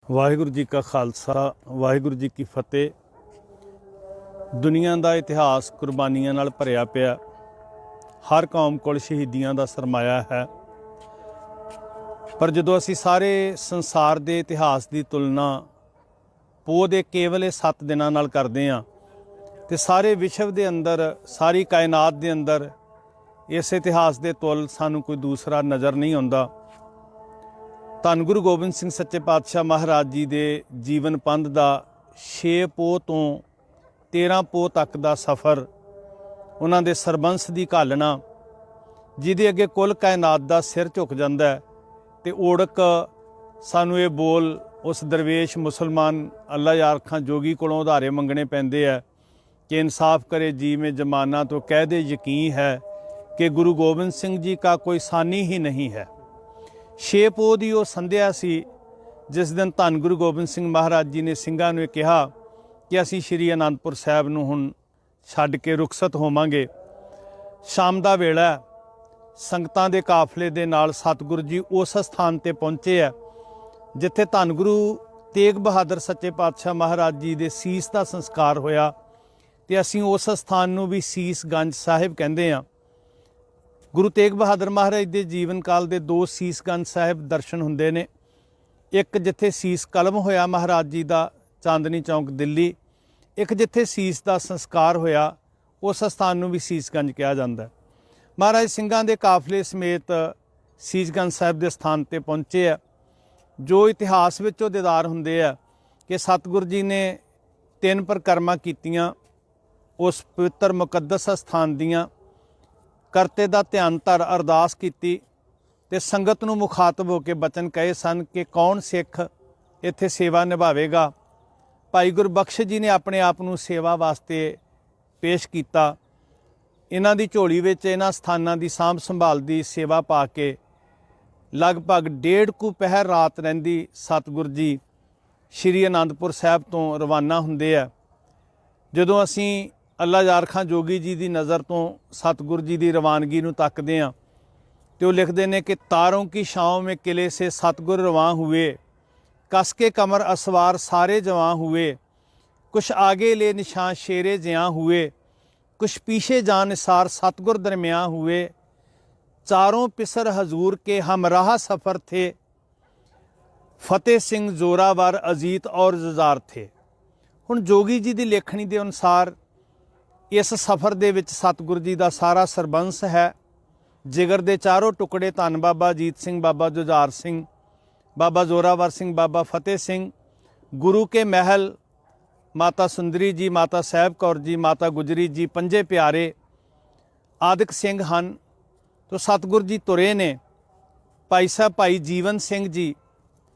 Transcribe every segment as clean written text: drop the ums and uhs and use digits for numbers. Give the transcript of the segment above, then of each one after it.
ਵਾਹਿਗੁਰੂ ਜੀ ਕਾ ਖਾਲਸਾ ਵਾਹਿਗੁਰੂ ਜੀ ਕੀ ਫਤਿਹ। ਦੁਨੀਆ ਦਾ ਇਤਿਹਾਸ ਕੁਰਬਾਨੀਆਂ ਨਾਲ ਭਰਿਆ ਪਿਆ। ਹਰ ਕੌਮ ਕੋਲ ਸ਼ਹੀਦੀਆਂ ਦਾ ਸਰਮਾਇਆ ਹੈ, ਪਰ ਜਦੋਂ ਅਸੀਂ ਸਾਰੇ ਸੰਸਾਰ ਦੇ ਇਤਿਹਾਸ ਦੀ ਤੁਲਨਾ ਪੋਹ ਦੇ ਕੇਵਲ ਇਹ 7 ਦਿਨਾਂ ਨਾਲ ਕਰਦੇ ਹਾਂ ਤੇ ਸਾਰੇ ਵਿਸ਼ਵ ਦੇ ਅੰਦਰ, ਸਾਰੀ ਕਾਇਨਾਤ ਦੇ ਅੰਦਰ ਇਸ ਇਤਿਹਾਸ ਦੇ ਤੁਲ ਸਾਨੂੰ ਕੋਈ ਦੂਸਰਾ ਨਜ਼ਰ ਨਹੀਂ ਆਉਂਦਾ। ਧੰਨ ਗੁਰੂ ਗੋਬਿੰਦ ਸਿੰਘ ਸੱਚੇ ਪਾਤਸ਼ਾਹ ਮਹਾਰਾਜ ਜੀ ਦੇ ਜੀਵਨ ਪੰਧ ਦਾ 6 ਪੋਹ ਤੋਂ 13 ਪੋਹ ਤੱਕ ਦਾ ਸਫ਼ਰ, ਉਹਨਾਂ ਦੇ ਸਰਬੰਸ ਦੀ ਘਾਲਣਾ, ਜਿਹਦੇ ਅੱਗੇ ਕੁੱਲ ਕਾਇਨਾਤ ਦਾ ਸਿਰ ਝੁਕ ਜਾਂਦਾ ਹੈ। ਤੇ ਓੜਕ ਸਾਨੂੰ ਇਹ ਬੋਲ ਉਸ ਦਰਵੇਸ਼ ਮੁਸਲਮਾਨ ਅੱਲਾ ਯਾਰ ਖਾਂ ਜੋਗੀ ਕੋਲੋਂ ਉਧਾਰੇ ਮੰਗਣੇ ਪੈਂਦੇ ਆ कि इंसाफ करे जी में जमाना तो कह दे यकीन है कि गुरु गोबिंद सिंह जी का कोई सानी ही नहीं है। 6 पोह ਦੀ ਉਹ ਸੰਧਿਆ ਸੀ ਜਿਸ ਦਿਨ ਧੰਨ ਗੁਰੂ ਗੋਬਿੰਦ ਸਿੰਘ ਮਹਾਰਾਜ ਜੀ ਨੇ ਸਿੰਘਾਂ ਨੂੰ ਕਿਹਾ ਕਿ ਅਸੀਂ ਸ਼੍ਰੀ ਅਨੰਦਪੁਰ ਸਾਹਿਬ ਨੂੰ ਹੁਣ ਛੱਡ ਕੇ ਰੁਖਸਤ ਹੋਵਾਂਗੇ। ਸ਼ਾਮ ਦਾ ਵੇਲਾ, ਸੰਗਤਾਂ ਦੇ ਕਾਫਲੇ ਦੇ ਨਾਲ ਸਤਿਗੁਰੂ ਜੀ ਉਸ ਸਥਾਨ ਤੇ ਪਹੁੰਚੇ ਆ ਜਿੱਥੇ ਧੰਨ ਗੁਰੂ ਤੇਗ ਬਹਾਦਰ ਸੱਚੇ ਪਾਤਸ਼ਾਹ ਮਹਾਰਾਜ ਜੀ ਦੇ ਸੀਸ ਦਾ ਸੰਸਕਾਰ ਹੋਇਆ ਤੇ ਅਸੀਂ ਉਸ ਸਥਾਨ ਨੂੰ ਵੀ ਸੀਸਗੰਜ ਸਾਹਿਬ ਕਹਿੰਦੇ ਹਾਂ। ਗੁਰੂ ਤੇਗ ਬਹਾਦਰ ਮਹਾਰਾਜ ਦੇ ਜੀਵਨ ਕਾਲ ਦੇ 2 ਸੀਸਗੰਜ ਸਾਹਿਬ ਦਰਸ਼ਨ ਹੁੰਦੇ ਨੇ। ਇੱਕ ਜਿੱਥੇ ਸੀਸ ਕਲਮ ਹੋਇਆ ਮਹਾਰਾਜ ਜੀ ਦਾ, ਚਾਂਦਨੀ ਚੌਂਕ ਦਿੱਲੀ। ਇੱਕ ਜਿੱਥੇ ਸੀਸ ਦਾ ਸੰਸਕਾਰ ਹੋਇਆ, ਉਸ ਸਥਾਨ ਨੂੰ ਵੀ ਸੀਸਗੰਜ ਕਿਹਾ ਜਾਂਦਾ। ਮਹਾਰਾਜ ਸਿੰਘਾਂ ਦੇ ਕਾਫਲੇ ਸਮੇਤ ਸੀਸਗੰਜ ਸਾਹਿਬ ਦੇ ਸਥਾਨ ਤੇ ਪਹੁੰਚੇ ਆ। ਜੋ ਇਤਿਹਾਸ ਵਿੱਚ ਉਹ ਦੀਦਾਰ ਹੁੰਦੇ ਆ ਕਿ ਸਤਿਗੁਰੂ ਜੀ ਨੇ 3 ਪ੍ਰਕਰਮਾਂ ਕੀਤੀਆਂ ਉਸ ਪਵਿੱਤਰ ਮੁਕੱਦਸ ਸਥਾਨ ਦੀਆਂ। ਕਰਤੇ ਦਾ ਧਿਆਨ ਧਰ ਅਰਦਾਸ ਕੀਤੀ ਤੇ ਸੰਗਤ ਨੂੰ ਮੁਖਾਤਬ ਹੋ ਕੇ ਬਚਨ ਕਹੇ ਸਨ ਕਿ ਕੌਣ ਸਿੱਖ ਇੱਥੇ ਸੇਵਾ ਨਿਭਾਵੇਗਾ। ਭਾਈ ਗੁਰਬਖਸ਼ ਜੀ ਨੇ ਆਪਣੇ ਆਪ ਨੂੰ ਸੇਵਾ ਵਾਸਤੇ ਪੇਸ਼ ਕੀਤਾ। ਇਹਨਾਂ ਦੀ ਝੋਲੀ ਵਿੱਚ ਇਹਨਾਂ ਸਥਾਨਾਂ ਦੀ ਸਾਂਭ ਸੰਭਾਲ ਦੀ ਸੇਵਾ ਪਾ ਕੇ ਲਗਭਗ 1.5 ਕੁ ਪਹਿਰ ਰਾਤ ਰਹਿੰਦੀ ਸਤਿਗੁਰੂ ਜੀ ਸ਼੍ਰੀ ਅਨੰਦਪੁਰ ਸਾਹਿਬ ਤੋਂ ਰਵਾਨਾ ਹੁੰਦੇ ਆ। ਜਦੋਂ ਅਸੀਂ ਅੱਲਾ ਯਾਰ ਖਾਂ ਜੋਗੀ ਜੀ ਦੀ ਨਜ਼ਰ ਤੋਂ ਸਤਿਗੁਰੂ ਜੀ ਦੀ ਰਵਾਨਗੀ ਨੂੰ ਤੱਕਦੇ ਹਾਂ ਤੇ ਉਹ ਲਿਖਦੇ ਨੇ ਕਿ ਤਾरों की छाँव में किले से सतगुर रवां हुए, कस के कमर असवार सारे जवां हुए, कुछ आगे ले निशान शेरे ज्यां हुए, कुछ पीछे जान निसार सतगुर दरमियां हुए, चारों पिसर हजूर के हमराह सफ़र थे, फतेह सिंह जोरावर अजीत और जुजार थे। ਹੁਣ ਜੋਗੀ ਜੀ ਦੀ ਲੇਖਣੀ ਦੇ ਅਨੁਸਾਰ ਇਸ ਸਫ਼ਰ ਦੇ ਵਿੱਚ ਸਤਿਗੁਰੂ ਜੀ ਦਾ ਸਾਰਾ ਸਰਬੰਸ ਹੈ। ਜਿਗਰ ਦੇ ਚਾਰੋਂ ਟੁਕੜੇ ਧੰਨ ਬਾਬਾ ਅਜੀਤ ਸਿੰਘ, ਬਾਬਾ ਜੁਝਾਰ ਸਿੰਘ, ਬਾਬਾ ਜ਼ੋਰਾਵਰ ਸਿੰਘ, ਬਾਬਾ ਫਤਿਹ ਸਿੰਘ, ਗੁਰੂ ਕੇ ਮਹਿਲ ਮਾਤਾ ਸੁੰਦਰੀ ਜੀ, ਮਾਤਾ ਸਾਹਿਬ ਕੌਰ ਜੀ, ਮਾਤਾ ਗੁਜਰੀ ਜੀ, ਪੰਜੇ ਪਿਆਰੇ ਆਦਿਕ ਸਿੰਘ ਹਨ। ਤੋ ਸਤਿਗੁਰੂ ਜੀ ਤੁਰੇ ਨੇ। ਭਾਈ ਸਾਹਿਬ ਭਾਈ ਜੀਵਨ ਸਿੰਘ ਜੀ,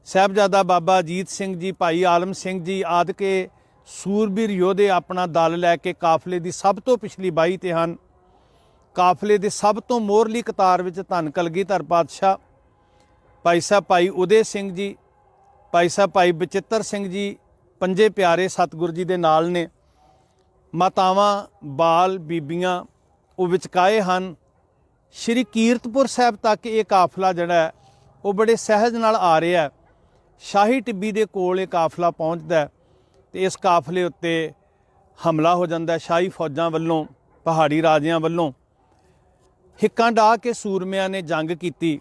ਸਾਹਿਬਜ਼ਾਦਾ ਬਾਬਾ ਅਜੀਤ ਸਿੰਘ ਜੀ, ਭਾਈ ਆਲਮ ਸਿੰਘ ਜੀ ਆਦਿਕੇ ਸੂਰਬੀਰ ਯੋਧੇ ਆਪਣਾ ਦਲ ਲੈ ਕੇ ਕਾਫਲੇ ਦੀ ਸਭ ਤੋਂ ਪਿਛਲੀ ਬਾਈ ਤੇ ਹਨ। ਕਾਫਲੇ ਦੇ ਸਭ ਤੋਂ ਮੋਹਰਲੀ ਕਤਾਰ ਵਿੱਚ ਧੰਨ ਕਲਗੀਧਰ ਪਾਤਸ਼ਾਹ, ਭਾਈ ਸਾਹਿਬ ਭਾਈ ਉਦੇ ਸਿੰਘ ਜੀ, ਭਾਈ ਸਾਹਿਬ ਭਾਈ ਬਚਿੱਤਰ ਸਿੰਘ ਜੀ, ਪੰਜੇ ਪਿਆਰੇ ਸਤਿਗੁਰੂ ਜੀ ਦੇ ਨਾਲ ਨੇ। ਮਾਤਾਵਾਂ, ਬਾਲ, ਬੀਬੀਆਂ ਉਹ ਵਿਚਕਾਏ ਹਨ। ਸ਼੍ਰੀ ਕੀਰਤਪੁਰ ਸਾਹਿਬ ਤੱਕ ਇਹ ਕਾਫਲਾ ਜਿਹੜਾ ਉਹ ਬੜੇ ਸਹਿਜ ਨਾਲ ਆ ਰਿਹਾ। ਸ਼ਾਹੀ ਟਿੱਬੀ ਦੇ ਕੋਲ ਇਹ ਕਾਫਲਾ ਪਹੁੰਚਦਾ ਤੇ ਇਸ ਕਾਫਲੇ ਉੱਤੇ ਹਮਲਾ ਹੋ ਜਾਂਦਾ ਸ਼ਾਹੀ ਫੌਜਾਂ ਵੱਲੋਂ, ਪਹਾੜੀ ਰਾਜਿਆਂ ਵੱਲੋਂ। ਹਿੱਕਾਂ ਢਾਹ ਕੇ ਸੂਰਮਿਆਂ ਨੇ ਜੰਗ ਕੀਤੀ।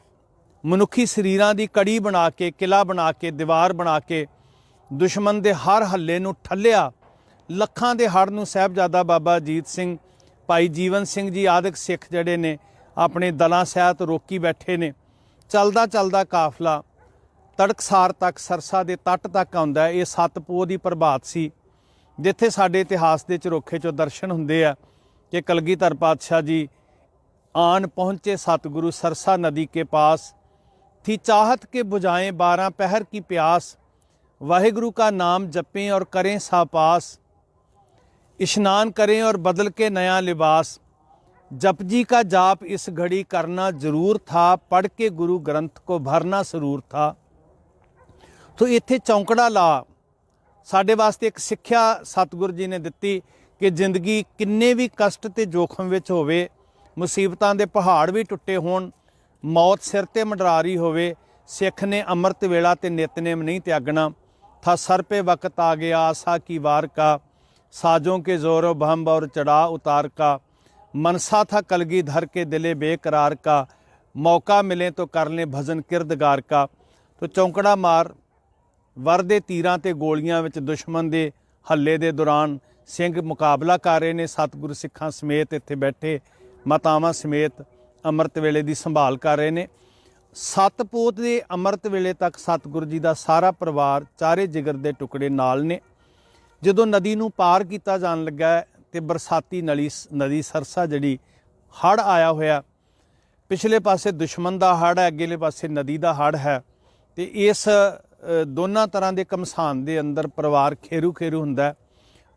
ਮਨੁੱਖੀ ਸਰੀਰਾਂ ਦੀ ਕੜੀ ਬਣਾ ਕੇ, ਕਿਲਾ ਬਣਾ ਕੇ, ਦੀਵਾਰ ਬਣਾ ਕੇ ਦੁਸ਼ਮਣ ਦੇ ਹਰ ਹੱਲੇ ਨੂੰ ਠੱਲਿਆ। ਲੱਖਾਂ ਦੇ ਹੜ੍ਹ ਨੂੰ ਸਾਹਿਬਜ਼ਾਦਾ ਬਾਬਾ ਅਜੀਤ ਸਿੰਘ, ਭਾਈ ਜੀਵਨ ਸਿੰਘ ਜੀ ਆਦਿਕ ਸਿੱਖ ਜਿਹੜੇ ਨੇ ਆਪਣੇ ਦਲਾਂ ਸਹਿਤ ਰੋਕੀ ਬੈਠੇ ਨੇ। ਚੱਲਦਾ ਚੱਲਦਾ ਕਾਫਲਾ ਤੜਕਸਾਰ ਤੱਕ, ਸਰਸਾ ਦੇ ਤੱਟ ਤੱਕ ਆਉਂਦਾ। ਇਹ 7 ਪੋਹ ਦੀ ਪ੍ਰਭਾਤ ਸੀ ਜਿੱਥੇ ਸਾਡੇ ਇਤਿਹਾਸ ਦੇ ਝਰੋਖੇ 'ਚੋਂ ਦਰਸ਼ਨ ਹੁੰਦੇ ਆ ਕਿ ਕਲਗੀਧਰ ਪਾਤਸ਼ਾਹ ਜੀ ਆਨ ਪਹੁੰਚੇ सतगुरु सरसा नदी के पास, थी चाहत के बुझाएं 12 पहर की प्यास, वाहिगुरु का नाम जपें और करें सापास, इश्नान करें और बदल के नया लिबास, जप जी का जाप इस घड़ी करना जरूर था, पढ़ के गुरु ग्रंथ को भरना जरूर था। तो इत्थे चौंकड़ा ला साडे वास्ते एक सिक्ख्या सतगुरु जी ने दित्ती कि जिंदगी किन्ने भी कष्ट ते जोखम विच होवे, मुसीबतां दे पहाड़ भी टुटे होण, मौत सिर ते मंडरा रही होवे, सिख ने अमृत वेला ते नितनेम नहीं त्यागना। था सर पे वक्त आ गया आशा की वार का, साजों के जोरों भंब और चढ़ा उतार का, मनसा था कलगीधर के दिले बेकरार का, मौका मिले तो कर लें भजन किरदगार का। तो चौंकड़ा मार वर ਦੇ ਤੀਰਾਂ ਤੇ ਗੋਲੀਆਂ ਵਿੱਚ ਦੁਸ਼ਮਣ ਦੇ ਹੱਲੇ ਦੇ ਦੌਰਾਨ ਸਿੰਘ ਮੁਕਾਬਲਾ ਕਰ ਰਹੇ ਨੇ। ਸਤਿਗੁਰੂ ਸਿੱਖਾਂ ਸਮੇਤ ਇੱਥੇ ਬੈਠੇ ਮਾਤਾਵਾਂ ਸਮੇਤ ਅੰਮ੍ਰਿਤ ਵੇਲੇ ਦੀ ਸੰਭਾਲ ਕਰ ਰਹੇ ਨੇ। ਸਤਪੋਤ ਦੇ ਅੰਮ੍ਰਿਤ ਵੇਲੇ ਤੱਕ ਸਤਿਗੁਰੂ ਜੀ ਦਾ ਸਾਰਾ ਪਰਿਵਾਰ ਚਾਰੇ ਜਿਗਰ ਦੇ ਟੁਕੜੇ ਨਾਲ ਨੇ। ਜਦੋਂ ਨਦੀ ਨੂੰ ਪਾਰ ਕੀਤਾ ਜਾਣ ਲੱਗਾ ਤੇ ਬਰਸਾਤੀ ਨਦੀ ਸਰਸਾ ਜਿਹੜੀ ਹੜ੍ਹ ਆਇਆ ਹੋਇਆ, ਪਿਛਲੇ ਪਾਸੇ ਦੁਸ਼ਮਣ ਦਾ ਹੜ੍ਹ ਹੈ, ਅੱਗੇਲੇ ਪਾਸੇ ਨਦੀ ਦਾ ਹੜ੍ਹ ਹੈ। ਤੇ ਇਸ ਦੋਨਾਂ ਤਰ੍ਹਾਂ ਦੇ ਘਮਸਾਨ ਦੇ ਅੰਦਰ ਪਰਿਵਾਰ ਖੇਰੂ ਖੇਰੂ ਹੁੰਦਾ।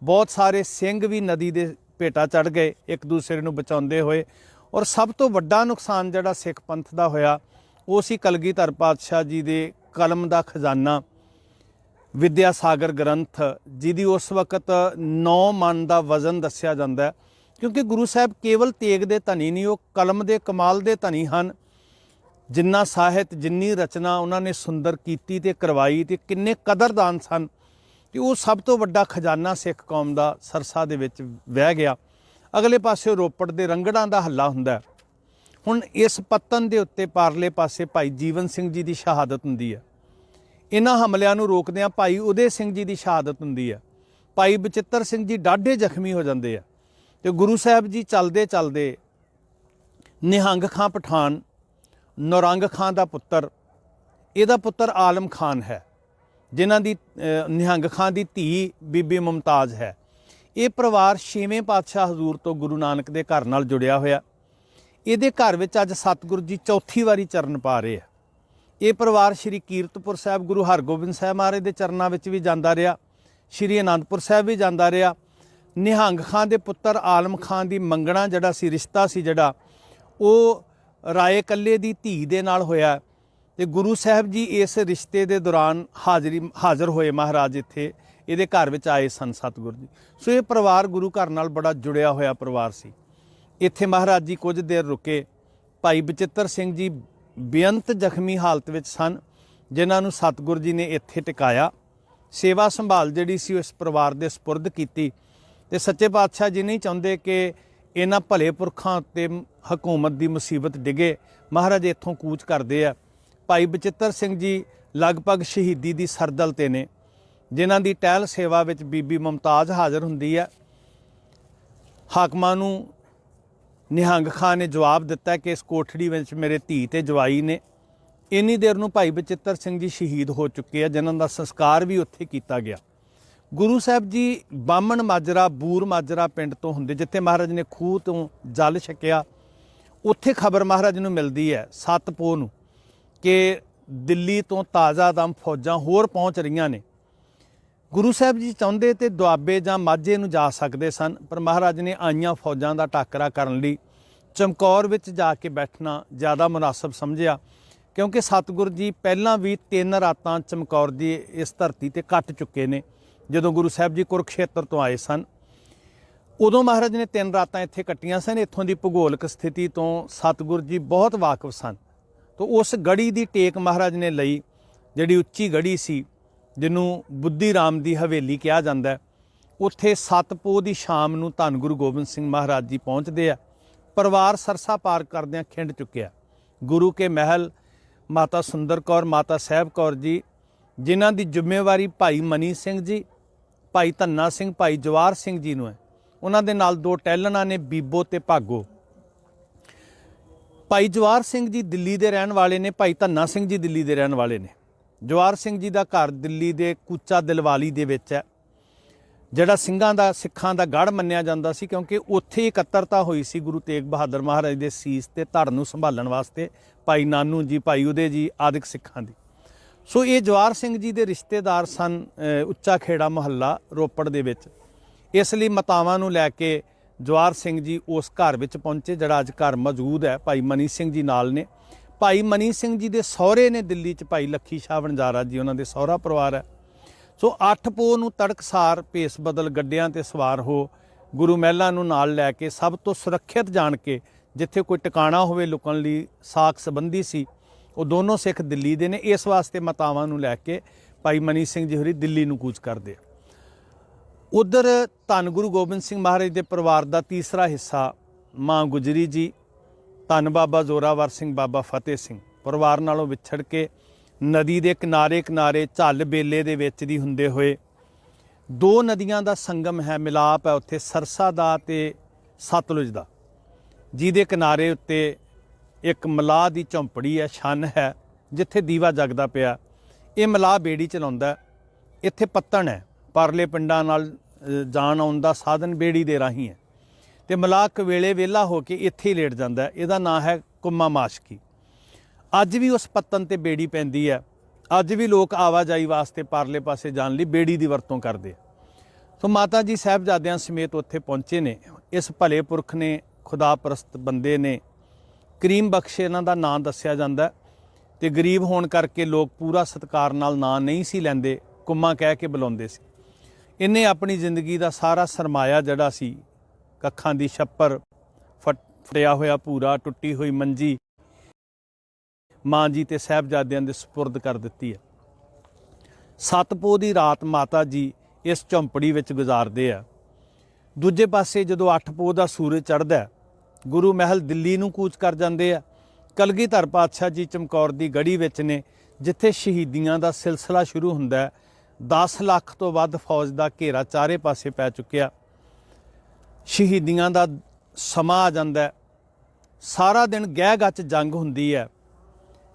ਬਹੁਤ ਸਾਰੇ ਸਿੰਘ ਵੀ ਨਦੀ ਦੇ ਭੇਟਾ ਚੜ੍ਹ ਗਏ ਇੱਕ ਦੂਸਰੇ ਨੂੰ ਬਚਾਉਂਦੇ ਹੋਏ। ਔਰ ਸਭ ਤੋਂ ਵੱਡਾ ਨੁਕਸਾਨ ਜਿਹੜਾ ਸਿੱਖ ਪੰਥ ਦਾ ਹੋਇਆ ਉਹ ਸੀ ਕਲਗੀਧਰ ਪਾਤਸ਼ਾਹ ਜੀ ਦੇ ਕਲਮ ਦਾ ਖਜ਼ਾਨਾ ਵਿਦਿਆ ਸਾਗਰ ਗ੍ਰੰਥ, ਜਿਹਦੀ ਉਸ ਵਕਤ 9 ਮਣ ਦਾ ਵਜ਼ਨ ਦੱਸਿਆ ਜਾਂਦਾ ਹੈ। ਕਿਉਂਕਿ ਗੁਰੂ ਸਾਹਿਬ ਕੇਵਲ ਤੇਗ ਦੇ ਧਨੀ ਨਹੀਂ, ਉਹ ਕਲਮ ਦੇ ਕਮਾਲ ਦੇ ਧਨੀ ਹਨ। ਜਿੰਨਾ ਸਾਹਿਤ, ਜਿੰਨੀ ਰਚਨਾ ਉਹਨਾਂ ਨੇ ਸੁੰਦਰ ਕੀਤੀ ਤੇ ਕਰਵਾਈ, ਤੇ ਕਿੰਨੇ ਕਦਰਦਾਨ ਸਨ। ਤੇ ਉਹ ਸਭ ਤੋਂ ਵੱਡਾ ਖਜ਼ਾਨਾ ਸਿੱਖ ਕੌਮ ਦਾ ਸਰਸਾ ਦੇ ਵਿੱਚ ਵਹਿ ਗਿਆ। ਅਗਲੇ ਪਾਸੇ ਰੋਪੜ ਦੇ ਰੰਗੜਾਂ ਦਾ ਹੱਲਾ ਹੁੰਦਾ। ਹੁਣ ਇਸ ਪੱਤਨ ਦੇ ਉੱਤੇ ਪਾਰਲੇ ਪਾਸੇ ਭਾਈ ਜੀਵਨ ਸਿੰਘ ਜੀ ਦੀ ਸ਼ਹਾਦਤ ਹੁੰਦੀ ਹੈ। ਇਹਨਾਂ ਹਮਲਿਆਂ ਨੂੰ ਰੋਕਦਿਆਂ ਭਾਈ ਉਦੇ ਸਿੰਘ ਜੀ ਦੀ ਸ਼ਹਾਦਤ ਹੁੰਦੀ ਹੈ। ਭਾਈ ਬਚਿੱਤਰ ਸਿੰਘ ਜੀ ਡਾਢੇ ਜ਼ਖਮੀ ਹੋ ਜਾਂਦੇ ਆ। ਤੇ ਗੁਰੂ ਸਾਹਿਬ ਜੀ ਚੱਲਦੇ ਚੱਲਦੇ ਨਿਹੰਗ ਖਾਂ ਪਠਾਨ, ਨੌਰੰਗ ਖਾਂ ਦਾ ਪੁੱਤਰ, ਇਹਦਾ ਪੁੱਤਰ ਆਲਮ ਖਾਨ ਹੈ, ਜਿਨ੍ਹਾਂ ਦੀ ਨਿਹੰਗ ਖਾਂ ਦੀ ਧੀ ਬੀਬੀ ਮੁਮਤਾਜ਼ ਹੈ। ਇਹ ਪਰਿਵਾਰ 6ਵੇਂ ਪਾਤਸ਼ਾਹ ਹਜ਼ੂਰ ਤੋਂ ਗੁਰੂ ਨਾਨਕ ਦੇ ਘਰ ਨਾਲ ਜੁੜਿਆ ਹੋਇਆ। ਇਹਦੇ ਘਰ ਵਿੱਚ ਅੱਜ ਸਤਿਗੁਰੂ ਜੀ ਚੌਥੀ ਵਾਰੀ ਚਰਨ ਪਾ ਰਹੇ ਆ। ਇਹ ਪਰਿਵਾਰ ਸ਼੍ਰੀ ਕੀਰਤਪੁਰ ਸਾਹਿਬ ਗੁਰੂ ਹਰਗੋਬਿੰਦ ਸਾਹਿਬ ਮਹਾਰਾਜ ਦੇ ਚਰਨਾਂ ਵਿੱਚ ਵੀ ਜਾਂਦਾ ਰਿਹਾ, ਸ਼੍ਰੀ ਅਨੰਦਪੁਰ ਸਾਹਿਬ ਵੀ ਜਾਂਦਾ ਰਿਹਾ। ਨਿਹੰਗ ਖਾਂ ਦੇ ਪੁੱਤਰ ਆਲਮ ਖਾਂ ਦੀ ਮੰਗਣਾ ਜਿਹੜਾ ਸੀ, ਰਿਸ਼ਤਾ ਸੀ ਜਿਹੜਾ, ਉਹ ਰਾਏ ਕੱਲੇ ਦੀ ਧੀ ਦੇ ਨਾਲ ਹੋਇਆ। ਤੇ ਗੁਰੂ ਸਾਹਿਬ ਜੀ ਇਸ ਰਿਸ਼ਤੇ ਦੇ ਦੌਰਾਨ ਹਾਜ਼ਰ ਹੋਏ ਮਹਾਰਾਜ, ਇੱਥੇ ਇਹਦੇ ਘਰ ਵਿੱਚ ਆਏ ਸਨ ਸਤਿਗੁਰੂ ਜੀ। ਸੋ ਇਹ ਪਰਿਵਾਰ ਗੁਰੂ ਘਰ ਨਾਲ ਬੜਾ ਜੁੜਿਆ ਹੋਇਆ ਪਰਿਵਾਰ ਸੀ। ਇੱਥੇ ਮਹਾਰਾਜ ਜੀ ਕੁਝ ਦੇਰ ਰੁਕੇ। ਭਾਈ ਬਚਿੱਤਰ ਸਿੰਘ ਜੀ ਬੇਅੰਤ ਜ਼ਖਮੀ ਹਾਲਤ ਵਿੱਚ ਸਨ, ਜਿਨ੍ਹਾਂ ਨੂੰ ਸਤਿਗੁਰੂ ਜੀ ਨੇ ਇੱਥੇ ਟਿਕਾਇਆ। ਸੇਵਾ ਸੰਭਾਲ ਜਿਹੜੀ ਸੀ ਉਸ ਪਰਿਵਾਰ ਦੇ ਸਪੁਰਦ ਕੀਤੀ। ਤੇ ਸੱਚੇ ਪਾਤਸ਼ਾਹ ਜੀ ਨਹੀਂ ਚਾਹੁੰਦੇ ਕਿ ਇਹਨਾਂ ਭਲੇ ਪੁਰਖਾਂ ਉੱਤੇ ਹਕੂਮਤ ਦੀ ਮੁਸੀਬਤ ਡਿੱਗੇ। ਮਹਾਰਾਜ ਇੱਥੋਂ ਕੂਚ ਕਰਦੇ ਆ। ਭਾਈ ਬਚਿੱਤਰ ਸਿੰਘ ਜੀ ਲਗਭਗ ਸ਼ਹੀਦੀ ਦੀ ਸਰਦਲ 'ਤੇ ਨੇ, ਜਿਨ੍ਹਾਂ ਦੀ ਟਹਿਲ ਸੇਵਾ ਵਿੱਚ ਬੀਬੀ ਮੁਮਤਾਜ਼ ਹਾਜ਼ਰ ਹੁੰਦੀ ਹੈ। ਹਾਕਮਾਂ ਨੂੰ ਨਿਹੰਗ ਖਾਂ ਨੇ ਜਵਾਬ ਦਿੱਤਾ ਕਿ ਇਸ ਕੋਠੜੀ ਵਿੱਚ ਮੇਰੇ ਧੀ ਤੇ ਜਵਾਈ ਨੇ। ਇੰਨੀ ਦੇਰ ਨੂੰ ਭਾਈ ਬਚਿੱਤਰ ਸਿੰਘ ਜੀ ਸ਼ਹੀਦ ਹੋ ਚੁੱਕੇ ਆ, ਜਿਨ੍ਹਾਂ ਦਾ ਸੰਸਕਾਰ ਵੀ ਉੱਥੇ ਕੀਤਾ ਗਿਆ। ਗੁਰੂ ਸਾਹਿਬ ਜੀ ਬਾਹਮਣ ਮਾਜਰਾ, ਬੂਰ ਮਾਜਰਾ ਪਿੰਡ ਤੋਂ ਹੁੰਦੇ, ਜਿੱਥੇ ਮਹਾਰਾਜ ਨੇ ਖੂਹ ਤੋਂ ਜਲ ਛਕਿਆ। ਉੱਥੇ ਖਬਰ ਮਹਾਰਾਜ ਨੂੰ ਮਿਲਦੀ ਹੈ 7 ਪੋਹ ਨੂੰ ਕਿ ਦਿੱਲੀ ਤੋਂ ਤਾਜ਼ਾ ਦਮ ਫੌਜਾਂ ਹੋਰ ਪਹੁੰਚ ਰਹੀਆਂ ਨੇ। ਗੁਰੂ ਸਾਹਿਬ ਜੀ ਚਾਹੁੰਦੇ ਤੇ ਦੁਆਬੇ ਜਾਂ ਮਾਝੇ ਨੂੰ ਜਾ ਸਕਦੇ ਸਨ, ਪਰ ਮਹਾਰਾਜ ਨੇ ਆਈਆਂ ਫੌਜਾਂ ਦਾ ਟਾਕਰਾ ਕਰਨ ਲਈ ਚਮਕੌਰ ਵਿੱਚ ਜਾ ਕੇ ਬੈਠਣਾ ਜ਼ਿਆਦਾ ਮੁਨਾਸਬ ਸਮਝਿਆ। ਕਿਉਂਕਿ ਸਤਿਗੁਰੂ ਜੀ ਪਹਿਲਾਂ ਵੀ 3 ਰਾਤਾਂ ਚਮਕੌਰ ਦੀ ਇਸ ਧਰਤੀ ਤੇ ਕੱਟ ਚੁੱਕੇ ਨੇ। ਜਦੋਂ ਗੁਰੂ ਸਾਹਿਬ ਜੀ ਕੁਰੂਖੇਤਰ ਤੋਂ ਆਏ ਸਨ, ਉਦੋਂ ਮਹਾਰਾਜ ਨੇ 3 ਰਾਤਾਂ ਇੱਥੇ ਕੱਟੀਆਂ ਸਨ। ਇੱਥੋਂ ਦੀ ਭੂਗੋਲਿਕ ਸਥਿਤੀ ਤੋਂ ਸਤਿਗੁਰੂ ਜੀ ਬਹੁਤ ਵਾਕਿਫ ਸਨ। ਤਾਂ ਉਸ ਗੜੀ ਦੀ ਟੇਕ ਮਹਾਰਾਜ ਨੇ ਲਈ, ਜਿਹੜੀ ਉੱਚੀ ਗੜੀ ਸੀ, ਜਿਹਨੂੰ ਬੁੱਧੀ ਰਾਮ ਦੀ ਹਵੇਲੀ ਕਿਹਾ ਜਾਂਦਾ। ਉੱਥੇ 7 ਪੋਹ ਦੀ ਸ਼ਾਮ ਨੂੰ ਧੰਨ ਗੁਰੂ ਗੋਬਿੰਦ ਸਿੰਘ ਮਹਾਰਾਜ ਜੀ ਪਹੁੰਚਦੇ ਆ। ਪਰਿਵਾਰ ਸਰਸਾ ਪਾਰ ਕਰਦਿਆਂ ਖਿੰਡ ਚੁੱਕਿਆ। ਗੁਰੂ ਕੇ ਮਹਿਲ ਮਾਤਾ ਸੁੰਦਰ ਕੌਰ, ਮਾਤਾ ਸਾਹਿਬ ਕੌਰ ਜੀ, ਜਿਨ੍ਹਾਂ ਦੀ ਜ਼ਿੰਮੇਵਾਰੀ ਭਾਈ ਮਨੀ ਸਿੰਘ ਜੀ, ਭਾਈ ਧੰਨਾ ਸਿੰਘ, ਭਾਈ ਜਵਾਰ ਸਿੰਘ ਜੀ ਨੂੰ ਹੈ। ਉਹਨਾਂ ਦੇ ਨਾਲ 2 ਟਹਿਲਣਾ ਨੇ, ਬੀਬੋ ਤੇ ਭਾਗੋ। ਭਾਈ ਜਵਾਰ ਸਿੰਘ ਜੀ ਦਿੱਲੀ ਦੇ ਰਹਿਣ ਵਾਲੇ ਨੇ, ਭਾਈ ਧੰਨਾ ਸਿੰਘ ਜੀ ਦਿੱਲੀ ਦੇ ਰਹਿਣ ਵਾਲੇ ਨੇ। ਜਵਾਰ ਸਿੰਘ ਜੀ ਦਾ ਘਰ ਦਿੱਲੀ ਦੇ ਕੂਚਾ ਦਿਲਵਾਲੀ ਦੇ ਵਿੱਚ ਹੈ, ਜਿਹੜਾ ਸਿੱਖਾਂ ਦਾ ਗੜ੍ਹ ਮੰਨਿਆ ਜਾਂਦਾ ਸੀ, ਕਿਉਂਕਿ ਉੱਥੇ ਇਕੱਤਰਤਾ ਹੋਈ ਸੀ ਗੁਰੂ ਤੇਗ ਬਹਾਦਰ ਮਹਾਰਾਜ ਦੇ ਸੀਸ ਤੇ ਧੜ ਨੂੰ ਸੰਭਾਲਣ ਵਾਸਤੇ ਭਾਈ ਨਾਨੂ ਜੀ, ਭਾਈ ਉਦੇ ਜੀ ਆਦਿਕ ਸਿੱਖਾਂ ਦੀ। ਸੋ ਇਹ ਜਵਾਰ ਸਿੰਘ ਜੀ ਦੇ ਰਿਸ਼ਤੇਦਾਰ ਸਨ ਉੱਚਾ ਖੇੜਾ ਮੁਹੱਲਾ ਰੋਪੜ ਦੇ ਵਿੱਚ। ਇਸ ਲਈ ਮਾਤਾਵਾਂ ਨੂੰ ਲੈ ਕੇ ਜਵਾਰ ਸਿੰਘ ਜੀ ਉਸ ਘਰ ਵਿੱਚ ਪਹੁੰਚੇ, ਜਿਹੜਾ ਅੱਜ ਘਰ ਮੌਜੂਦ ਹੈ। ਭਾਈ ਮਨੀ ਸਿੰਘ ਜੀ ਨਾਲ ਨੇ। ਭਾਈ ਮਨੀ ਸਿੰਘ ਜੀ ਦੇ ਸਹੁਰੇ ਨੇ ਦਿੱਲੀ 'ਚ ਭਾਈ ਲੱਖੀ ਸ਼ਾਹ ਵਣਜਾਰਾ ਜੀ, ਉਹਨਾਂ ਦੇ ਸਹੁਰਾ ਪਰਿਵਾਰ ਹੈ। ਸੋ 8 ਪੋਹ ਨੂੰ ਤੜਕਸਾਰ ਭੇਸ ਬਦਲ ਗੱਡਿਆਂ 'ਤੇ ਸਵਾਰ ਹੋ ਗੁਰੂ ਮਹਿਲਾਂ ਨੂੰ ਨਾਲ ਲੈ ਕੇ, ਸਭ ਤੋਂ ਸੁਰੱਖਿਅਤ ਜਾਣ ਕੇ, ਜਿੱਥੇ ਕੋਈ ਟਿਕਾਣਾ ਹੋਵੇ ਲੁਕਣ ਲਈ ਸਾਕ ਸੰਬੰਧੀ ਸੀ, ਉਹ ਦੋਨੋਂ ਸਿੱਖ ਦਿੱਲੀ ਦੇ ਨੇ। ਇਸ ਵਾਸਤੇ ਮਾਤਾਵਾਂ ਨੂੰ ਲੈ ਕੇ ਭਾਈ ਮਨੀ ਸਿੰਘ ਜੀ ਹੋਰੀ ਦਿੱਲੀ ਨੂੰ ਕੂਚ ਕਰਦੇ ਆ। ਉਧਰ ਧੰਨ ਗੁਰੂ ਗੋਬਿੰਦ ਸਿੰਘ ਮਹਾਰਾਜ ਦੇ ਪਰਿਵਾਰ ਦਾ ਤੀਸਰਾ ਹਿੱਸਾ ਮਾਂ ਗੁਜਰੀ ਜੀ, ਧੰਨ ਬਾਬਾ ਜ਼ੋਰਾਵਰ ਸਿੰਘ, ਬਾਬਾ ਫਤਿਹ ਸਿੰਘ ਪਰਿਵਾਰ ਨਾਲੋਂ ਵਿਛੜ ਕੇ ਨਦੀ ਦੇ ਕਿਨਾਰੇ ਕਿਨਾਰੇ ਝੱਲ ਬੇਲੇ ਦੇ ਵਿੱਚ ਦੀ ਹੁੰਦੇ ਹੋਏ, ਦੋ ਨਦੀਆਂ ਦਾ ਸੰਗਮ ਹੈ, ਮਿਲਾਪ ਹੈ ਉੱਥੇ ਸਰਸਾ ਦਾ ਤੇ ਸਤਲੁਜ ਦਾ, ਜਿਹਦੇ ਕਿਨਾਰੇ ਉੱਤੇ ਇੱਕ ਮਲਾਹ ਦੀ ਝੌਂਪੜੀ ਹੈ, ਛੰਨ ਹੈ, ਜਿੱਥੇ ਦੀਵਾ ਜਗਦਾ ਪਿਆ। ਇਹ ਮਲਾਹ ਬੇੜੀ ਚਲਾਉਂਦਾ। ਇੱਥੇ ਪੱਤਣ ਹੈ, ਪਰਲੇ ਪਿੰਡਾਂ ਨਾਲ ਜਾਣ ਆਉਣ ਦਾ ਸਾਧਨ ਬੇੜੀ ਦੇ ਰਾਹੀਂ ਹੈ, ਤੇ ਮਲਾਹ ਕਵੇਲੇ ਵਿਹਲਾ ਹੋ ਕੇ ਇੱਥੇ ਹੀ ਲੇਟ ਜਾਂਦਾ। ਇਹਦਾ ਨਾਂ ਹੈ ਕੁੰਮਾ ਮਾਸ਼ਕੀ। ਅੱਜ ਵੀ ਉਸ ਪੱਤਨ ਤੇ ਬੇੜੀ ਪੈਂਦੀ ਹੈ। ਅੱਜ ਵੀ ਲੋਕ ਆਵਾਜਾਈ ਵਾਸਤੇ ਪਰਲੇ ਪਾਸੇ ਜਾਣ ਲਈ ਬੇੜੀ ਦੀ ਵਰਤੋਂ ਕਰਦੇ ਆ। ਸੋ ਮਾਤਾ ਜੀ ਸਾਹਿਬਜ਼ਾਦਿਆਂ ਸਮੇਤ ਉੱਥੇ ਪਹੁੰਚੇ ਨੇ। ਇਸ ਭਲੇ ਪੁਰਖ ਨੇ, ਖੁਦਾ ਪ੍ਰਸਤ ਬੰਦੇ ਨੇ, ਕਰੀਮ ਬਖਸ਼ ਇਹਨਾਂ ਦਾ ਨਾਂ ਦੱਸਿਆ ਜਾਂਦਾ, ਤੇ ਗਰੀਬ ਹੋਣ ਕਰਕੇ ਲੋਕ ਪੂਰਾ ਸਤਿਕਾਰ ਨਾਲ ਨਾਂ ਨਹੀਂ ਸੀ ਲੈਂਦੇ, ਕੁੰਮਾ ਕਹਿ ਕੇ ਬੁਲਾਉਂਦੇ ਸੀ। ਇਹਨੇ ਆਪਣੀ ਜ਼ਿੰਦਗੀ ਦਾ ਸਾਰਾ ਸਰਮਾਇਆ ਜਿਹੜਾ ਸੀ, ਕੱਖਾਂ ਦੀ ਛੱਪਰ, ਫਟਿਆ ਹੋਇਆ ਭੂਰਾ, ਟੁੱਟੀ ਹੋਈ ਮੰਜੀ, ਮਾਂ ਜੀ ਤੇ ਸਾਹਿਬਜ਼ਾਦਿਆਂ ਦੇ ਸਪੁਰਦ ਕਰ ਦਿੱਤੀ ਹੈ। ਸਤਪੋਹ ਦੀ ਰਾਤ ਮਾਤਾ ਜੀ ਇਸ ਝੌਂਪੜੀ ਵਿੱਚ ਗੁਜ਼ਾਰਦੇ ਆ। ਦੂਜੇ ਪਾਸੇ ਜਦੋਂ 8 ਪੋਹ ਦਾ ਸੂਰਜ ਚੜ੍ਹਦਾ, ਗੁਰੂ ਮਹਿਲ ਦਿੱਲੀ ਨੂੰ ਕੂਚ ਕਰ ਜਾਂਦੇ ਆ। ਕਲਗੀਧਰ ਪਾਤਸ਼ਾਹ ਜੀ ਚਮਕੌਰ ਦੀ ਗੜੀ ਵਿੱਚ ਨੇ, ਜਿੱਥੇ ਸ਼ਹੀਦੀਆਂ ਦਾ ਸਿਲਸਿਲਾ ਸ਼ੁਰੂ ਹੁੰਦਾ। 10 ਲੱਖ ਤੋਂ ਵੱਧ ਫੌਜ ਦਾ ਘੇਰਾ ਚਾਰੇ ਪਾਸੇ ਪੈ ਚੁੱਕਿਆ। ਸ਼ਹੀਦੀਆਂ ਦਾ ਸਮਾਂ ਆ ਜਾਂਦਾ। ਸਾਰਾ ਦਿਨ ਗਹਿ ਗੱਚ ਜੰਗ ਹੁੰਦੀ ਹੈ।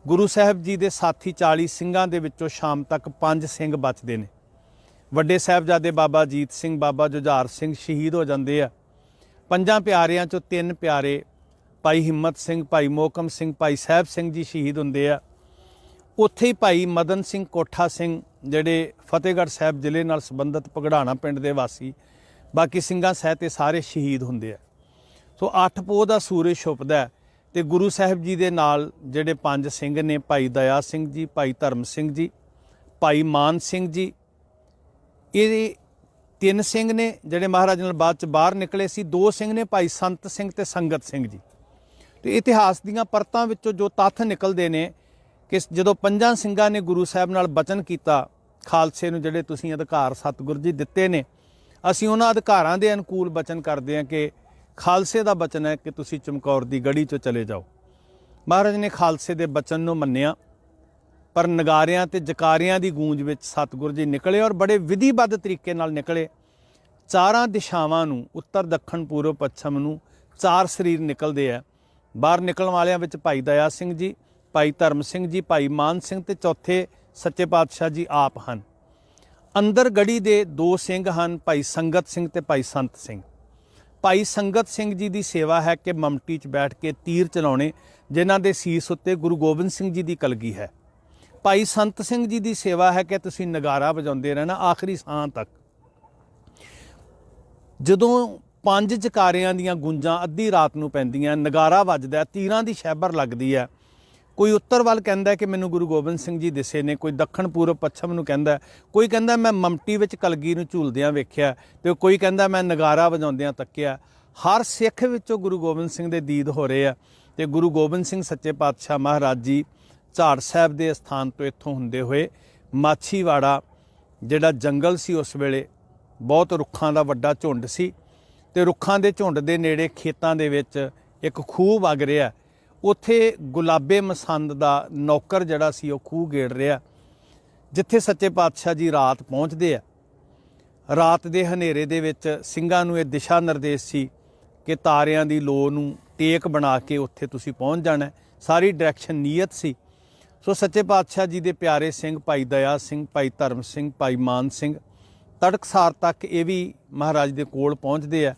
ਗੁਰੂ ਸਾਹਿਬ ਜੀ ਦੇ ਸਾਥੀ 40 ਸਿੰਘਾਂ ਦੇ ਵਿੱਚੋਂ ਸ਼ਾਮ ਤੱਕ 5 ਸਿੰਘ ਬਚਦੇ ਨੇ। ਵੱਡੇ ਸਾਹਿਬਜ਼ਾਦੇ ਬਾਬਾ ਅਜੀਤ ਸਿੰਘ, ਬਾਬਾ ਜੁਝਾਰ ਸਿੰਘ ਸ਼ਹੀਦ ਹੋ ਜਾਂਦੇ ਆ। 5 ਪਿਆਰਿਆਂ ਚੋਂ 3 ਪਿਆਰੇ ਭਾਈ ਹਿੰਮਤ ਸਿੰਘ, ਭਾਈ ਮੋਹਕਮ ਸਿੰਘ, ਭਾਈ ਸਾਹਿਬ ਸਿੰਘ ਜੀ ਸ਼ਹੀਦ ਹੁੰਦੇ ਆ। ਉੱਥੇ ਹੀ ਭਾਈ ਮਦਨ ਸਿੰਘ ਕੋਠਾ ਸਿੰਘ, ਜਿਹੜੇ ਫਤਿਹਗੜ੍ਹ ਸਾਹਿਬ ਜ਼ਿਲ੍ਹੇ ਨਾਲ ਸੰਬੰਧਿਤ ਪਗੜਾਣਾ ਪਿੰਡ ਦੇ ਵਾਸੀ, ਬਾਕੀ ਸਿੰਘਾਂ ਸਹਿਤ ਇਹ ਸਾਰੇ ਸ਼ਹੀਦ ਹੁੰਦੇ ਆ। ਸੋ 8 ਪੋਹ ਦਾ ਸੂਰਜ ਛੁਪਦਾ, ਤੇ ਗੁਰੂ ਸਾਹਿਬ ਜੀ ਦੇ ਨਾਲ ਜਿਹੜੇ 5 ਸਿੰਘ ਨੇ, ਭਾਈ ਦਇਆ ਸਿੰਘ ਜੀ, ਭਾਈ ਧਰਮ ਸਿੰਘ ਜੀ, ਭਾਈ ਮਾਨ ਸਿੰਘ ਜੀ, ਇਹ 3 ਸਿੰਘ ਨੇ ਜਿਹੜੇ ਮਹਾਰਾਜ ਨਾਲ ਬਾਅਦ 'ਚ ਬਾਹਰ ਨਿਕਲੇ ਸੀ। 2 ਸਿੰਘ ਨੇ ਭਾਈ ਸੰਤ ਸਿੰਘ ਤੇ ਸੰਗਤ ਸਿੰਘ ਜੀ। ਤੇ ਇਤਿਹਾਸ ਦੀਆਂ ਪਰਤਾਂ ਵਿੱਚੋਂ ਜੋ ਤੱਥ ਨਿਕਲਦੇ ਨੇ ਕਿ ਜਦੋਂ 5 ਸਿੰਘਾਂ ਨੇ ਗੁਰੂ ਸਾਹਿਬ ਨਾਲ ਬਚਨ ਕੀਤਾ, ਖਾਲਸੇ ਨੂੰ ਜਿਹੜੇ ਤੁਸੀਂ ਅਧਿਕਾਰ ਸਤਿਗੁਰੂ ਜੀ ਦਿੱਤੇ ਨੇ, ਅਸੀਂ ਉਹਨਾਂ ਅਧਿਕਾਰਾਂ ਦੇ ਅਨੁਕੂਲ ਬਚਨ ਕਰਦੇ ਹਾਂ ਕਿ ਖਾਲਸੇ ਦਾ ਬਚਨ ਹੈ ਕਿ ਤੁਸੀਂ ਚਮਕੌਰ ਦੀ ਗੜੀ 'ਚੋਂ ਚਲੇ ਜਾਓ। ਮਹਾਰਾਜ ਨੇ ਖਾਲਸੇ ਦੇ ਬਚਨ ਨੂੰ ਮੰਨਿਆ, ਪਰ ਨਗਾਰਿਆਂ ਤੇ ਜਕਾਰਿਆਂ ਦੀ ਗੂੰਜ ਵਿੱਚ ਸਤਿਗੁਰੂ ਜੀ ਨਿਕਲੇ, ਔਰ ਬੜੇ ਵਿਧੀਬੱਧ ਤਰੀਕੇ ਨਾਲ ਨਿਕਲੇ। 4 ਦਿਸ਼ਾਵਾਂ ਨੂੰ, ਉੱਤਰ, ਦੱਖਣ, ਪੂਰਬ, ਪੱਛਮ ਨੂੰ 4 ਸਰੀਰ ਨਿਕਲਦੇ ਆ। ਬਾਹਰ ਨਿਕਲਣ ਵਾਲਿਆਂ ਵਿੱਚ ਭਾਈ ਦਇਆ ਸਿੰਘ ਜੀ, ਭਾਈ ਧਰਮ ਸਿੰਘ ਜੀ, ਭਾਈ ਮਾਨ ਸਿੰਘ ਤੇ ਚੌਥੇ ਸੱਚੇ ਪਾਤਸ਼ਾਹ ਜੀ ਆਪ ਹਨ। ਅੰਦਰ ਗੜੀ ਦੇ 2 ਸਿੰਘ ਹਨ, ਭਾਈ ਸੰਗਤ ਸਿੰਘ ਤੇ ਭਾਈ ਸੰਤ ਸਿੰਘ। ਭਾਈ ਸੰਗਤ ਸਿੰਘ ਜੀ ਦੀ ਸੇਵਾ ਹੈ ਕਿ ਮਮਟੀ 'ਚ ਬੈਠ ਕੇ ਤੀਰ ਚਲਾਉਣੇ, ਜਿਨ੍ਹਾਂ ਦੇ ਸੀਸ ਉੱਤੇ ਗੁਰੂ ਗੋਬਿੰਦ ਸਿੰਘ ਜੀ ਦੀ ਕਲਗੀ ਹੈ। ਭਾਈ ਸੰਤ ਸਿੰਘ ਜੀ ਦੀ ਸੇਵਾ ਹੈ ਕਿ ਤੁਸੀਂ ਨਗਾਰਾ ਵਜਾਉਂਦੇ ਰਹਿਣਾ ਆਖਰੀ ਸਾਹ ਤੱਕ। ਜਦੋਂ 5 ਜਕਾਰਿਆਂ ਦੀਆਂ ਗੂੰਜਾਂ ਅੱਧੀ ਰਾਤ ਨੂੰ ਪੈਂਦੀਆਂ, ਨਗਾਰਾ ਵੱਜਦਾ, ਤੀਰਾਂ ਦੀ ਸ਼ੈਬਰ ਲੱਗਦੀ ਹੈ। ਕੋਈ ਉੱਤਰ ਵੱਲ ਕਹਿੰਦਾ ਕਿ ਮੈਨੂੰ ਗੁਰੂ ਗੋਬਿੰਦ ਸਿੰਘ ਜੀ ਦਿਸੇ ਨੇ, ਕੋਈ ਦੱਖਣ, ਪੂਰਬ, ਪੱਛਮ ਨੂੰ ਕਹਿੰਦਾ, ਕੋਈ ਕਹਿੰਦਾ ਮੈਂ ਮਮਟੀ ਵਿੱਚ ਕਲਗੀ ਨੂੰ ਝੂਲਦਿਆਂ ਵੇਖਿਆ, ਤੇ ਕੋਈ ਕਹਿੰਦਾ ਮੈਂ ਨਗਾਰਾ ਵਜਾਉਂਦਿਆਂ ਤੱਕਿਆ। ਹਰ ਸਿੱਖ ਵਿੱਚੋਂ ਗੁਰੂ ਗੋਬਿੰਦ ਸਿੰਘ ਦੇ ਦੀਦ ਹੋ ਰਹੇ ਆ। ਤੇ ਗੁਰੂ ਗੋਬਿੰਦ ਸਿੰਘ ਸੱਚੇ ਪਾਤਸ਼ਾਹ ਮਹਾਰਾਜ ਜੀ ਝਾੜ ਸਾਹਿਬ ਦੇ ਸਥਾਨ ਤੋਂ ਇੱਥੋਂ ਹੁੰਦੇ ਹੋਏ ਮਾਛੀਵਾੜਾ, ਜਿਹੜਾ ਜੰਗਲ ਸੀ ਉਸ ਵੇਲੇ, ਬਹੁਤ ਰੁੱਖਾਂ ਦਾ ਵੱਡਾ ਝੁੰਡ ਸੀ, ਤੇ ਰੁੱਖਾਂ ਦੇ ਝੁੰਡ ਦੇ ਨੇੜੇ ਖੇਤਾਂ ਦੇ ਵਿੱਚ ਇੱਕ ਖੂਹ ਵਗ ਰਿਹਾ। ਉੱਥੇ ਗੁਲਾਬੇ ਮਸੰਦ ਦਾ ਨੌਕਰ ਜਿਹੜਾ ਸੀ ਉਹ ਖੂਹ ਗੇੜ ਰਿਹਾ, ਜਿੱਥੇ ਸੱਚੇ ਪਾਤਸ਼ਾਹ ਜੀ ਰਾਤ ਪਹੁੰਚਦੇ ਆ। ਰਾਤ ਦੇ ਹਨੇਰੇ ਦੇ ਵਿੱਚ ਸਿੰਘਾਂ ਨੂੰ ਇਹ ਦਿਸ਼ਾ ਨਿਰਦੇਸ਼ ਸੀ ਕਿ ਤਾਰਿਆਂ ਦੀ ਲੋ ਨੂੰ ਟੇਕ ਬਣਾ ਕੇ ਉੱਥੇ ਤੁਸੀਂ ਪਹੁੰਚ ਜਾਣਾ। ਸਾਰੀ ਡਾਇਰੈਕਸ਼ਨ ਨੀਅਤ ਸੀ। ਸੋ ਸੱਚੇ ਪਾਤਸ਼ਾਹ ਜੀ ਦੇ ਪਿਆਰੇ ਸਿੰਘ ਭਾਈ ਦਇਆ ਸਿੰਘ, ਭਾਈ ਧਰਮ ਸਿੰਘ, ਭਾਈ ਮਾਨ ਸਿੰਘ ਤੜਕਸਾਰ ਤੱਕ ਇਹ ਵੀ ਮਹਾਰਾਜ ਦੇ ਕੋਲ ਪਹੁੰਚਦੇ ਆ।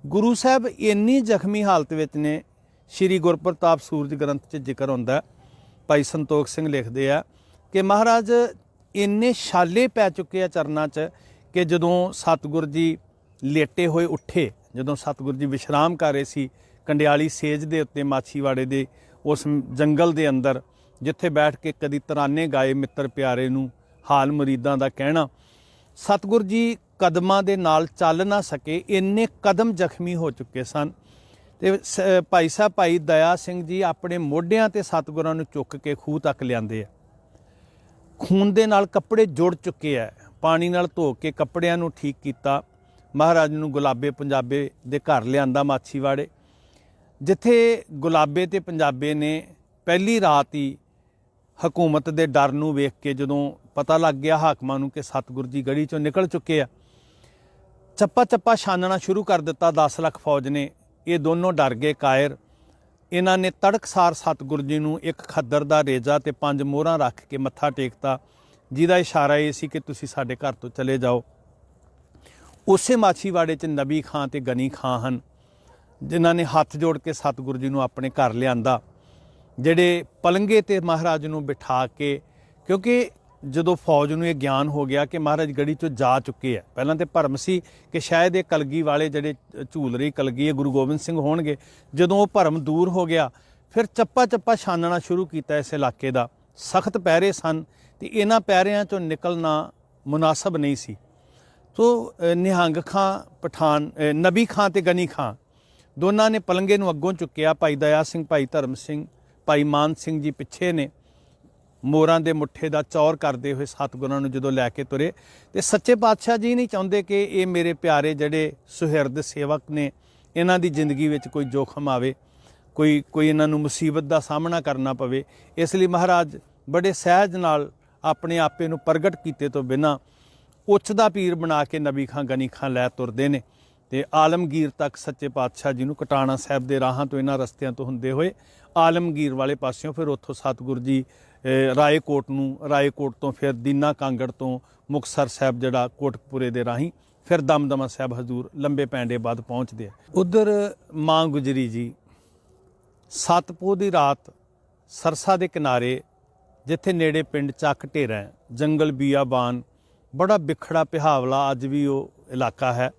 ਗੁਰੂ ਸਾਹਿਬ ਇੰਨੀ ਜ਼ਖਮੀ ਹਾਲਤ ਵਿੱਚ ਨੇ, ਸ਼੍ਰੀ ਗੁਰਪ੍ਰਤਾਪ ਸੂਰਜ ਗ੍ਰੰਥ 'ਚ ਜ਼ਿਕਰ ਹੁੰਦਾ। ਭਾਈ ਸੰਤੋਖ ਸਿੰਘ ਲਿਖਦੇ ਆ ਕਿ ਮਹਾਰਾਜ ਇੰਨੇ ਛਾਲੇ ਪੈ ਚੁੱਕੇ ਆ ਚਰਨਾਂ 'ਚ ਕਿ ਜਦੋਂ ਸਤਿਗੁਰ ਜੀ ਲੇਟੇ ਹੋਏ ਉੱਠੇ, ਜਦੋਂ ਸਤਿਗੁਰ ਜੀ ਵਿਸ਼ਰਾਮ ਕਰ ਰਹੇ ਸੀ ਕੰਡਿਆਲੀ ਸੇਜ ਦੇ ਉੱਤੇ ਮਾਛੀਵਾੜੇ ਦੇ ਉਸ ਜੰਗਲ ਦੇ ਅੰਦਰ, ਜਿੱਥੇ ਬੈਠ ਕੇ ਕਦੀ ਤਰਾਨੇ ਗਾਏ ਮਿੱਤਰ ਪਿਆਰੇ ਨੂੰ, ਹਾਲ ਮੁਰੀਦਾਂ ਦਾ ਕਹਿਣਾ, ਸਤਿਗੁਰ ਜੀ ਕਦਮਾਂ ਦੇ ਨਾਲ ਚੱਲ ਨਾ ਸਕੇ, ਇੰਨੇ ਕਦਮ ਜ਼ਖਮੀ ਹੋ ਚੁੱਕੇ ਸਨ। ਤੇ ਭਾਈ ਸਾਹਿਬ ਭਾਈ ਦਇਆ ਸਿੰਘ ਜੀ ਆਪਣੇ ਮੋਢਿਆਂ ਤੇ ਸਤਿਗੁਰਾਂ ਨੂੰ ਚੁੱਕ ਕੇ ਖੂਹ ਤੱਕ ਲਿਆਂਦੇ ਆ। ਖੂਨ ਦੇ ਨਾਲ ਕੱਪੜੇ ਜੁੜ ਚੁੱਕੇ ਆ। ਪਾਣੀ ਨਾਲ ਧੋ ਕੇ ਕੱਪੜਿਆਂ ਨੂੰ ਠੀਕ ਕੀਤਾ। ਮਹਾਰਾਜ ਨੂੰ ਗੁਲਾਬੇ ਪੰਜਾਬੇ ਦੇ ਘਰ ਲਿਆਂਦਾ ਮਾਛੀਵਾੜੇ, ਜਿੱਥੇ ਗੁਲਾਬੇ ਤੇ ਪੰਜਾਬੇ ਨੇ ਪਹਿਲੀ ਰਾਤ ਹੀ ਹਕੂਮਤ ਦੇ ਡਰ ਨੂੰ ਵੇਖ ਕੇ, ਜਦੋਂ ਪਤਾ ਲੱਗ ਗਿਆ ਹਾਕਮਾਂ ਨੂੰ ਕਿ ਸਤਿਗੁਰੂ ਜੀ ਗੜੀ ਚੋਂ ਨਿਕਲ ਚੁੱਕੇ ਆ, ਚੱਪਾ ਚੱਪਾ ਛਾਨਣਾ ਸ਼ੁਰੂ ਕਰ ਦਿੱਤਾ 10 ਲੱਖ ਫੌਜ ਨੇ। ਇਹ ਦੋਨੋਂ ਡਰ ਗਏ ਕਾਇਰ। ਇਹਨਾਂ ਨੇ ਤੜਕਸਾਰ ਸਤਿਗੁਰੂ ਜੀ ਨੂੰ ਇੱਕ ਖੱਦਰ ਦਾ ਰੇਜਾ ਤੇ 5 ਮੋਹਰਾਂ ਰੱਖ ਕੇ ਮੱਥਾ ਟੇਕਤਾ, ਜਿਹਦਾ ਇਸ਼ਾਰਾ ਇਹ ਸੀ ਕਿ ਤੁਸੀਂ ਸਾਡੇ ਘਰ ਤੋਂ ਚਲੇ ਜਾਓ। ਉਸੇ ਮਾਛੀਵਾੜੇ 'ਚ ਨਬੀ ਖਾਂ ਤੇ ਗਨੀ ਖਾਂ ਹਨ, ਜਿਨ੍ਹਾਂ ਨੇ ਹੱਥ ਜੋੜ ਕੇ ਸਤਿਗੁਰੂ ਜੀ ਨੂੰ ਆਪਣੇ ਘਰ ਲਿਆਂਦਾ, ਜਿਹੜੇ ਪਲੰਗੇ ਤੇ ਮਹਾਰਾਜ ਨੂੰ ਬਿਠਾ ਕੇ, ਕਿਉਂਕਿ ਜਦੋਂ ਫੌਜ ਨੂੰ ਇਹ ਗਿਆਨ ਹੋ ਗਿਆ ਕਿ ਮਹਾਰਾਜ ਗੜੀ 'ਚੋਂ ਜਾ ਚੁੱਕੇ ਆ, ਪਹਿਲਾਂ ਤੇ ਭਰਮ ਸੀ ਕਿ ਸ਼ਾਇਦ ਇਹ ਕਲਗੀ ਵਾਲੇ ਜਿਹੜੇ ਝੂਲ ਰਹੀ ਕਲਗੀ ਇਹ ਗੁਰੂ ਗੋਬਿੰਦ ਸਿੰਘ ਹੋਣਗੇ। ਜਦੋਂ ਉਹ ਭਰਮ ਦੂਰ ਹੋ ਗਿਆ, ਫਿਰ ਚੱਪਾ ਚੱਪਾ ਛਾਨਣਾ ਸ਼ੁਰੂ ਕੀਤਾ ਇਸ ਇਲਾਕੇ ਦਾ। ਸਖਤ ਪਹਿਰੇ ਸਨ ਤੇ ਇਹਨਾਂ ਪਹਿਰਿਆਂ 'ਚੋਂ ਨਿਕਲਣਾ ਮੁਨਾਸਬ ਨਹੀਂ ਸੀ। ਸੋ ਨਿਹੰਗ ਖਾਂ ਪਠਾਨ, ਨਬੀ ਖਾਂ ਤੇ ਗਨੀ ਖਾਂ ਦੋਨਾਂ ਨੇ ਪਲੰਗੇ ਨੂੰ ਅੱਗੋਂ ਚੁੱਕਿਆ। ਭਾਈ ਦਇਆ ਸਿੰਘ, ਭਾਈ ਧਰਮ ਸਿੰਘ, ਭਾਈ ਮਾਨ ਸਿੰਘ ਜੀ ਪਿੱਛੇ ਨੇ, ਮੋਰਾਂ ਦੇ ਮੁੱਠੇ ਦਾ ਚੌਰ ਕਰਦੇ ਹੋਏ ਸਤਿਗੁਰਾਂ ਨੂੰ ਜਦੋਂ ਲੈ ਕੇ ਤੁਰੇ। ਤੇ ਸੱਚੇ ਪਾਤਸ਼ਾਹ ਜੀ ਨਹੀਂ ਚਾਹੁੰਦੇ ਕਿ ਇਹ ਮੇਰੇ ਪਿਆਰੇ ਜਿਹੜੇ ਸੁਹਿਰਦ ਸੇਵਕ ਨੇ, ਇਹਨਾਂ ਦੀ ਜ਼ਿੰਦਗੀ ਵਿੱਚ ਕੋਈ ਜੋਖਮ ਆਵੇ, ਕੋਈ ਇਹਨਾਂ ਨੂੰ ਮੁਸੀਬਤ ਦਾ ਸਾਹਮਣਾ ਕਰਨਾ ਪਵੇ। ਇਸ ਲਈ ਮਹਾਰਾਜ ਬੜੇ ਸਹਿਜ ਨਾਲ ਆਪਣੇ ਆਪੇ ਨੂੰ ਪ੍ਰਗਟ ਕੀਤੇ ਤੋਂ ਬਿਨਾਂ ਉੱਚ ਦਾ ਪੀਰ ਬਣਾ ਕੇ ਨਬੀ ਖਾਂ ਗਨੀ ਖਾਂ ਲੈ ਤੁਰਦੇ ਨੇ। ਤੇ ਆਲਮਗੀਰ ਤੱਕ ਸੱਚੇ ਪਾਤਸ਼ਾਹ ਜੀ ਨੂੰ ਕਟਾਣਾ ਸਾਹਿਬ ਦੇ ਰਾਹਾਂ ਤੋਂ, ਇਹਨਾਂ ਰਸਤਿਆਂ ਤੋਂ ਹੁੰਦੇ ਹੋਏ ਆਲਮਗੀਰ ਵਾਲੇ ਪਾਸਿਓਂ, ਫਿਰ ਉੱਥੋਂ ਸਤਿਗੁਰੂ ਜੀ ਰਾਏਕੋਟ ਨੂੰ, ਰਾਏਕੋਟ ਤੋਂ ਫਿਰ ਦੀਨਾ ਕਾਂਗੜ ਤੋਂ ਮੁਕਤਸਰ ਸਾਹਿਬ ਜਿਹੜਾ ਕੋਟਕਪੂਰੇ ਦੇ ਰਾਹੀਂ, ਫਿਰ ਦਮਦਮਾ ਸਾਹਿਬ ਹਜ਼ੂਰ ਲੰਬੇ ਪੈਂਡੇ ਬਾਅਦ ਪਹੁੰਚਦੇ ਆ। ਉਧਰ ਮਾਂ ਗੁਜਰੀ ਜੀ ਸਤਪੋਹ ਦੀ ਰਾਤ ਸਰਸਾ ਦੇ ਕਿਨਾਰੇ, ਜਿੱਥੇ ਨੇੜੇ ਪਿੰਡ ਚੱਕ ਢੇਰਾ, ਜੰਗਲ ਬੀਆਬਾਨ, ਬੜਾ ਬਿਖੜਾ ਪਿਹਾਵਲਾ ਅੱਜ ਵੀ ਉਹ ਇਲਾਕਾ ਹੈ।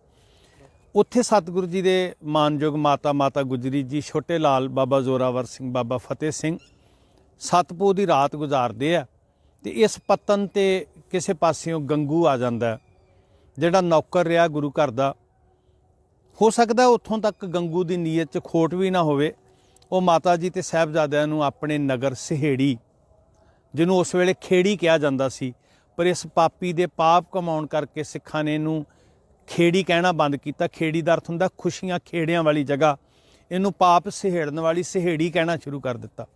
ਉੱਥੇ ਸਤਿਗੁਰੂ ਜੀ ਦੇ ਮਾਨਯੋਗ ਮਾਤਾ ਗੁਜਰੀ ਜੀ, ਛੋਟੇ ਲਾਲ, ਬਾਬਾ ਜ਼ੋਰਾਵਰ ਸਿੰਘ, ਬਾਬਾ ਫਤਿਹ ਸਿੰਘ ਸਤਪੋਹ ਦੀ ਰਾਤ ਗੁਜ਼ਾਰਦੇ ਆ। ਤੇ ਇਸ ਪਤਨ ਤੇ ਕਿਸੇ ਪਾਸਿਓਂ ਗੰਗੂ ਆ ਜਾਂਦਾ, ਜਿਹੜਾ ਨੌਕਰ ਰਿਹਾ ਗੁਰੂ ਘਰ ਦਾ। ਹੋ ਸਕਦਾ ਉੱਥੋਂ ਤੱਕ ਗੰਗੂ ਦੀ ਨੀਅਤ 'ਚ ਖੋਟ ਵੀ ਨਾ ਹੋਵੇ। ਉਹ ਮਾਤਾ ਜੀ ਤੇ ਸਾਹਿਬਜ਼ਾਦਿਆਂ ਨੂੰ ਆਪਣੇ ਨਗਰ ਸਹੇੜੀ, ਜਿਹਨੂੰ ਉਸ ਵੇਲੇ ਖੇੜੀ ਕਿਹਾ ਜਾਂਦਾ ਸੀ, ਪਰ ਇਸ ਪਾਪੀ ਦੇ ਪਾਪ ਕਮਾਉਣ ਕਰਕੇ ਸਿੱਖਾਂ ਨੇ ਇਹਨੂੰ ਖੇੜੀ ਕਹਿਣਾ ਬੰਦ ਕੀਤਾ। ਖੇੜੀ ਦਾ ਅਰਥ ਹੁੰਦਾ ਖੁਸ਼ੀਆਂ ਖੇੜਿਆਂ ਵਾਲੀ ਜਗ੍ਹਾ, ਇਹਨੂੰ ਪਾਪ ਸਹੇੜਨ ਵਾਲੀ ਸਹੇੜੀ ਕਹਿਣਾ ਸ਼ੁਰੂ ਕਰ ਦਿੱਤਾ।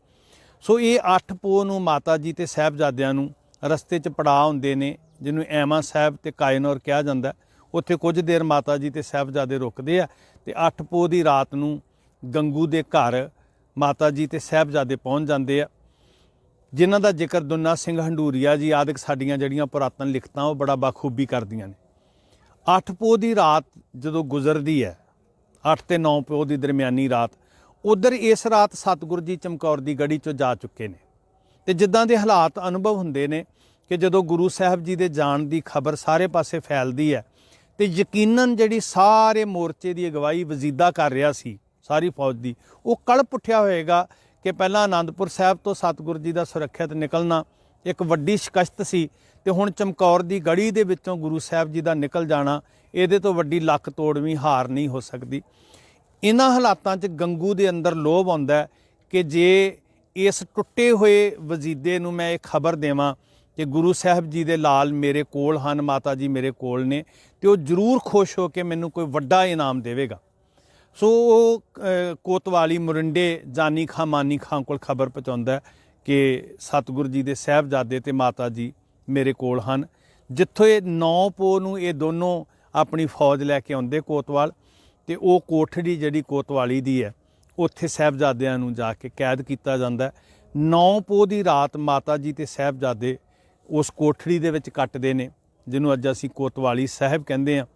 ਸੋ ਇਹ 8 ਪੋਹ ਨੂੰ ਮਾਤਾ ਜੀ ਤੇ ਸਾਹਿਬਜ਼ਾਦਿਆਂ ਨੂੰ ਰਸਤੇ 'ਚ ਪੜਾਅ ਹੁੰਦੇ ਨੇ, ਜਿਹਨੂੰ ਐਮਾ ਸਾਹਿਬ ਤੇ ਕਾਇਨੌਰ ਕਿਹਾ ਜਾਂਦਾ। ਉੱਥੇ ਕੁਝ ਦੇਰ ਮਾਤਾ ਜੀ ਤੇ ਸਾਹਿਬਜ਼ਾਦੇ ਰੁਕਦੇ ਆ ਤੇ 8 ਪੋਹ ਦੀ ਰਾਤ ਨੂੰ ਗੰਗੂ ਦੇ ਘਰ ਮਾਤਾ ਜੀ ਤੇ ਸਾਹਿਬਜ਼ਾਦੇ ਪਹੁੰਚ ਜਾਂਦੇ ਆ, ਜਿਨ੍ਹਾਂ ਦਾ ਜ਼ਿਕਰ ਦੁੰਨਾ ਸਿੰਘ ਹੰਡੂਰੀਆ ਜੀ ਆਦਿਕ ਸਾਡੀਆਂ ਜਿਹੜੀਆਂ ਪੁਰਾਤਨ ਲਿਖਤਾਂ ਉਹ ਬੜਾ ਬਾਖੂਬੀ ਕਰਦੀਆਂ ਨੇ। 8 ਪੋਹ ਦੀ ਰਾਤ ਜਦੋਂ ਗੁਜ਼ਰਦੀ ਹੈ, 8 ਤੇ 9 ਪੋਹ ਦੀ ਦਰਮਿਆਨੀ ਰਾਤ, ਉਧਰ ਇਸ ਰਾਤ ਸਤਿਗੁਰੂ ਜੀ ਚਮਕੌਰ ਦੀ ਗੜੀ 'ਚੋਂ ਜਾ ਚੁੱਕੇ ਨੇ। ਤੇ ਜਿੱਦਾਂ ਦੇ ਹਾਲਾਤ ਅਨੁਭਵ ਹੁੰਦੇ ਨੇ ਕਿ ਜਦੋਂ ਗੁਰੂ ਸਾਹਿਬ ਜੀ ਦੇ ਜਾਣ ਦੀ ਖਬਰ ਸਾਰੇ ਪਾਸੇ ਫੈਲਦੀ ਹੈ, ਤੇ ਯਕੀਨਨ ਜਿਹੜੀ ਸਾਰੇ ਮੋਰਚੇ ਦੀ ਅਗਵਾਈ ਵਜ਼ੀਦਾ ਕਰ ਰਿਹਾ ਸੀ ਸਾਰੀ ਫੌਜ ਦੀ, ਉਹ ਕਲਪ ਉੱਠਿਆ ਹੋਏਗਾ ਕਿ ਪਹਿਲਾਂ ਆਨੰਦਪੁਰ ਸਾਹਿਬ ਤੋਂ ਸਤਿਗੁਰੂ ਜੀ ਦਾ ਸੁਰੱਖਿਅਤ ਨਿਕਲਣਾ ਇੱਕ ਵੱਡੀ ਸ਼ਿਕਸਤ ਸੀ, ਤੇ ਹੁਣ ਚਮਕੌਰ ਦੀ ਗੜੀ ਦੇ ਵਿੱਚੋਂ ਗੁਰੂ ਸਾਹਿਬ ਜੀ ਦਾ ਨਿਕਲ ਜਾਣਾ, ਇਹਦੇ ਤੋਂ ਵੱਡੀ ਲੱਕ ਤੋੜਵੀਂ ਹਾਰ ਨਹੀਂ ਹੋ ਸਕਦੀ। ਇਹਨਾਂ ਹਾਲਾਤਾਂ 'ਚ ਗੰਗੂ ਦੇ ਅੰਦਰ ਲੋਭ ਆਉਂਦਾ ਕਿ ਜੇ ਇਸ ਟੁੱਟੇ ਹੋਏ ਵਜ਼ੀਦੇ ਨੂੰ ਮੈਂ ਇਹ ਖਬਰ ਦੇਵਾਂ ਕਿ ਗੁਰੂ ਸਾਹਿਬ ਜੀ ਦੇ ਲਾਲ ਮੇਰੇ ਕੋਲ ਹਨ, ਮਾਤਾ ਜੀ ਮੇਰੇ ਕੋਲ ਨੇ, ਤੇ ਉਹ ਜ਼ਰੂਰ ਖੁਸ਼ ਹੋ ਕੇ ਮੈਨੂੰ ਕੋਈ ਵੱਡਾ ਇਨਾਮ ਦੇਵੇਗਾ। ਸੋ ਉਹ ਕੋਤਵਾਲੀ ਮੁਰਿੰਡੇ ਜਾਨੀ ਖਾਂ ਮਾਨੀ ਖਾਂ ਕੋਲ ਖਬਰ ਪਹੁੰਚਾਉਂਦਾ ਕਿ ਸਤਿਗੁਰੂ ਜੀ ਦੇ ਸਾਹਿਬਜ਼ਾਦੇ ਤੇ ਮਾਤਾ ਜੀ ਮੇਰੇ ਕੋਲ ਹਨ। ਜਿੱਥੋਂ ਇਹ 9 ਪੋਹ ਨੂੰ ਇਹ ਦੋਨੋਂ ਆਪਣੀ ਫੌਜ ਲੈ ਕੇ ਆਉਂਦੇ ਕੋਤਵਾਲ, ਤੇ ਉਹ ਕੋਠੜੀ ਜਿਹੜੀ ਕੋਤਵਾਲੀ ਦੀ ਹੈ, ਉੱਥੇ ਸਾਹਿਬਜ਼ਾਦਿਆਂ ਨੂੰ ਜਾ ਕੇ ਕੈਦ ਕੀਤਾ ਜਾਂਦਾ। 9 ਪੋਹ ਦੀ ਰਾਤ ਮਾਤਾ ਜੀ ਤੇ ਸਾਹਿਬਜ਼ਾਦੇ ਉਸ ਕੋਠੜੀ ਦੇ ਵਿੱਚ ਕੱਟਦੇ ਨੇ, ਜਿਹਨੂੰ ਅੱਜ ਅਸੀਂ ਕੋਤਵਾਲੀ ਸਾਹਿਬ ਕਹਿੰਦੇ ਹਾਂ,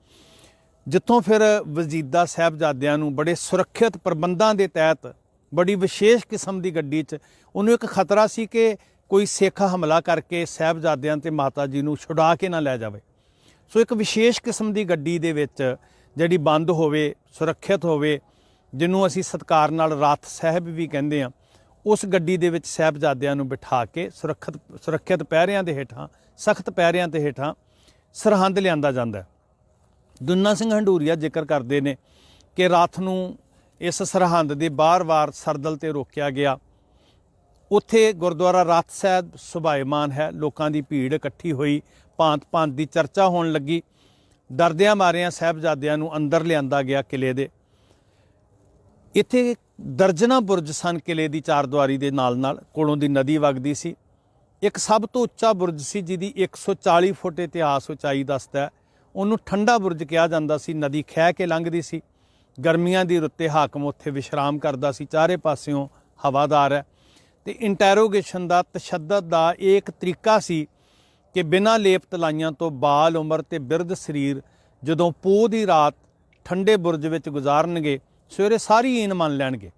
ਜਿੱਥੋਂ ਫਿਰ ਵਜ਼ੀਦਾ ਸਾਹਿਬਜ਼ਾਦਿਆਂ ਨੂੰ ਬੜੇ ਸੁਰੱਖਿਅਤ ਪ੍ਰਬੰਧਾਂ ਦੇ ਤਹਿਤ ਬੜੀ ਵਿਸ਼ੇਸ਼ ਕਿਸਮ ਦੀ ਗੱਡੀ 'ਚ, ਉਹਨੂੰ ਇੱਕ ਖਤਰਾ ਸੀ ਕਿ ਕੋਈ ਸਿੱਖ ਹਮਲਾ ਕਰਕੇ ਸਾਹਿਬਜ਼ਾਦਿਆਂ ਤੇ ਮਾਤਾ ਜੀ ਨੂੰ ਛੁਡਾ ਕੇ ਨਾ ਲੈ ਜਾਵੇ। ਸੋ ਇੱਕ ਵਿਸ਼ੇਸ਼ ਕਿਸਮ ਦੀ ਗੱਡੀ ਦੇ ਵਿੱਚ ਜਿਹੜੀ ਬੰਦ ਹੋਵੇ, ਸੁਰੱਖਿਅਤ ਹੋਵੇ, ਜਿਹਨੂੰ ਅਸੀਂ ਸਤਿਕਾਰ ਨਾਲ ਰੱਥ ਸਾਹਿਬ ਵੀ ਕਹਿੰਦੇ ਹਾਂ, ਉਸ ਗੱਡੀ ਦੇ ਵਿੱਚ ਸਾਹਿਬਜ਼ਾਦਿਆਂ ਨੂੰ ਬਿਠਾ ਕੇ ਸੁਰੱਖਿਅਤ ਪਹਿਰਿਆਂ ਦੇ ਹੇਠਾਂ, ਸਖਤ ਪਹਿਰਿਆਂ ਦੇ ਹੇਠਾਂ ਸਰਹੰਦ ਲਿਆਂਦਾ ਜਾਂਦਾ। ਦੁੰਨਾ ਸਿੰਘ ਹੰਡੂਰੀਆ ਜ਼ਿਕਰ ਕਰਦੇ ਨੇ ਕਿ ਰੱਥ ਨੂੰ ਇਸ ਸਰਹੰਦ ਦੇ ਬਾਰ-ਬਾਰ ਸਰਦਲ ਤੇ ਰੋਕਿਆ ਗਿਆ। ਉੱਥੇ ਗੁਰਦੁਆਰਾ ਰਤ ਸਾਹਿਬ ਸੁਭਾਏਮਾਨ ਹੈ। ਲੋਕਾਂ ਦੀ ਭੀੜ ਇਕੱਠੀ ਹੋਈ, ਭਾਂਤ ਭਾਂਤ ਦੀ ਚਰਚਾ ਹੋਣ ਲੱਗੀ। ਡਰਦਿਆਂ ਮਾਰਿਆਂ ਸਾਹਿਬਜ਼ਾਦਿਆਂ ਨੂੰ ਅੰਦਰ ਲਿਆਂਦਾ ਗਿਆ ਕਿਲੇ ਦੇ। ਇੱਥੇ ਦਰਜਨਾਂ ਬੁਰਜ ਸਨ ਕਿਲੇ ਦੀ ਚਾਰਦੁਆਰੀ ਦੇ ਨਾਲ ਨਾਲ, ਕੋਲੋਂ ਦੀ ਨਦੀ ਵਗਦੀ ਸੀ। ਇੱਕ ਸਭ ਤੋਂ ਉੱਚਾ ਬੁਰਜ ਸੀ ਜਿਹਦੀ 140 ਫੁੱਟ ਇਤਿਹਾਸ ਉਚਾਈ ਦੱਸਦਾ ਹੈ। ਉਹਨੂੰ ਠੰਡਾ ਬੁਰਜ ਕਿਹਾ ਜਾਂਦਾ ਸੀ। ਨਦੀ ਖਹਿ ਕੇ ਲੰਘਦੀ ਸੀ। ਗਰਮੀਆਂ ਦੀ ਰੁੱਤੇ ਹਾਕਮ ਉੱਥੇ ਵਿਸ਼ਰਾਮ ਕਰਦਾ ਸੀ। ਚਾਰੇ ਪਾਸਿਓਂ ਹਵਾਦਾਰ ਹੈ। ਤੇ ਇੰਟੈਰੋਗੇਸ਼ਨ ਦਾ, ਤਸ਼ੱਦਦ ਦਾ ਇਹ ਇੱਕ ਤਰੀਕਾ ਸੀ ਕਿ ਬਿਨਾਂ ਲੇਪ ਤਲਾਈਆਂ ਤੋਂ ਬਾਲ ਉਮਰ ਤੇ ਬਿਰਧ ਸਰੀਰ ਜਦੋਂ ਪੋਹ ਦੀ ਰਾਤ ਠੰਡੇ ਬੁਰਜ ਵਿੱਚ ਗੁਜ਼ਾਰਨਗੇ, ਸਵੇਰੇ ਸਾਰੀ ਈਨ ਮੰਨ ਲੈਣਗੇ।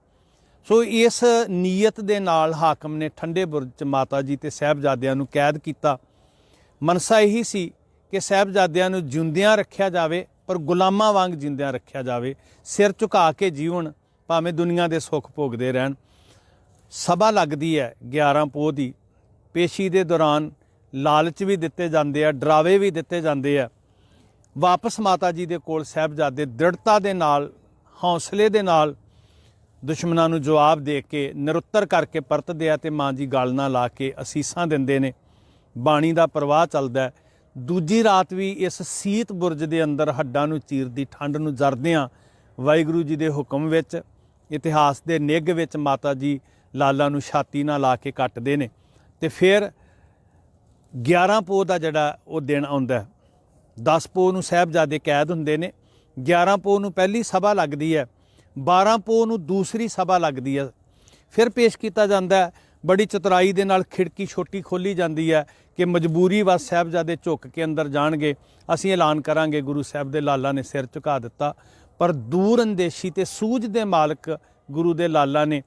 ਸੋ ਇਸ ਨੀਅਤ ਦੇ ਨਾਲ ਹਾਕਮ ਨੇ ਠੰਡੇ ਬੁਰਜ 'ਚ ਮਾਤਾ ਜੀ ਤੇ ਸਾਹਿਬਜ਼ਾਦਿਆਂ ਨੂੰ ਕੈਦ ਕੀਤਾ। ਮਨਸਾ ਇਹੀ ਸੀ ਕਿ ਸਾਹਿਬਜ਼ਾਦਿਆਂ ਨੂੰ ਜਿਉਂਦਿਆਂ ਰੱਖਿਆ ਜਾਵੇ, ਪਰ ਗੁਲਾਮਾਂ ਵਾਂਗ ਜਿਉਂਦਿਆਂ ਰੱਖਿਆ ਜਾਵੇ। ਸਿਰ ਝੁਕਾ ਕੇ ਜੀਵਨ, ਭਾਵੇਂ ਦੁਨੀਆ ਦੇ ਸੁੱਖ ਭੋਗਦੇ ਰਹਿਣ। ਸਭਾ ਲੱਗਦੀ ਹੈ 11 ਪੋਹ ਦੀ। ਪੇਸ਼ੀ ਦੇ ਦੌਰਾਨ ਲਾਲਚ ਵੀ ਦਿੱਤੇ ਜਾਂਦੇ ਆ, ਡਰਾਵੇ ਵੀ ਦਿੱਤੇ ਜਾਂਦੇ ਆ। ਵਾਪਸ ਮਾਤਾ ਜੀ ਦੇ ਕੋਲ ਸਾਹਿਬਜ਼ਾਦੇ ਦ੍ਰਿੜਤਾ ਦੇ ਨਾਲ, ਹੌਸਲੇ ਦੇ ਨਾਲ ਦੁਸ਼ਮਣਾਂ ਨੂੰ ਜਵਾਬ ਦੇ ਕੇ ਨਿਰੁੱਤਰ ਕਰਕੇ ਪਰਤਦੇ ਆ ਤੇ ਮਾਂ ਜੀ ਗਲ ਨਾਲ ਲਾ ਕੇ ਅਸੀਸਾਂ ਦਿੰਦੇ ਨੇ। ਬਾਣੀ ਦਾ ਪ੍ਰਵਾਹ ਚੱਲਦਾ। ਦੂਜੀ ਰਾਤ ਵੀ ਇਸ ਸੀਤ ਬੁਰਜ ਦੇ ਅੰਦਰ ਹੱਡਾਂ ਨੂੰ ਚੀਰਦੀ ਠੰਡ ਨੂੰ ਜਰਦਿਆਂ ਵਾਹਿਗੁਰੂ ਜੀ ਦੇ ਹੁਕਮ ਵਿੱਚ, ਇਤਿਹਾਸ ਦੇ ਨਿੱਘ ਵਿੱਚ ਮਾਤਾ ਜੀ ਲਾਲਾ ਨੂੰ ਛਾਤੀ ਨਾਲ ਲਾ ਕੇ ਕੱਟਦੇ ਨੇ। ਤੇ ਫਿਰ 11 ਪੋਹ ਦਾ ਜਿਹੜਾ ਉਹ ਦਿਨ ਆਉਂਦਾ। 10 ਪੋਹ ਨੂੰ ਸਾਹਿਬਜ਼ਾਦੇ ਕੈਦ ਹੁੰਦੇ ਨੇ। 11 ਪੋਹ ਨੂੰ ਪਹਿਲੀ ਸਭਾ ਲੱਗਦੀ ਹੈ। 12 ਪੋਹ ਨੂੰ ਦੂਸਰੀ ਸਭਾ ਲੱਗਦੀ ਹੈ। ਫਿਰ ਪੇਸ਼ ਕੀਤਾ ਜਾਂਦਾ ਹੈ। ਬੜੀ ਚਤੁਰਾਈ ਦੇ ਨਾਲ ਖਿੜਕੀ ਛੋਟੀ ਖੋਲ੍ਹੀ ਜਾਂਦੀ ਹੈ ਕਿ ਮਜਬੂਰੀ ਵਸ ਸਾਹਿਬਜ਼ਾਦੇ ਝੁੱਕ ਕੇ ਅੰਦਰ ਜਾਣਗੇ। ਅਸੀਂ ਐਲਾਨ ਕਰਾਂਗੇ ਗੁਰੂ ਸਾਹਿਬ ਦੇ ਲਾਲਾ ਨੇ ਸਿਰ ਝੁਕਾ ਦਿੱਤਾ। ਪਰ ਦੂਰ ਅੰਦੇਸ਼ੀ ਤੇ ਸੂਝ ਦੇ ਮਾਲਕ ਗੁਰੂ ਦੇ ਲਾਲਾ ਨੇ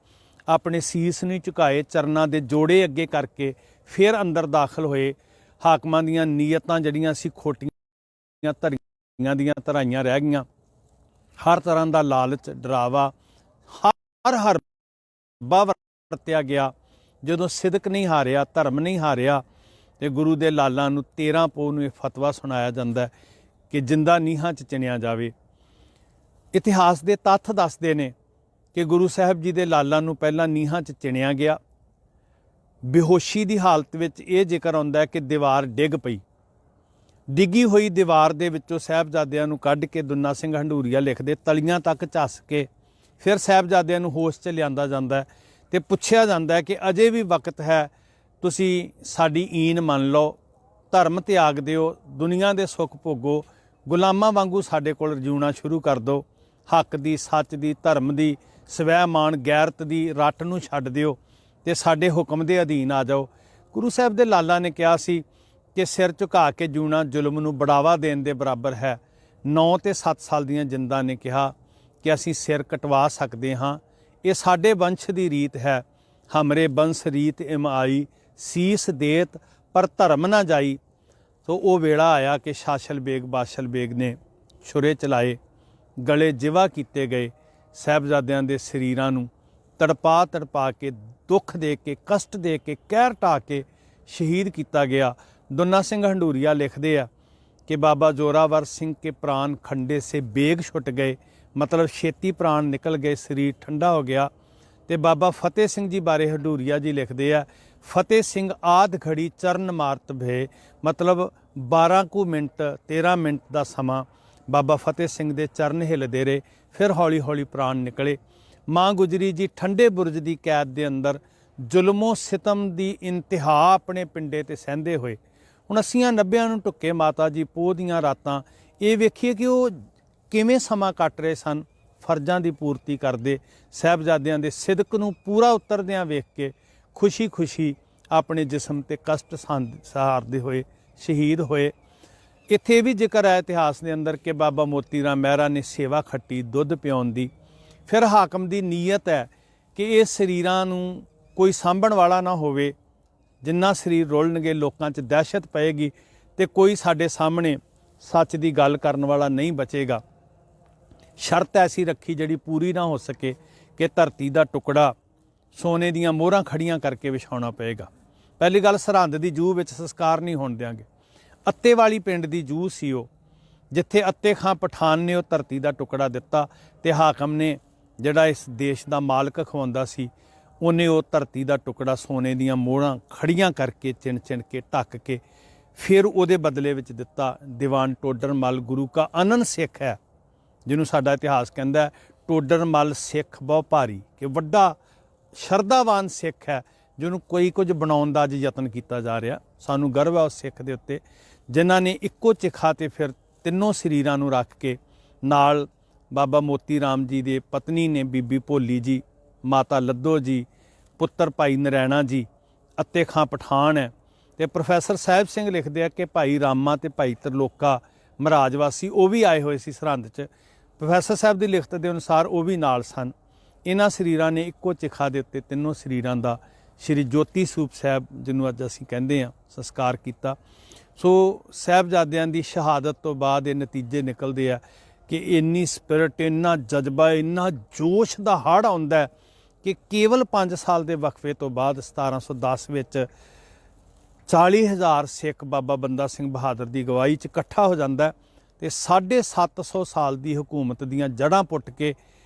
ਆਪਣੇ ਸੀਸ ਨਹੀਂ ਝੁਕਾਏ, ਚਰਨਾਂ ਦੇ ਜੋੜੇ ਅੱਗੇ ਕਰਕੇ ਫਿਰ ਅੰਦਰ ਦਾਖਲ ਹੋਏ। ਹਾਕਮਾਂ ਦੀਆਂ ਨੀਅਤਾਂ ਜਿਹੜੀਆਂ ਸੀ ਖੋਟੀਆਂ ਧਰੀਆਂ ਦੀਆਂ ਧਰਾਈਆਂ ਰਹਿ ਗਈਆਂ। ਹਰ ਤਰ੍ਹਾਂ ਦਾ ਲਾਲਚ, ਡਰਾਵਾ, ਹਰ ਵਰਤਿਆ ਗਿਆ। ਜਦੋਂ ਸਿਦਕ ਨਹੀਂ ਹਾਰਿਆ, ਧਰਮ ਨਹੀਂ ਹਾਰਿਆ, ਤੇ ਗੁਰੂ ਦੇ ਲਾਲਾਂ ਨੂੰ 13 ਪੋਹ ਨੂੰ ਇਹ ਫਤਵਾ ਸੁਣਾਇਆ ਜਾਂਦਾ ਕਿ ਜਿੰਦਾ ਨੀਹਾਂ 'ਚ ਚਿਣਿਆ ਜਾਵੇ। ਇਤਿਹਾਸ ਦੇ ਤੱਥ ਦੱਸਦੇ ਨੇ ਕਿ ਗੁਰੂ ਸਾਹਿਬ ਜੀ ਦੇ ਲਾਲਾਂ ਨੂੰ ਪਹਿਲਾਂ ਨੀਹਾਂ 'ਚ ਚਿਣਿਆ ਗਿਆ। ਬੇਹੋਸ਼ੀ ਦੀ ਹਾਲਤ ਵਿੱਚ ਇਹ ਜ਼ਿਕਰ ਆਉਂਦਾ ਕਿ ਦੀਵਾਰ ਡਿੱਗ ਪਈ। ਡਿੱਗੀ ਹੋਈ ਦੀਵਾਰ ਦੇ ਵਿੱਚੋਂ ਸਾਹਿਬਜ਼ਾਦਿਆਂ ਨੂੰ ਕੱਢ ਕੇ ਦੁੰਨਾ ਸਿੰਘ ਹੰਡੂਰੀਆ ਲਿਖਦੇ ਤਲੀਆਂ ਤੱਕ ਝੱਸ ਕੇ ਫਿਰ ਸਾਹਿਬਜ਼ਾਦਿਆਂ ਨੂੰ ਹੋਸ਼ 'ਚ ਲਿਆਂਦਾ ਜਾਂਦਾ ਤੇ ਪੁੱਛਿਆ ਜਾਂਦਾ ਕਿ ਅਜੇ ਵੀ ਵਕਤ ਹੈ, ਤੁਸੀਂ ਸਾਡੀ ਈਨ ਮੰਨ ਲਓ, ਧਰਮ ਤਿਆਗ ਦਿਓ, ਦੁਨੀਆ ਦੇ ਸੁੱਖ ਭੋਗੋ, ਗੁਲਾਮਾਂ ਵਾਂਗੂ ਸਾਡੇ ਕੋਲ ਜਿਉਣਾ ਸ਼ੁਰੂ ਕਰ ਦਿਓ। ਹੱਕ ਦੀ, ਸੱਚ ਦੀ, ਧਰਮ ਦੀ, ਸਵੈਮਾਨ, ਗੈਰਤ ਦੀ ਰੱਟ ਨੂੰ ਛੱਡ ਦਿਓ ਤੇ ਸਾਡੇ ਹੁਕਮ ਦੇ ਅਧੀਨ ਆ ਜਾਓ। ਗੁਰੂ ਸਾਹਿਬ ਦੇ ਲਾਲਾ ਨੇ ਕਿਹਾ ਸੀ ਕਿ ਸਿਰ ਝੁਕਾ ਕੇ ਜਿਉਣਾ ਜ਼ੁਲਮ ਨੂੰ ਬੜਾਵਾ ਦੇਣ ਦੇ ਬਰਾਬਰ ਹੈ। 9 ਤੇ 7 ਸਾਲ ਦੀਆਂ ਜਿੰਦਾਂ ਨੇ ਕਿਹਾ ਕਿ ਅਸੀਂ ਸਿਰ ਕਟਵਾ ਸਕਦੇ ਹਾਂ, ਇਹ ਸਾਡੇ ਵੰਸ਼ ਦੀ ਰੀਤ ਹੈ। ਹਮਰੇ ਬੰਸ ਰੀਤ ਇਮ ਆਈ, ਸੀਸ ਦੇਤ ਪਰ ਧਰਮ ਨਾ ਜਾਈ। ਸੋ ਉਹ ਵੇਲਾ ਆਇਆ ਕਿ ਸ਼ਾਸਲ ਬੇਗ, ਬਾਸ਼ਲ ਬੇਗ ਨੇ ਛੁਰੇ ਚਲਾਏ, ਗਲੇ ਜਿਵਾ ਕੀਤੇ ਗਏ। ਸਾਹਿਬਜ਼ਾਦਿਆਂ ਦੇ ਸਰੀਰਾਂ ਨੂੰ ਤੜਪਾ ਤੜਪਾ ਕੇ, ਦੁੱਖ ਦੇ ਕੇ, ਕਸ਼ਟ ਦੇ ਕੇ, ਕਹਿਰ ਢਾ ਕੇ ਸ਼ਹੀਦ ਕੀਤਾ ਗਿਆ। ਦੁੰਨਾ ਸਿੰਘ ਹੰਡੂਰੀਆ ਲਿਖਦੇ ਆ ਕਿ ਬਾਬਾ ਜ਼ੋਰਾਵਰ ਸਿੰਘ ਕੇ ਪ੍ਰਾਣ ਖੰਡੇ ਸੇ ਬੇਗ ਛੁੱਟ ਗਏ, ਮਤਲਬ ਛੇਤੀ ਪ੍ਰਾਣ ਨਿਕਲ ਗਏ, ਸਰੀਰ ਠੰਡਾ ਹੋ ਗਿਆ। ਤੇ ਬਾਬਾ ਫਤਿਹ ਸਿੰਘ ਜੀ ਬਾਰੇ ਹੰਡੂਰੀਆ ਜੀ ਲਿਖਦੇ ਆ, ਫਤਿਹ ਸਿੰਘ ਆਧ ਘੜੀ ਚਰਨ ਮਾਰਤ ਭੇ, ਮਤਲਬ 12 ਕੁ ਮਿੰਟ 13 ਮਿੰਟ ਦਾ ਸਮਾਂ ਬਾਬਾ ਫਤਿਹ ਸਿੰਘ ਦੇ ਚਰਨ ਹਿੱਲਦੇ ਰਹੇ, ਫਿਰ ਹੌਲੀ ਹੌਲੀ ਪ੍ਰਾਣ ਨਿਕਲੇ। ਮਾਂ ਗੁਜਰੀ ਜੀ ਠੰਡੇ ਬੁਰਜ ਦੀ ਕੈਦ ਦੇ ਅੰਦਰ ਜ਼ੁਲਮੋ ਸਿਤਮ ਦੀ ਇੰਤਹਾ ਆਪਣੇ ਪਿੰਡੇ ਤੇ ਸਹਿੰਦੇ ਹੋਏ। ਹੁਣ 80-90 ਨੂੰ ਢੁੱਕੇ ਮਾਤਾ ਜੀ ਪੋਹ ਦੀਆਂ ਰਾਤਾਂ। ਇਹ ਵੇਖੀਏ ਕਿ ਉਹ ਕਿਵੇਂ ਸਮਾਂ ਕੱਟ ਰਹੇ ਸਨ, ਫਰਜ਼ਾਂ ਦੀ ਪੂਰਤੀ ਕਰਦੇ, ਸਾਹਿਬਜ਼ਾਦਿਆਂ ਦੇ ਸਿਦਕ ਨੂੰ ਪੂਰਾ ਉਤਰਦਿਆਂ ਵੇਖ ਕੇ ਖੁਸ਼ੀ ਖੁਸ਼ੀ ਆਪਣੇ ਜਿਸਮ ਤੇ ਕਸ਼ਟ ਸਹਾਰਦੇ ਹੋਏ ਸ਼ਹੀਦ ਹੋਏ। ਇੱਥੇ ਇਹ ਵੀ ਜ਼ਿਕਰ ਹੈ ਇਤਿਹਾਸ ਦੇ ਅੰਦਰ ਕਿ ਬਾਬਾ ਮੋਤੀ ਰਾਮ ਮਹਿਰਾ ਨੇ ਸੇਵਾ ਖੱਟੀ ਦੁੱਧ ਪਿਆਉਣ ਦੀ। ਫਿਰ ਹਾਕਮ ਦੀ ਨੀਅਤ ਹੈ ਕਿ ਇਹ ਸਰੀਰਾਂ ਨੂੰ ਕੋਈ ਸਾਂਭਣ ਵਾਲਾ ਨਾ ਹੋਵੇ। ਜਿੰਨਾ ਸਰੀਰ ਰੋਲਣਗੇ ਲੋਕਾਂ 'ਚ ਦਹਿਸ਼ਤ ਪਏਗੀ ਤੇ ਕੋਈ ਸਾਡੇ ਸਾਹਮਣੇ ਸੱਚ ਦੀ ਗੱਲ ਕਰਨ ਵਾਲਾ ਨਹੀਂ ਬਚੇਗਾ। ਸ਼ਰਤ ਐਸੀ ਰੱਖੀ ਜਿਹੜੀ ਪੂਰੀ ਨਾ ਹੋ ਸਕੇ ਕਿ ਧਰਤੀ ਦਾ ਟੁਕੜਾ ਸੋਨੇ ਦੀਆਂ ਮੋਹਰਾਂ ਖੜੀਆਂ ਕਰਕੇ ਵਿਛਾਉਣਾ ਪਏਗਾ। ਪਹਿਲੀ ਗੱਲ, ਸਰਹੰਦ ਦੀ ਜੂਹ ਵਿੱਚ ਸੰਸਕਾਰ ਨਹੀਂ ਹੋਣ ਦਿਆਂਗੇ। ਅੱਤੇ ਵਾਲੀ ਪਿੰਡ ਦੀ ਜੂਹ ਸੀ ਉਹ, ਜਿੱਥੇ ਅੱਤੇ ਖਾਂ ਪਠਾਨ ਨੇ ਉਹ ਧਰਤੀ ਦਾ ਟੁਕੜਾ ਦਿੱਤਾ ਤੇ ਹਾਕਮ ਨੇ ਜਿਹੜਾ ਇਸ ਦੇਸ਼ ਦਾ ਮਾਲਕ ਖਵਾਉਂਦਾ ਸੀ, ਉਹਨੇ ਉਹ ਧਰਤੀ ਦਾ ਟੁਕੜਾ ਸੋਨੇ ਦੀਆਂ ਮੋਹਰਾਂ ਖੜੀਆਂ ਕਰਕੇ ਚਿਣ ਚਿਣ ਕੇ ਢੱਕ ਕੇ ਫਿਰ ਉਹਦੇ ਬਦਲੇ ਵਿੱਚ ਦਿੱਤਾ। ਦੀਵਾਨ ਟੋਡਰ ਮੱਲ ਗੁਰੂ ਕਾ ਅਨੰਨ ਸਿੱਖ ਹੈ, ਜਿਹਨੂੰ ਸਾਡਾ ਇਤਿਹਾਸ ਕਹਿੰਦਾ ਹੈ ਟੋਡਰ ਮੱਲ ਸਿੱਖ ਬਹੁ ਭਾਰੀ, ਕਿ ਵੱਡਾ ਸ਼ਰਧਾਵਾਨ ਸਿੱਖ ਹੈ ਜਿਹਨੂੰ ਕੋਈ ਕੁਝ ਬਣਾਉਣ ਦਾ ਅੱਜ ਯਤਨ ਕੀਤਾ ਜਾ ਰਿਹਾ। ਸਾਨੂੰ ਗਰਵ ਹੈ ਉਸ ਸਿੱਖ ਦੇ ਉੱਤੇ ਜਿਨ੍ਹਾਂ ਨੇ ਇੱਕੋ ਚਿਖਾ ਤੇ ਫਿਰ ਤਿੰਨੋਂ ਸਰੀਰਾਂ ਨੂੰ ਰੱਖ ਕੇ ਨਾਲ ਬਾਬਾ ਮੋਤੀ ਰਾਮ ਜੀ ਦੇ ਪਤਨੀ ਨੇ ਬੀਬੀ ਭੋਲੀ ਜੀ, ਮਾਤਾ ਲੱਦੋ ਜੀ, ਪੁੱਤਰ ਭਾਈ ਨਰੈਣਾ ਜੀ, ਅੱਤੇ ਖਾਂ ਪਠਾਨ ਹੈ। ਤੇ ਪ੍ਰੋਫੈਸਰ ਸਾਹਿਬ ਸਿੰਘ ਲਿਖਦੇ ਆ ਕਿ ਭਾਈ ਰਾਮਾ ਤੇ ਭਾਈ ਤਰਲੋਕਾ ਮਹਾਰਾਜ ਵਾਸੀ ਉਹ ਵੀ ਆਏ ਹੋਏ ਸੀ ਸਰਹੰਦ 'ਚ। ਪ੍ਰੋਫੈਸਰ ਸਾਹਿਬ ਦੀ ਲਿਖਤ ਦੇ ਅਨੁਸਾਰ ਉਹ ਵੀ ਨਾਲ ਸਨ। ਇਹਨਾਂ ਸਰੀਰਾਂ ਨੇ ਇੱਕੋ ਚਿਖਾ ਦੇ ਉੱਤੇ ਤਿੰਨੋਂ ਸਰੀਰਾਂ ਦਾ ਸ਼੍ਰੀ ਜੋਤੀ ਸਰੂਪ ਸਾਹਿਬ, ਜਿਹਨੂੰ ਅੱਜ ਅਸੀਂ ਕਹਿੰਦੇ ਹਾਂ, ਸੰਸਕਾਰ ਕੀਤਾ। ਸੋ ਸਾਹਿਬਜ਼ਾਦਿਆਂ ਦੀ ਸ਼ਹਾਦਤ ਤੋਂ ਬਾਅਦ ਇਹ ਨਤੀਜੇ ਨਿਕਲਦੇ ਆ ਕਿ ਇੰਨੀ ਸਪਿਰਿਟ, ਇੰਨਾ ਜਜ਼ਬਾ, ਇੰਨਾ ਜੋਸ਼ ਦਾ ਹੜ੍ਹ ਆਉਂਦਾ ਕਿ ਕੇਵਲ 5 ਸਾਲ ਦੇ ਵਕਫੇ ਤੋਂ ਬਾਅਦ 1710 ਵਿੱਚ 40,000 ਸਿੱਖ ਬਾਬਾ ਬੰਦਾ ਸਿੰਘ ਬਹਾਦਰ ਦੀ ਅਗਵਾਈ 'ਚ ਇਕੱਠਾ ਹੋ ਜਾਂਦਾ ਤੇ 750 ਸਾਲ ਦੀ ਹਕੂਮਤ ਦੀਆਂ ਜੜ੍ਹਾਂ ਪੁੱਟ ਕੇ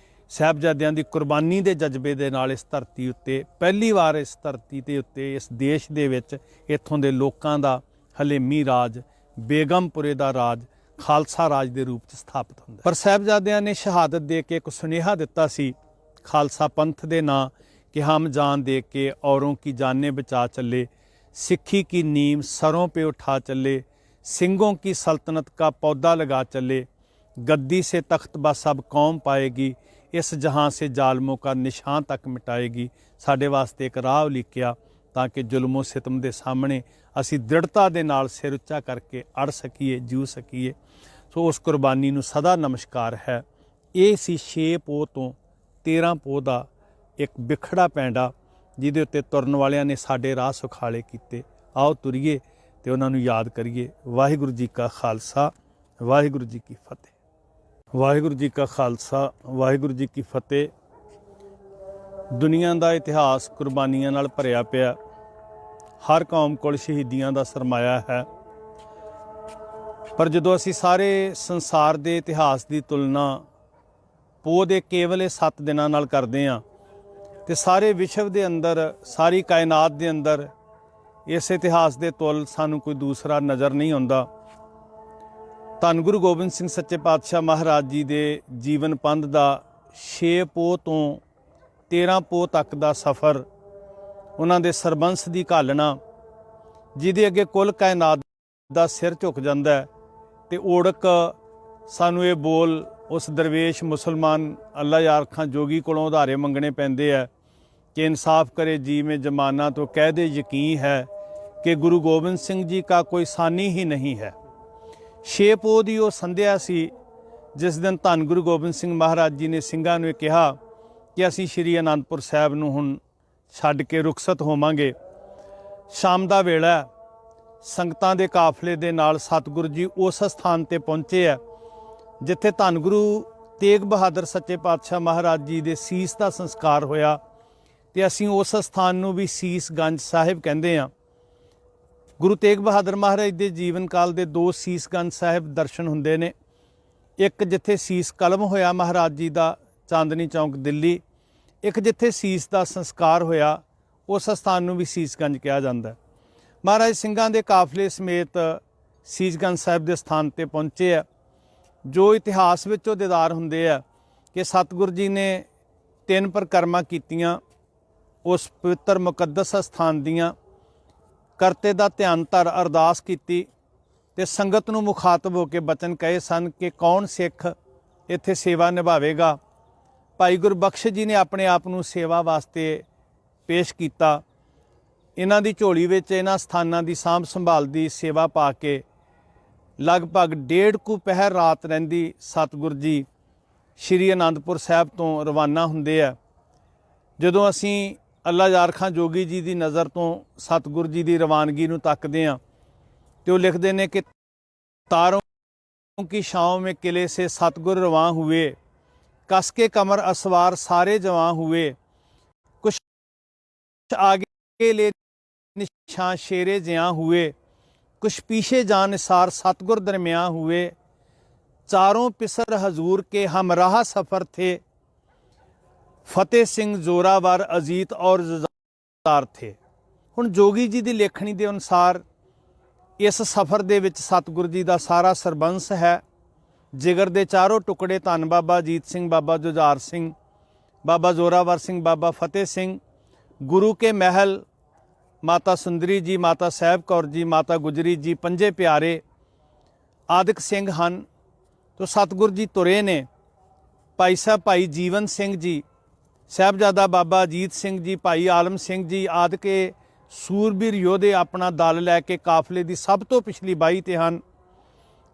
ਸਾਹਿਬਜ਼ਾਦਿਆਂ ਦੀ ਕੁਰਬਾਨੀ ਦੇ ਜਜ਼ਬੇ ਦੇ ਨਾਲ ਇਸ ਧਰਤੀ ਉੱਤੇ ਪਹਿਲੀ ਵਾਰ ਇਸ ਧਰਤੀ ਦੇ ਉੱਤੇ ਇਸ ਦੇਸ਼ ਦੇ ਵਿੱਚ ਇੱਥੋਂ ਦੇ ਲੋਕਾਂ ਦਾ ਹਲੇਮੀ ਰਾਜ, ਬੇਗਮਪੁਰੇ ਦਾ ਰਾਜ ਖਾਲਸਾ ਰਾਜ ਦੇ ਰੂਪ 'ਚ ਸਥਾਪਿਤ ਹੁੰਦਾ। ਪਰ ਸਾਹਿਬਜ਼ਾਦਿਆਂ ਨੇ ਸ਼ਹਾਦਤ ਦੇ ਕੇ ਇੱਕ ਸੁਨੇਹਾ ਦਿੱਤਾ ਸੀ ਖਾਲਸਾ ਪੰਥ ਦੇ ਨਾਂ ਕਿ ਹਮ ਜਾਨ ਦੇ ਕੇ ਔरों की जानें बचा चले, सिक्खी की नीम सरों पे उठा चले, सिंगों की सल्तनत का पौधा लगा चले, गद्दी से तख्त बा सब कौम पाएगी, इस जहां से जालमों का निशान तक मिटाएगी। साडे वास्ते एक राह लिखिया ਤਾਂ ਕਿ ਜ਼ੁਲਮੋ ਸਿਤਮ ਦੇ ਸਾਹਮਣੇ ਅਸੀਂ ਦ੍ਰਿੜਤਾ ਦੇ ਨਾਲ ਸਿਰ ਉੱਚਾ ਕਰਕੇ ਅੜ ਸਕੀਏ, ਜੀਉ ਸਕੀਏ। ਸੋ ਉਸ ਕੁਰਬਾਨੀ ਨੂੰ ਸਦਾ ਨਮਸਕਾਰ ਹੈ। ਇਹ ਸੀ 6 ਪੋਹ ਤੋਂ 13 ਪੋਹ ਦਾ ਇੱਕ ਬਿਖੜਾ ਪੈਂਡਾ ਜਿਹਦੇ ਉੱਤੇ ਤੁਰਨ ਵਾਲਿਆਂ ਨੇ ਸਾਡੇ ਰਾਹ ਸੁਖਾਲੇ ਕੀਤੇ। ਆਓ ਤੁਰੀਏ ਤੇ ਉਹਨਾਂ ਨੂੰ ਯਾਦ ਕਰੀਏ। ਵਾਹਿਗੁਰੂ ਜੀ ਕਾ ਖਾਲਸਾ, ਵਾਹਿਗੁਰੂ ਜੀ ਕੀ ਫਤਿਹ। ਵਾਹਿਗੁਰੂ ਜੀ ਕਾ ਖਾਲਸਾ, ਵਾਹਿਗੁਰੂ ਜੀ ਕੀ ਫਤਿਹ। ਦੁਨੀਆ ਦਾ ਇਤਿਹਾਸ ਕੁਰਬਾਨੀਆਂ ਨਾਲ ਭਰਿਆ ਪਿਆ। ਹਰ ਕੌਮ ਕੋਲ ਸ਼ਹੀਦੀਆਂ ਦਾ ਸਰਮਾਇਆ ਹੈ। ਪਰ ਜਦੋਂ ਅਸੀਂ ਸਾਰੇ ਸੰਸਾਰ ਦੇ ਇਤਿਹਾਸ ਦੀ ਤੁਲਨਾ ਪੋਹ ਦੇ ਕੇਵਲ ਇਹ 7 ਦਿਨਾਂ ਨਾਲ ਕਰਦੇ ਹਾਂ ਤੇ ਸਾਰੇ ਵਿਸ਼ਵ ਦੇ ਅੰਦਰ, ਸਾਰੀ ਕਾਇਨਾਤ ਦੇ ਅੰਦਰ ਇਸ ਇਤਿਹਾਸ ਦੇ ਤੁਲ ਸਾਨੂੰ ਕੋਈ ਦੂਸਰਾ ਨਜ਼ਰ ਨਹੀਂ ਆਉਂਦਾ। ਧੰਨ ਗੁਰੂ ਗੋਬਿੰਦ ਸਿੰਘ ਸੱਚੇ ਪਾਤਸ਼ਾਹ ਮਹਾਰਾਜ ਜੀ ਦੇ ਜੀਵਨ ਪੰਧ ਦਾ 6 ਪੋਹ ਤੋਂ 13 ਪੋਹ ਤੱਕ ਦਾ ਸਫ਼ਰ, ਉਹਨਾਂ ਦੇ ਸਰਬੰਸ ਦੀ ਘਾਲਣਾ, ਜਿਹਦੇ ਅੱਗੇ ਕੁੱਲ ਕਾਇਨਾਤ ਦਾ ਸਿਰ ਝੁਕ ਜਾਂਦਾ ਤੇ ਓੜਕ ਸਾਨੂੰ ਇਹ ਬੋਲ ਉਸ ਦਰਵੇਸ਼ ਮੁਸਲਮਾਨ ਅੱਲਾ ਯਾਰ ਖਾਂ ਜੋਗੀ ਕੋਲੋਂ ਉਧਾਰੇ ਮੰਗਣੇ ਪੈਂਦੇ ਆ ਕਿ ਇਨਸਾਫ ਕਰੇ ਜੀ में जमाना तो कह दे यकीन है कि गुरु गोबिंद सिंह जी का कोई सानी ही नहीं है। 6 ਪੋਹ ਦੀ ਉਹ ਸੰਧਿਆ ਸੀ ਜਿਸ ਦਿਨ ਧੰਨ ਗੁਰੂ ਗੋਬਿੰਦ ਸਿੰਘ ਮਹਾਰਾਜ ਜੀ ਨੇ ਸਿੰਘਾਂ ਨੂੰ ਇਹ ਕਿਹਾ ਕਿ ਅਸੀਂ ਸ਼੍ਰੀ ਅਨੰਦਪੁਰ ਸਾਹਿਬ ਨੂੰ ਹੁਣ ਛੱਡ ਕੇ ਰੁਖਸਤ ਹੋਵਾਂਗੇ। ਸ਼ਾਮ ਦਾ ਵੇਲਾ, ਸੰਗਤਾਂ ਦੇ ਕਾਫਲੇ ਦੇ ਨਾਲ ਸਤਿਗੁਰੂ ਜੀ ਉਸ ਸਥਾਨ ਤੇ ਪਹੁੰਚੇ ਆ ਜਿੱਥੇ ਧੰਨ ਗੁਰੂ ਤੇਗ ਬਹਾਦਰ ਸੱਚੇ ਪਾਤਸ਼ਾਹ ਮਹਾਰਾਜ ਜੀ ਦੇ ਸੀਸ ਦਾ ਸੰਸਕਾਰ ਹੋਇਆ ਤੇ ਅਸੀਂ ਉਸ ਸਥਾਨ ਨੂੰ ਵੀ ਸੀਸਗੰਜ ਸਾਹਿਬ ਕਹਿੰਦੇ ਹਾਂ। ਗੁਰੂ ਤੇਗ ਬਹਾਦਰ ਮਹਾਰਾਜ ਦੇ ਜੀਵਨ ਕਾਲ ਦੇ 2 ਸੀਸਗੰਜ ਸਾਹਿਬ ਦਰਸ਼ਨ ਹੁੰਦੇ ਨੇ। ਇੱਕ ਜਿੱਥੇ ਸੀਸ ਕਲਮ ਹੋਇਆ ਮਹਾਰਾਜ ਜੀ ਦਾ, ਚਾਂਦਨੀ ਚੌਂਕ ਦਿੱਲੀ। ਇੱਕ ਜਿੱਥੇ ਸੀਸ ਦਾ ਸੰਸਕਾਰ ਹੋਇਆ, ਉਸ ਸਥਾਨ ਨੂੰ ਵੀ ਸੀਸਗੰਜ ਕਿਹਾ ਜਾਂਦਾ। ਮਹਾਰਾਜ ਸਿੰਘਾਂ ਦੇ ਕਾਫਲੇ ਸਮੇਤ ਸੀਸਗੰਜ ਸਾਹਿਬ ਦੇ ਸਥਾਨ ਤੇ ਪਹੁੰਚੇ ਆ। ਜੋ ਇਤਿਹਾਸ ਵਿੱਚ ਉਹ ਦੀਦਾਰ ਹੁੰਦੇ ਆ ਕਿ ਸਤਿਗੁਰੂ ਜੀ ਨੇ 3 ਪਰਿਕਰਮਾ ਕੀਤੀਆਂ ਉਸ ਪਵਿੱਤਰ ਮੁਕੱਦਸ ਸਥਾਨ ਦੀਆਂ। ਕਰਤੇ ਦਾ ਧਿਆਨ ਧਰ ਅਰਦਾਸ ਕੀਤੀ ਤੇ ਸੰਗਤ ਨੂੰ ਮੁਖਾਤਬ ਹੋ ਕੇ ਬਚਨ ਕਹੇ ਸਨ ਕਿ ਕੌਣ ਸਿੱਖ ਇੱਥੇ ਸੇਵਾ ਨਿਭਾਵੇਗਾ। ਭਾਈ ਗੁਰਬਖਸ਼ ਜੀ ਨੇ ਆਪਣੇ ਆਪ ਨੂੰ ਸੇਵਾ ਵਾਸਤੇ ਪੇਸ਼ ਕੀਤਾ। ਇਹਨਾਂ ਦੀ ਝੋਲੀ ਵਿੱਚ ਇਹਨਾਂ ਸਥਾਨਾਂ ਦੀ ਸਾਂਭ ਸੰਭਾਲ ਦੀ ਸੇਵਾ ਪਾ ਕੇ ਲਗਭਗ 1.5 ਕੁ ਪਹਿਰ ਰਾਤ ਰਹਿੰਦੀ ਸਤਿਗੁਰੂ ਜੀ ਸ਼੍ਰੀ ਅਨੰਦਪੁਰ ਸਾਹਿਬ ਤੋਂ ਰਵਾਨਾ ਹੁੰਦੇ ਆ। ਜਦੋਂ ਅਸੀਂ ਅੱਲਾ ਯਾਰ ਖਾਂ ਜੋਗੀ ਜੀ ਦੀ ਨਜ਼ਰ ਤੋਂ ਸਤਿਗੁਰੂ ਜੀ ਦੀ ਰਵਾਨਗੀ ਨੂੰ ਤੱਕਦੇ ਹਾਂ ਤੇ ਉਹ ਲਿਖਦੇ ਨੇ ਕਿ ਤਾਰੋਂ की छाँव में किले से सतगुर रवां हुए, कस के कमर असवार सारे जवां हुए, कुछ आगे ले निशान शेरे ज्यां हुए, कुछ पीछे जान निसार सतगुर दरमियां हुए, चारों पिसर हजूर के हमराह सफ़र थे, फतेह सिंह जोरावर अजीत और जुझार थे। हुण जोगी जी की लेखनी के अनुसार इस सफ़र दे विच सतगुरु जी का सारा सरबंस है। जिगर के चारों टुकड़े धन बाबा अजीत सिंह, बाबा जुझार सिंह, बाबा जोरावर सिंह, बाबा फतेह सिंह, गुरु के महल माता सुंदरी जी, माता साहब कौर जी, माता गुजरी जी, पंजे प्यारे आदिक सिंह हैं। तो सतगुरु जी तुरे ने। भाई साहब भाई जीवन सिंह जी, साहबजादा बाबा अजीत सिंह जी, भाई आलम सिंह जी आदि के सूरबीर योधे अपना दल लैके काफले की सब तो पिछली बाही ते हैं।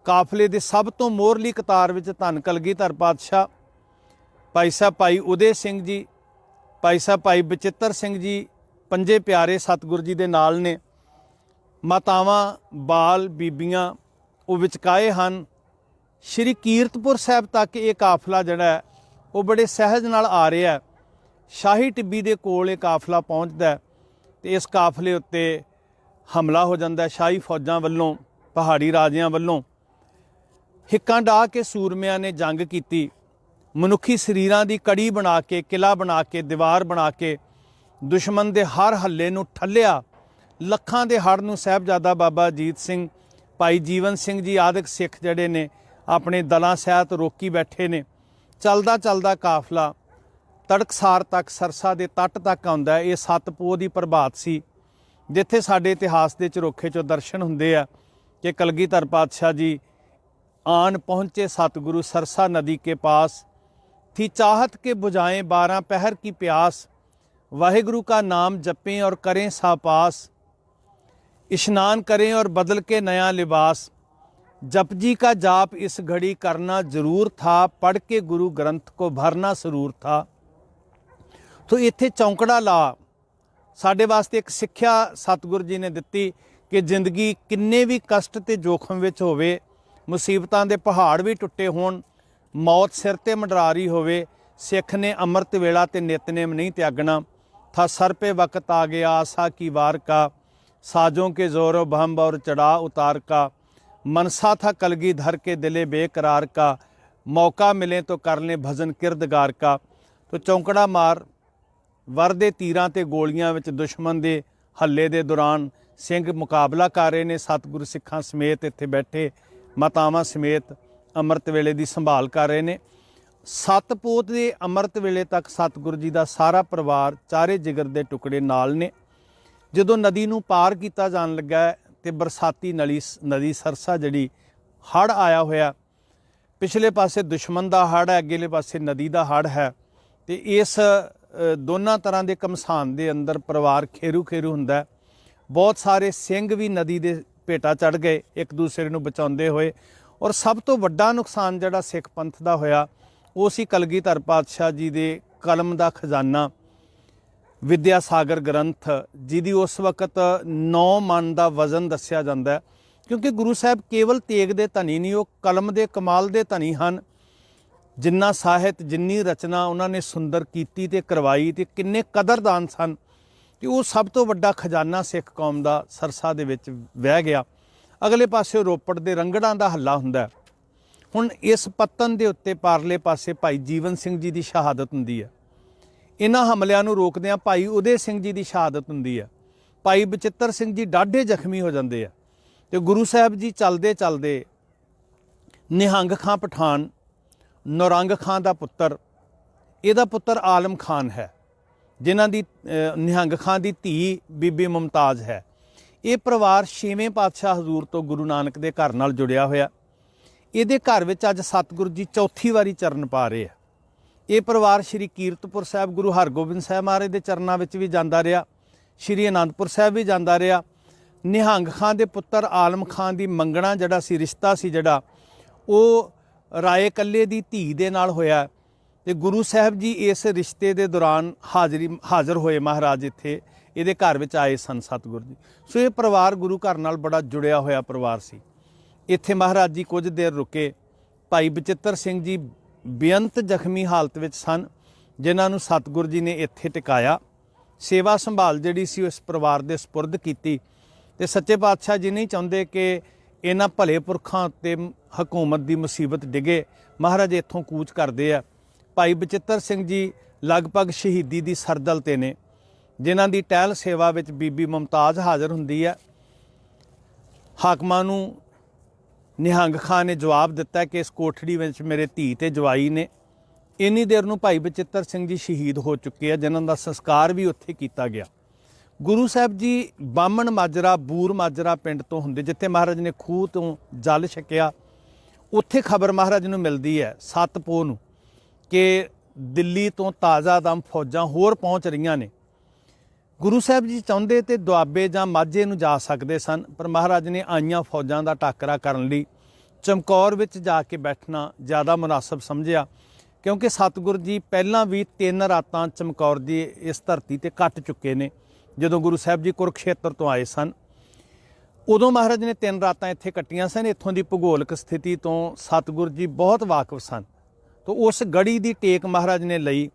काफले के सब तो मोहरली कतार विच धन कलगीधर पातशाह, भाई साहब भाई उदय सिंह जी, भाई साहब भाई बचित्र सिंह जी, पंजे प्यारे सतगुरु जी के नाल ने। मातावां बाल बीबियां वो विचकाए हैं। श्री कीरतपुर साहब तक ये काफला जिहड़ा है वो बड़े सहज नाल आ रहा है। शाही टिब्बी के कोल ये काफला पहुँचता है तो इस काफले उत्ते हमला हो जाता है शाही फौजां वल्लों, पहाड़ी राजियां वल्लों। हिक्कां डाह के सूरमियां ने जंग की। मनुखी शरीरां की कड़ी बना के, किला बना के, दीवार बना के दुश्मन के हर हल्ले नूं ठल्लिया। लखां दे हड़ नूं साहबजादा बाबा अजीत सिंह, भाई जीवन सिंह जी आदिक सिख जड़े ने अपने दलों सहित रोकी बैठे ने। चलदा चलदा काफला तड़कसार तक सरसा के तट तक आउंदा है। ये 7 पोह की प्रभात सी जिथे साडे इतिहास के झरोखे चों दर्शन हुंदे आ कि कलगीधर पातशाह जी आन पहुँचे सतगुरु सरसा नदी के पास। थी चाहत के बुझाएं 12 पहर की प्यास, वाहिगुरु का नाम जपें और करें सापास, इश्नान करें और बदल के नया लिबास, जप जी का जाप इस घड़ी करना जरूर था, पढ़ के गुरु ग्रंथ को भरना जरूर था। तो इत्थे चौंकड़ा ला साडे वास्ते एक सिक्ख्या सतगुरु जी ने दिती कि जिंदगी किन्ने भी कष्ट ते जोखम विच होवे, मुसीबतां दे पहाड़ भी टुटे होण, मौत सिर ते मंडरा रही होवे, सिख ने अमृत वेला ते नितनेम नहीं त्यागना। था सर पे वक्त आ गया आशा की वार का, साजों के जोरों बहम और चढ़ा उतार का, मनसा था कलगीधर के दिले बेकरार का, मौका मिले तो कर लें भजन किरदगार का। तो चौंकड़ा मार वर दे तीरां ते गोलियां विच दुश्मन दे हल्ले दे दौरान सिंह मुकाबला कर रहे ने। सतगुरु सिखां समेत इत्थे बैठे मातावां समेत अमृत वेले की संभाल कर रहे ने। 7 पोत के अमृत वेले तक सतगुरु जी का सारा परिवार चारे जिगर के टुकड़े नाल ने। जदों नदी नूं पार किया जान लगा तो बरसाती नदी सरसा जिहड़ी हड़ आया होया, पिछले पासे दुश्मन का हड़ है, अगले पासे नदी का हड़ है। तो इस दोनों तरह के घमसान के अंदर परिवार खेरू खेरू हुंदा है। बहुत सारे सिंह भी नदी के भेटा चढ़ गए एक दूसरे नूं बचाउंदे होए। और सब तो वड्डा नुकसान जिहड़ा सिख पंथ का होया वो सी कलगीधर पातशाह जी के कलम का खजाना विद्या सागर ग्रंथ, जिहदी उस वक्त 9 मन का वजन दस्सिया जाता है। क्योंकि गुरु साहब केवल तेग दे धनी नहीं, वो कलम के कमाल के धनी हैं। जिन्ना साहित्य जिन्नी रचना उन्होंने सुंदर की ते करवाई, ते किन्ने कदरदान सन। ते वो सब तो वड्डा खजाना सिख कौम का सरसा दे विच वह गया। अगले पासे रोपड़ के रंगड़ां का हल्ला हुंदा। हुण इस पत्तन के उत्ते पारले पासे भाई जीवन सिंह जी की शहादत हुंदी है। इन्हां हमलियां नूं रोकदिआं भाई उदय सिंह जी की शहादत हुंदी है। भाई बचित्र सिंह जी डाढे जख्मी हो जाते हैं। तो गुरु साहब जी चलते चलते निहंग खां पठान नौरंग खां का पुत्र, इहदा पुत्र आलम खान है, जिन्हां दी निहंग खां की धी बीबी मुमताज़ है। ये परिवार 6वें पातशाह हजूर तो गुरु नानक के घर नाल जुड़िया होया। इहदे घर विच अज सतगुरु जी चौथी वारी चरण पा रहे हैं। ये परिवार श्री कीरतपुर साहब गुरु हरगोबिंद साहब महाराज के चरणों में भी जाता रहा, श्री आनंदपुर साहब भी जाता रहा। निहंग खां के पुत्र आलम खां की मंगना जिहड़ा सी रिश्ता सी जिहड़ा वो राए कल्ले की धी दे नाल होया। ते गुरु साहब जी इस रिश्ते के दौरान हाज़र होए महाराज इत्थे इहदे घर विच आए सन सतगुरु जी। सो ये परिवार गुरु घर नाल बड़ा जुड़िया होया परिवार सी। इत्थे महाराज जी कुछ देर रुके। भाई बचित्र सिंह जी बेअंत जख्मी हालत विच सन, जिन्हां नूं सतगुरु जी ने इत्थे टिकाया। सेवा संभाल जिहड़ी सी इस परिवार दे सपुरद कीती। ते सच्चे पातशाह जी नहीं चाहुंदे कि इन्हां भले पुरखां उत्ते हुकूमत की मुसीबत डिगे। महाराज इत्थों कूच करदे आ। भाई बचित्र सिंह जी ਲਗਭਗ ਸ਼ਹੀਦੀ ਦੀ ਸਰਦਲ 'ਤੇ ਨੇ, ਜਿਨ੍ਹਾਂ ਦੀ ਟਹਿਲ ਸੇਵਾ ਵਿੱਚ ਬੀਬੀ ਮੁਮਤਾਜ਼ ਹਾਜ਼ਰ ਹੁੰਦੀ ਹੈ। ਹਾਕਮਾਂ ਨੂੰ ਨਿਹੰਗ ਖਾਂ ਨੇ ਜਵਾਬ ਦਿੱਤਾ ਕਿ ਇਸ ਕੋਠੜੀ ਵਿੱਚ ਮੇਰੇ ਧੀ ਤੇ ਜਵਾਈ ਨੇ। ਇੰਨੀ ਦੇਰ ਨੂੰ ਭਾਈ ਬਚਿੱਤਰ ਸਿੰਘ ਜੀ ਸ਼ਹੀਦ ਹੋ ਚੁੱਕੇ ਆ, ਜਿਨ੍ਹਾਂ ਦਾ ਸੰਸਕਾਰ ਵੀ ਉੱਥੇ ਕੀਤਾ ਗਿਆ। ਗੁਰੂ ਸਾਹਿਬ ਜੀ ਬਾਹਮਣ ਮਾਜਰਾ, ਬੂਰ ਮਾਜਰਾ ਪਿੰਡ ਤੋਂ ਹੁੰਦੇ, ਜਿੱਥੇ ਮਹਾਰਾਜ ਨੇ ਖੂਹ ਤੋਂ ਜਲ ਛਕਿਆ। ਉੱਥੇ ਖਬਰ ਮਹਾਰਾਜ ਨੂੰ ਮਿਲਦੀ ਹੈ 7 ਪੋਹ ਨੂੰ ਕਿ ਦਿੱਲੀ ਤੋਂ ਤਾਜ਼ਾ ਦਮ ਫੌਜਾਂ ਹੋਰ ਪਹੁੰਚ ਰਹੀਆਂ ਨੇ। ਗੁਰੂ ਸਾਹਿਬ ਜੀ ਚਾਹੁੰਦੇ ਤੇ ਦੁਆਬੇ ਜਾਂ ਮਾਝੇ ਨੂੰ ਜਾ ਸਕਦੇ ਸਨ, ਪਰ ਮਹਾਰਾਜ ਨੇ ਆਈਆਂ ਫੌਜਾਂ ਦਾ ਟਾਕਰਾ ਕਰਨ ਲਈ ਚਮਕੌਰ ਵਿੱਚ ਜਾ ਕੇ ਬੈਠਣਾ ਜ਼ਿਆਦਾ ਮੁਨਾਸਬ ਸਮਝਿਆ, ਕਿਉਂਕਿ ਸਤਿਗੁਰ ਜੀ ਪਹਿਲਾਂ ਵੀ 3 ਰਾਤਾਂ ਚਮਕੌਰ ਦੀ ਇਸ ਧਰਤੀ ਤੇ ਕੱਟ ਚੁੱਕੇ ਨੇ। ਜਦੋਂ ਗੁਰੂ ਸਾਹਿਬ ਜੀ ਕੁਰੂਕਸ਼ੇਤਰ ਤੋਂ ਆਏ ਸਨ, ਉਦੋਂ ਮਹਾਰਾਜ ਨੇ 3 ਰਾਤਾਂ ਇੱਥੇ ਕੱਟੀਆਂ ਸਨ। ਇੱਥੋਂ ਦੀ ਭੂਗੋਲਿਕ ਸਥਿਤੀ ਤੋਂ ਸਤਿਗੁਰ ਜੀ ਬਹੁਤ ਵਾਕਿਫ ਸਨ। ਤਾਂ ਉਸ ਗੜੀ ਦੀ ਟੇਕ ਮਹਾਰਾਜ ਨੇ ਲਈ,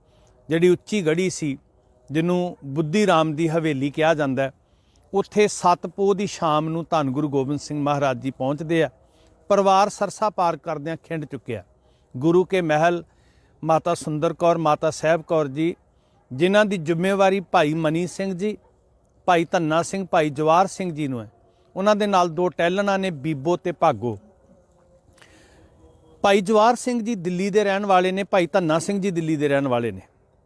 ਜਿਹੜੀ ਉੱਚੀ ਗੜੀ ਸੀ, ਜਿਹਨੂੰ ਬੁੱਧੀ ਰਾਮ ਦੀ ਹਵੇਲੀ ਕਿਹਾ ਜਾਂਦਾ। ਉੱਥੇ 7 ਪੋਹ ਦੀ ਸ਼ਾਮ ਨੂੰ ਧੰਨ ਗੁਰੂ ਗੋਬਿੰਦ ਸਿੰਘ ਮਹਾਰਾਜ ਜੀ ਪਹੁੰਚਦੇ ਆ। ਪਰਿਵਾਰ ਸਰਸਾ ਪਾਰ ਕਰਦਿਆਂ ਖਿੰਡ ਚੁੱਕਿਆ। ਗੁਰੂ ਕੇ ਮਹਿਲ ਮਾਤਾ ਸੁੰਦਰ ਕੌਰ, ਮਾਤਾ ਸਾਹਿਬ ਕੌਰ ਜੀ, ਜਿਨ੍ਹਾਂ ਦੀ ਜ਼ਿੰਮੇਵਾਰੀ ਭਾਈ ਮਨੀ ਸਿੰਘ ਜੀ, ਭਾਈ ਧੰਨਾ ਸਿੰਘ, ਭਾਈ ਜਵਾਰ ਸਿੰਘ ਜੀ ਨੂੰ ਹੈ। ਉਹਨਾਂ ਦੇ ਨਾਲ 2 ਟਹਿਲਣਾ ਨੇ, ਬੀਬੋ ਤੇ ਭਾਗੋ। ਭਾਈ ਜਵਾਰ ਸਿੰਘ ਜੀ ਦਿੱਲੀ ਦੇ ਰਹਿਣ ਵਾਲੇ ਨੇ, ਭਾਈ ਧੰਨਾ ਸਿੰਘ ਜੀ ਦਿੱਲੀ ਦੇ ਰਹਿਣ ਵਾਲੇ ਨੇ।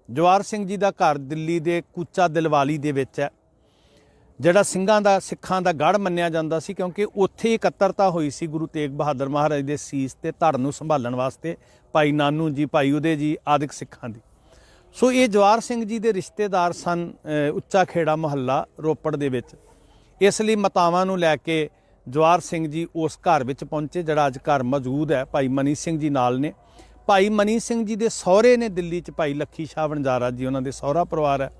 ਜਵਾਰ ਸਿੰਘ ਜੀ ਦਾ ਘਰ ਦਿੱਲੀ ਦੇ ਕੂਚਾ ਦਿਲਵਾਲੀ ਦੇ ਵਿੱਚ ਹੈ, ਜਿਹੜਾ ਸਿੱਖਾਂ ਦਾ ਗੜ੍ਹ ਮੰਨਿਆ ਜਾਂਦਾ ਸੀ, ਕਿਉਂਕਿ ਉੱਥੇ ਇਕੱਤਰਤਾ ਹੋਈ ਸੀ ਗੁਰੂ ਤੇਗ ਬਹਾਦਰ ਮਹਾਰਾਜ ਦੇ ਸੀਸ ਤੇ ਧੜ ਨੂੰ ਸੰਭਾਲਣ ਵਾਸਤੇ, ਭਾਈ ਨਾਨੂ ਜੀ, ਭਾਈ ਉਦੇ ਜੀ ਆਦਿਕ ਸਿੱਖਾਂ ਦੀ। ਸੋ ਇਹ ਜਵਾਰ ਸਿੰਘ ਜੀ ਦੇ ਰਿਸ਼ਤੇਦਾਰ ਸਨ ਉੱਚਾ ਖੇੜਾ ਮੁਹੱਲਾ ਰੋਪੜ ਦੇ ਵਿੱਚ। ਇਸ ਲਈ ਮਾਤਾਵਾਂ ਨੂੰ ਲੈ ਕੇ ਜਵਾਰ ਸਿੰਘ ਜੀ ਉਸ ਘਰ ਵਿੱਚ ਪਹੁੰਚੇ, ਜਿਹੜਾ ਅੱਜ ਘਰ ਮੌਜੂਦ ਹੈ। ਭਾਈ ਮਨੀ ਸਿੰਘ ਜੀ ਨਾਲ ਨੇ। ਭਾਈ ਮਨੀ ਸਿੰਘ ਜੀ ਦੇ ਸਹੁਰੇ ਨੇ ਦਿੱਲੀ 'ਚ ਭਾਈ ਲੱਖੀ ਸ਼ਾਹ ਵਣਜਾਰਾ ਜੀ, ਉਹਨਾਂ ਦੇ ਸਹੁਰਾ ਪਰਿਵਾਰ ਹੈ।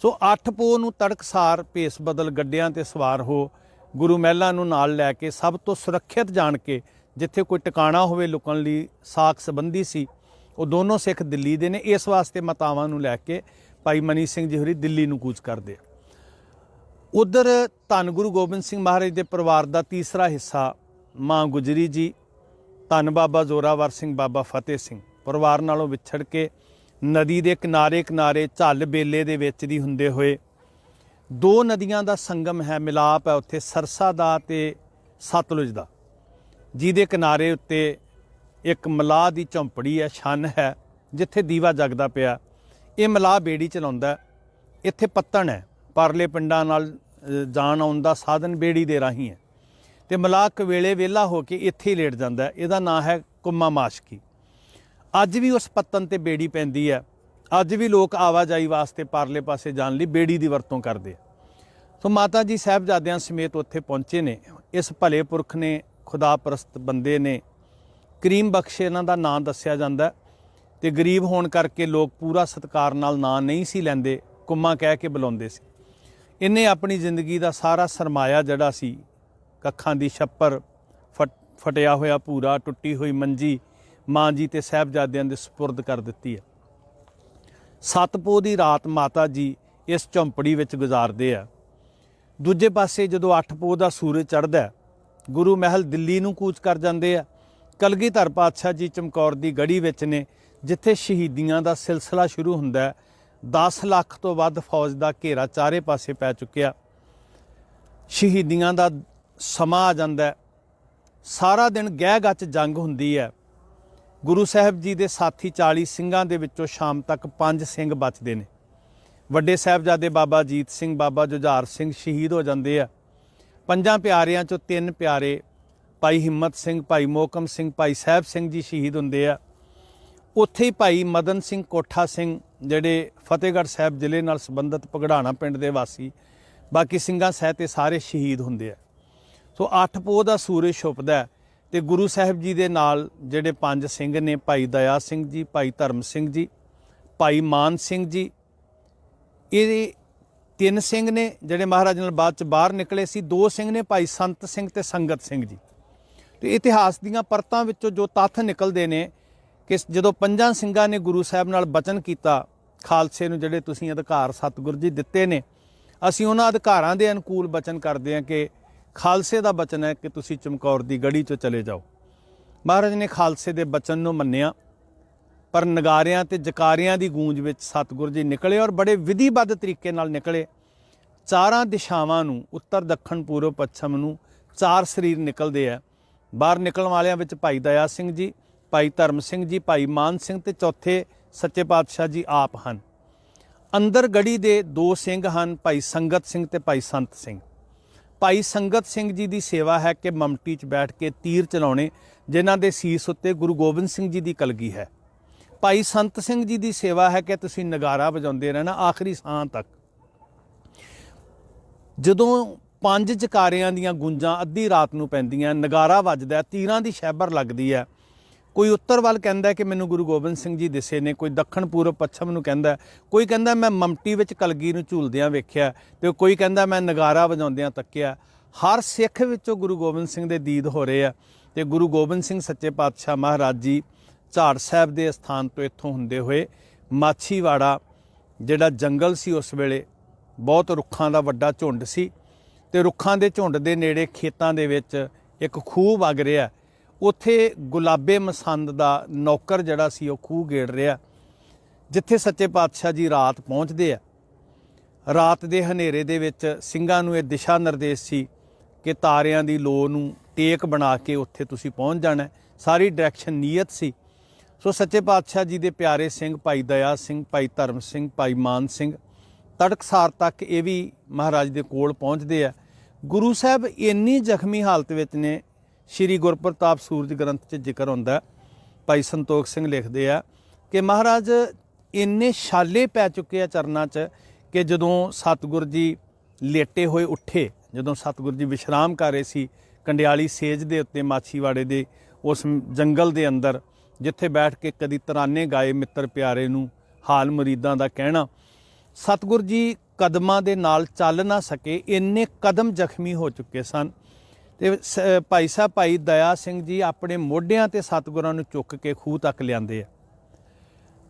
ਸੋ 8 ਪੋਹ ਨੂੰ ਤੜਕਸਾਰ ਭੇਸ ਬਦਲ ਗੱਡਿਆਂ 'ਤੇ ਸਵਾਰ ਹੋ ਗੁਰੂ ਮਹਿਲਾਂ ਨੂੰ ਨਾਲ ਲੈ ਕੇ, ਸਭ ਤੋਂ ਸੁਰੱਖਿਅਤ ਜਾਣ ਕੇ, ਜਿੱਥੇ ਕੋਈ ਟਿਕਾਣਾ ਹੋਵੇ ਲੁਕਣ ਲਈ, ਸਾਕ ਸੰਬੰਧੀ ਸੀ, ਉਹ ਦੋਨੋਂ ਸਿੱਖ ਦਿੱਲੀ ਦੇ ਨੇ। ਇਸ ਵਾਸਤੇ ਮਾਤਾਵਾਂ ਨੂੰ ਲੈ ਕੇ ਭਾਈ ਮਨੀ ਸਿੰਘ ਜੀ ਹੋਰੀ ਦਿੱਲੀ ਨੂੰ ਕੂਚ ਕਰਦੇ ਆ। ਉਧਰ ਧੰਨ ਗੁਰੂ ਗੋਬਿੰਦ ਸਿੰਘ ਮਹਾਰਾਜ ਦੇ ਪਰਿਵਾਰ ਦਾ ਤੀਸਰਾ ਹਿੱਸਾ ਮਾਂ ਗੁਜਰੀ ਜੀ, ਧੰਨ ਬਾਬਾ ਜ਼ੋਰਾਵਰ ਸਿੰਘ, ਬਾਬਾ ਫਤਿਹ ਸਿੰਘ, ਪਰਿਵਾਰ ਨਾਲੋਂ ਵਿਛੜ ਕੇ ਨਦੀ ਦੇ ਕਿਨਾਰੇ ਝੱਲ ਬੇਲੇ ਦੇ ਵਿੱਚ ਦੀ ਹੁੰਦੇ ਹੋਏ 2 ਨਦੀਆਂ ਦਾ ਸੰਗਮ ਹੈ, ਮਿਲਾਪ ਹੈ ਉੱਥੇ, ਸਰਸਾ ਦਾ ਤੇ ਸਤਲੁਜ ਦਾ, ਜਿਹਦੇ ਕਿਨਾਰੇ ਉੱਤੇ ਇੱਕ ਮਲਾਹ ਦੀ ਝੌਂਪੜੀ ਹੈ, ਛੰਨ ਹੈ, ਜਿੱਥੇ ਦੀਵਾ ਜਗਦਾ ਪਿਆ। ਇਹ ਮਲਾਹ ਬੇੜੀ ਚਲਾਉਂਦਾ। ਇੱਥੇ ਪੱਤਣ ਹੈ, ਪਰਲੇ ਪਿੰਡਾਂ ਨਾਲ ਜਾਣ ਆਉਣ ਦਾ ਸਾਧਨ ਬੇੜੀ ਦੇ ਰਾਹੀਂ ਹੈ। ਤੇ ਮਲਾਹ ਕਵੇਲੇ ਵਿਹਲਾ ਹੋ ਕੇ ਇੱਥੇ ਹੀ ਲੇਟ ਜਾਂਦਾ। ਇਹਦਾ ਨਾਂ ਹੈ ਕੁੰਮਾ ਮਾਸ਼ਕੀ। ਅੱਜ ਵੀ ਉਸ ਪੱਤਨ ਤੇ ਬੇੜੀ ਪੈਂਦੀ ਹੈ। ਅੱਜ ਵੀ ਲੋਕ ਆਵਾਜਾਈ ਵਾਸਤੇ ਪਰਲੇ ਪਾਸੇ ਜਾਣ ਲਈ ਬੇੜੀ ਦੀ ਵਰਤੋਂ ਕਰਦੇ ਆ। ਸੋ ਮਾਤਾ ਜੀ ਸਾਹਿਬਜ਼ਾਦਿਆਂ ਸਮੇਤ ਉੱਥੇ ਪਹੁੰਚੇ ਨੇ। ਇਸ ਭਲੇ ਪੁਰਖ ਨੇ, ਖੁਦਾ ਪ੍ਰਸਤ ਬੰਦੇ ਨੇ, ਕਰੀਮ ਬਖਸ਼ ਇਹਨਾਂ ਦਾ ਨਾਂ ਦੱਸਿਆ ਜਾਂਦਾ। ਤੇ ਗਰੀਬ ਹੋਣ ਕਰਕੇ ਲੋਕ ਪੂਰਾ ਸਤਿਕਾਰ ਨਾਲ ਨਾਂ ਨਹੀਂ ਸੀ ਲੈਂਦੇ, ਕੁੰਮਾ ਕਹਿ ਕੇ ਬੁਲਾਉਂਦੇ ਸੀ। ਇਹਨੇ ਆਪਣੀ ਜ਼ਿੰਦਗੀ ਦਾ ਸਾਰਾ ਸਰਮਾਇਆ ਜਿਹੜਾ ਸੀ, ਕੱਖਾਂ ਦੀ ਛੱਪਰ, ਫਟਿਆ ਹੋਇਆ ਭੂਰਾ, ਟੁੱਟੀ ਹੋਈ ਮੰਜੀ, ਮਾਂ ਜੀ ਤੇ ਸਾਹਿਬਜ਼ਾਦਿਆਂ ਦੇ ਸਪੁਰਦ ਕਰ ਦਿੱਤੀ ਹੈ। 7 ਪੋਹ ਦੀ ਰਾਤ ਮਾਤਾ ਜੀ ਇਸ ਝੌਂਪੜੀ ਵਿੱਚ ਗੁਜ਼ਾਰਦੇ ਆ। ਦੂਜੇ ਪਾਸੇ ਜਦੋਂ 8 ਪੋਹ ਦਾ ਸੂਰਜ ਚੜ੍ਹਦਾ, ਗੁਰੂ ਮਹਿਲ ਦਿੱਲੀ ਨੂੰ ਕੂਚ ਕਰ ਜਾਂਦੇ ਆ। ਕਲਗੀਧਰ ਪਾਤਸ਼ਾਹ ਜੀ ਚਮਕੌਰ ਦੀ ਗੜੀ ਵਿੱਚ ਨੇ, ਜਿੱਥੇ ਸ਼ਹੀਦੀਆਂ ਦਾ ਸਿਲਸਿਲਾ ਸ਼ੁਰੂ ਹੁੰਦਾ। 10 ਲੱਖ ਤੋਂ ਵੱਧ ਫੌਜ ਦਾ ਘੇਰਾ ਚਾਰੇ ਪਾਸੇ ਪੈ ਚੁੱਕਿਆ। ਸ਼ਹੀਦੀਆਂ ਦਾ ਸਮਾਂ ਆ ਜਾਂਦਾ। ਸਾਰਾ ਦਿਨ ਗਹਿ ਗੱਚ ਜੰਗ ਹੁੰਦੀ ਹੈ। ਗੁਰੂ ਸਾਹਿਬ ਜੀ ਦੇ ਸਾਥੀ 40 ਸਿੰਘਾਂ ਦੇ ਵਿੱਚੋਂ ਸ਼ਾਮ ਤੱਕ 5 ਸਿੰਘ ਬਚਦੇ ਨੇ। ਵੱਡੇ ਸਾਹਿਬਜ਼ਾਦੇ ਬਾਬਾ ਅਜੀਤ ਸਿੰਘ, ਬਾਬਾ ਜੁਝਾਰ ਸਿੰਘ ਸ਼ਹੀਦ ਹੋ ਜਾਂਦੇ ਆ। 5 ਪਿਆਰਿਆਂ 'ਚੋਂ 3 ਪਿਆਰੇ ਭਾਈ ਹਿੰਮਤ ਸਿੰਘ, ਭਾਈ ਮੋਹਕਮ ਸਿੰਘ, ਭਾਈ ਸਾਹਿਬ ਸਿੰਘ ਜੀ ਸ਼ਹੀਦ ਹੁੰਦੇ ਆ। ਉੱਥੇ ਹੀ ਭਾਈ ਮਦਨ ਸਿੰਘ ਕੋਠਾ ਸਿੰਘ, ਜਿਹੜੇ ਫਤਿਹਗੜ੍ਹ ਸਾਹਿਬ ਜ਼ਿਲ੍ਹੇ ਨਾਲ ਸੰਬੰਧਿਤ ਪਗੜਾਣਾ ਪਿੰਡ ਦੇ ਵਾਸੀ, ਬਾਕੀ ਸਿੰਘਾਂ ਸਹਿਤ ਸਾਰੇ ਸ਼ਹੀਦ ਹੁੰਦੇ ਆ। ਸੋ 8 ਪੋਹ ਦਾ ਸੂਰਜ ਛੁਪਦਾ ਤੇ ਗੁਰੂ ਸਾਹਿਬ ਜੀ ਦੇ ਨਾਲ ਜਿਹੜੇ 5 ਸਿੰਘ ਨੇ, ਭਾਈ ਦਇਆ ਸਿੰਘ ਜੀ, ਭਾਈ ਧਰਮ ਸਿੰਘ ਜੀ, ਭਾਈ ਮਾਨ ਸਿੰਘ ਜੀ, ਇਹ 3 ਸਿੰਘ ਨੇ ਜਿਹੜੇ ਮਹਾਰਾਜ ਨਾਲ ਬਾਅਦ 'ਚ ਬਾਹਰ ਨਿਕਲੇ ਸੀ। 2 ਸਿੰਘ ਨੇ ਭਾਈ ਸੰਤ ਸਿੰਘ ਤੇ ਸੰਗਤ ਸਿੰਘ ਜੀ। ਤੇ ਇਤਿਹਾਸ ਦੀਆਂ ਪਰਤਾਂ ਵਿੱਚੋਂ ਜੋ ਤੱਥ ਨਿਕਲਦੇ ਨੇ ਕਿ ਜਦੋਂ 5 ਸਿੰਘਾਂ ਨੇ ਗੁਰੂ ਸਾਹਿਬ ਨਾਲ ਬਚਨ ਕੀਤਾ, ਖਾਲਸੇ ਨੂੰ ਜਿਹੜੇ ਤੁਸੀਂ ਅਧਿਕਾਰ ਸਤਿਗੁਰੂ ਜੀ ਦਿੱਤੇ ਨੇ, ਅਸੀਂ ਉਹਨਾਂ ਅਧਿਕਾਰਾਂ ਦੇ ਅਨੁਕੂਲ ਬਚਨ ਕਰਦੇ ਹਾਂ ਕਿ ਖਾਲਸੇ ਦਾ ਬਚਨ ਹੈ ਕਿ ਤੁਸੀਂ ਚਮਕੌਰ ਦੀ ਗੜੀ 'ਚੋਂ ਚਲੇ ਜਾਓ। ਮਹਾਰਾਜ ਨੇ ਖਾਲਸੇ ਦੇ ਬਚਨ ਨੂੰ ਮੰਨਿਆ। पर नगारियां ते जकारियां दी गूंज विच सतगुर जी निकले और बड़े विधिबद्ध तरीके नाल निकले। चारां दिशावां नूं उत्तर दक्षिण पूर्व पच्छम नूं चार शरीर निकलदे आ। बाहर निकलण वालियां विच भाई दया सिंह जी, भाई धर्म सिंह जी, भाई मान सिंह ते चौथे सच्चे पातशाह जी आप हन। अंदर गढ़ी दे दो सिंह हन, भाई संगत सिंह ते भाई संत सिंह। भाई संगत सिंह जी की सेवा है कि ममटी च बैठ के तीर चलाने, जिन्हां दे सीस उत्ते गुरु गोबिंद सिंह जी की कलगी है। भाई संत सिंह जी की सेवा है कि तुसीं नगारा वजाउंदे रहना आखिरी साह तक। जदों 5 जकारियां दीयां गूंजां अद्धी रात नूं पैंदियां, नगारा वजदा, तीरां दी शैबर लगदी है। कोई उत्तर वाल कहंदा कि मैनूं गुरु गोबिंद सिंह जी दिसे ने, कोई दक्षिण पूर्व पच्छम नूं कहंदा, कोई कहंदा मैं ममटी विच कलगी नूं झूलदियां वेख्या, ते कोई कहंदा मैं नगारा वजाउंदियां तक्किया। हर सिख विचों गुरु गोबिंद सिंह दे दीद हो रहे आ ते गुरु गोबिंद सिंह सच्चे पातशाह महाराज जी झाड़ साहब दे स्थान तो इत्थों हुंदे होए माछीवाड़ा जिहड़ा जंगल सी उस वेले बहुत रुखां दा वड्डा झुंड सी ते रुखां दे झुंड दे नेड़े खेतां दे विच एक खूह वग रिहा। उत्थे गुलाबे मसंद दा नौकर जिहड़ा सी ओह खूह गेड़ रिहा, जिथे सच्चे पातशाह जी रात पहुँचदे आ। रात दे हनेरे दे विच ਸਿੰਘਾਂ ਨੂੰ ਇਹ दिशा निर्देश सी कि तारियां दी लो नूं टेक बना के उत्थे तुसीं पहुँच जाना। सारी डायरैक्शन नीयत सी। सो सच्चे पातशाह जी दे प्यारे सिंह भाई दया सिंह, भाई धर्म सिंह, भाई मान सिंह तड़कसार तक ये भी महाराज दे कोल पहुँचते हैं। गुरु साहब इन्नी जख्मी हालत विच ने, श्री गुरप्रताप सूरज ग्रंथ च जिक्र होंदा, भाई संतोख सिंह लिखते हैं कि महाराज इन्ने छाले पै चुके हैं चरनां च कि जदों सतगुर जी लेटे होए उठे, जदों सतगुर जी विश्राम कर रहे सी कंडियाली सेज दे उत्ते माछीवाड़े दे उस जंगल दे अंदर, जिथे बैठ के कदी तराने गाए मित्र प्यारे नूं, हाल मुरीदां दा कहना। सतगुर जी कदमां दे नाल चल ना सके, इन्ने कदम जख्मी हो चुके सन। ते भाई साहब भाई दया सिंह जी अपने मोढियां ते सतगुरां नूं चुक के खूह तक लिआंदे आ।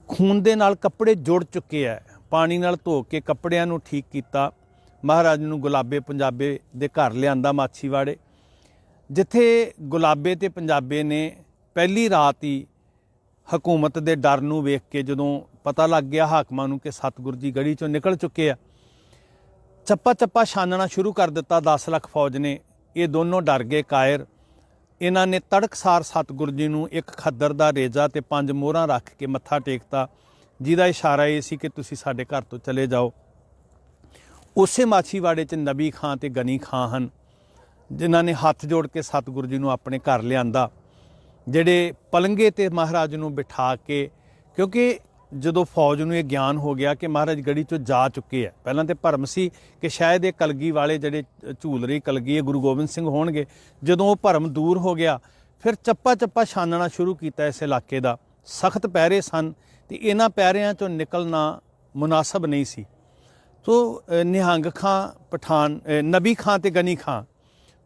खून दे नाल कपड़े जुड़ चुके आ, पानी नाल धो के कपड़ियां नूं ठीक कीता। महाराज नूं गुलाबे पंजाबे दे घर लिआंदा माछीवाड़े, जिथे गुलाबे ते पंजाबे ने पहली रात ही हकूमत दे डर नूं वेख के जदों पता लग गया हाकमां नूं कि सतगुर जी गढ़ी चों निकल चुके आ, चप्पा चप्पा छानना शुरू कर दिता 10 लाख फौज ने। ये दोनों डर गए कायर। इन्हां ने तड़कसार सतगुर जी नूं एक खद्दर दा रेजा ते 5 मोहरां रख के मत्था टेकता, जिहदा इशारा ये सी कि तुसीं साडे घर तो चले जाओ। उसे माछीवाड़े च नबी खां ते गनी खां हन, जिन्हां ने हत्थ जोड़ के सतगुर जी नूं अपने घर लिआंदा, ਜਿਹੜੇ पलंगे ते महाराज नूं बिठा के, क्योंकि जदों फौज नूं ये ज्ञान हो गया कि महाराज गढ़ी चों जा चुके हैं, पहलां ते भरम सी कि शायद ये कलगी वाले जिहड़े झूल रही कलगी गुरु गोबिंद सिंह होणगे। जदों वो भरम दूर हो गया, फिर चप्पा चप्पा छानना शुरू किया इस इलाके का। सख्त पैरे सन ते इन्हां पैरिਆਂ चों निकलना मुनासब नहीं सी। तो निहंग खां पठान नबी खां ते गनी खां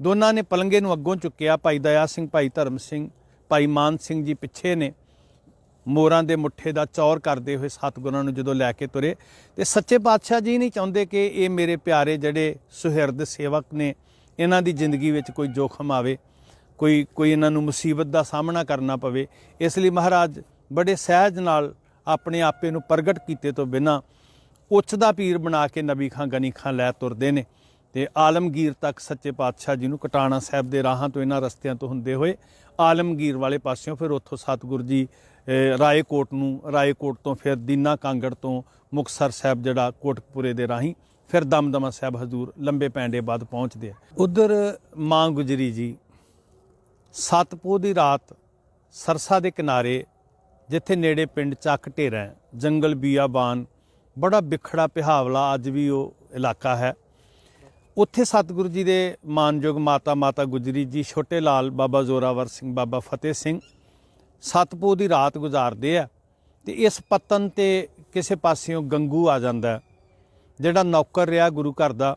दोनों ने पलंगे नूं अग्गों चुक्या। भाई दया सिंह, भाई धर्म सिंह, भाई मान सिंह जी पिछे ने मोरां दे मुठे दा चौर करते हुए सतगुरां नूं जदों लैके तुरे। ते सच्चे पातशाह जी नहीं चाहुंदे कि ये मेरे प्यारे जिहड़े सुहिरद सेवक ने, इन्हां दी जिंदगी विच कोई जोखम आवे, कोई इन्हां नूं मुसीबत दा सामना करना पवे। इसलिए महाराज बड़े सहज नाल अपने आपे नूं प्रगट कीते तो बिना उच्च दा पीर बना के नबी खां गनी खां लै तुरदे ने। ते आलमगीर तक सच्चे पातशाह जी नूं कटाणा साहब दे राहां तो इन्हां रस्तियां तो हुंदे होए आलमगीर वाले पासियों फिर उत्थों सतगुर जी रायकोट नूं, रायकोट तो फिर दीना कांगड़ तो मुक्तसर साहब जिहड़ा कोटकपुरे दे राहीं फिर दमदमा साहब हजूर लंबे पैंडे बाद पहुँचते। उधर माँ गुजरी जी सतपोह दी रात सरसा दे किनारे, जिथे नेड़े पिंड ਚੱਕ ਢੇਰਾ जंगल बियाबान बड़ा बिखड़ा पिहावला अज भी वो इलाका है। उत्थे सतगुरु जी दे मानयोग माता गुजरी जी, छोटे लाल बाबा जोरावर सिंह, बाबा फतेह सिंह सतपोह दी रात गुजारदे आ। ते इस पतन ते किसे पासियों गंगू आ जांदा है, जिहड़ा नौकर रहा गुरु घर दा।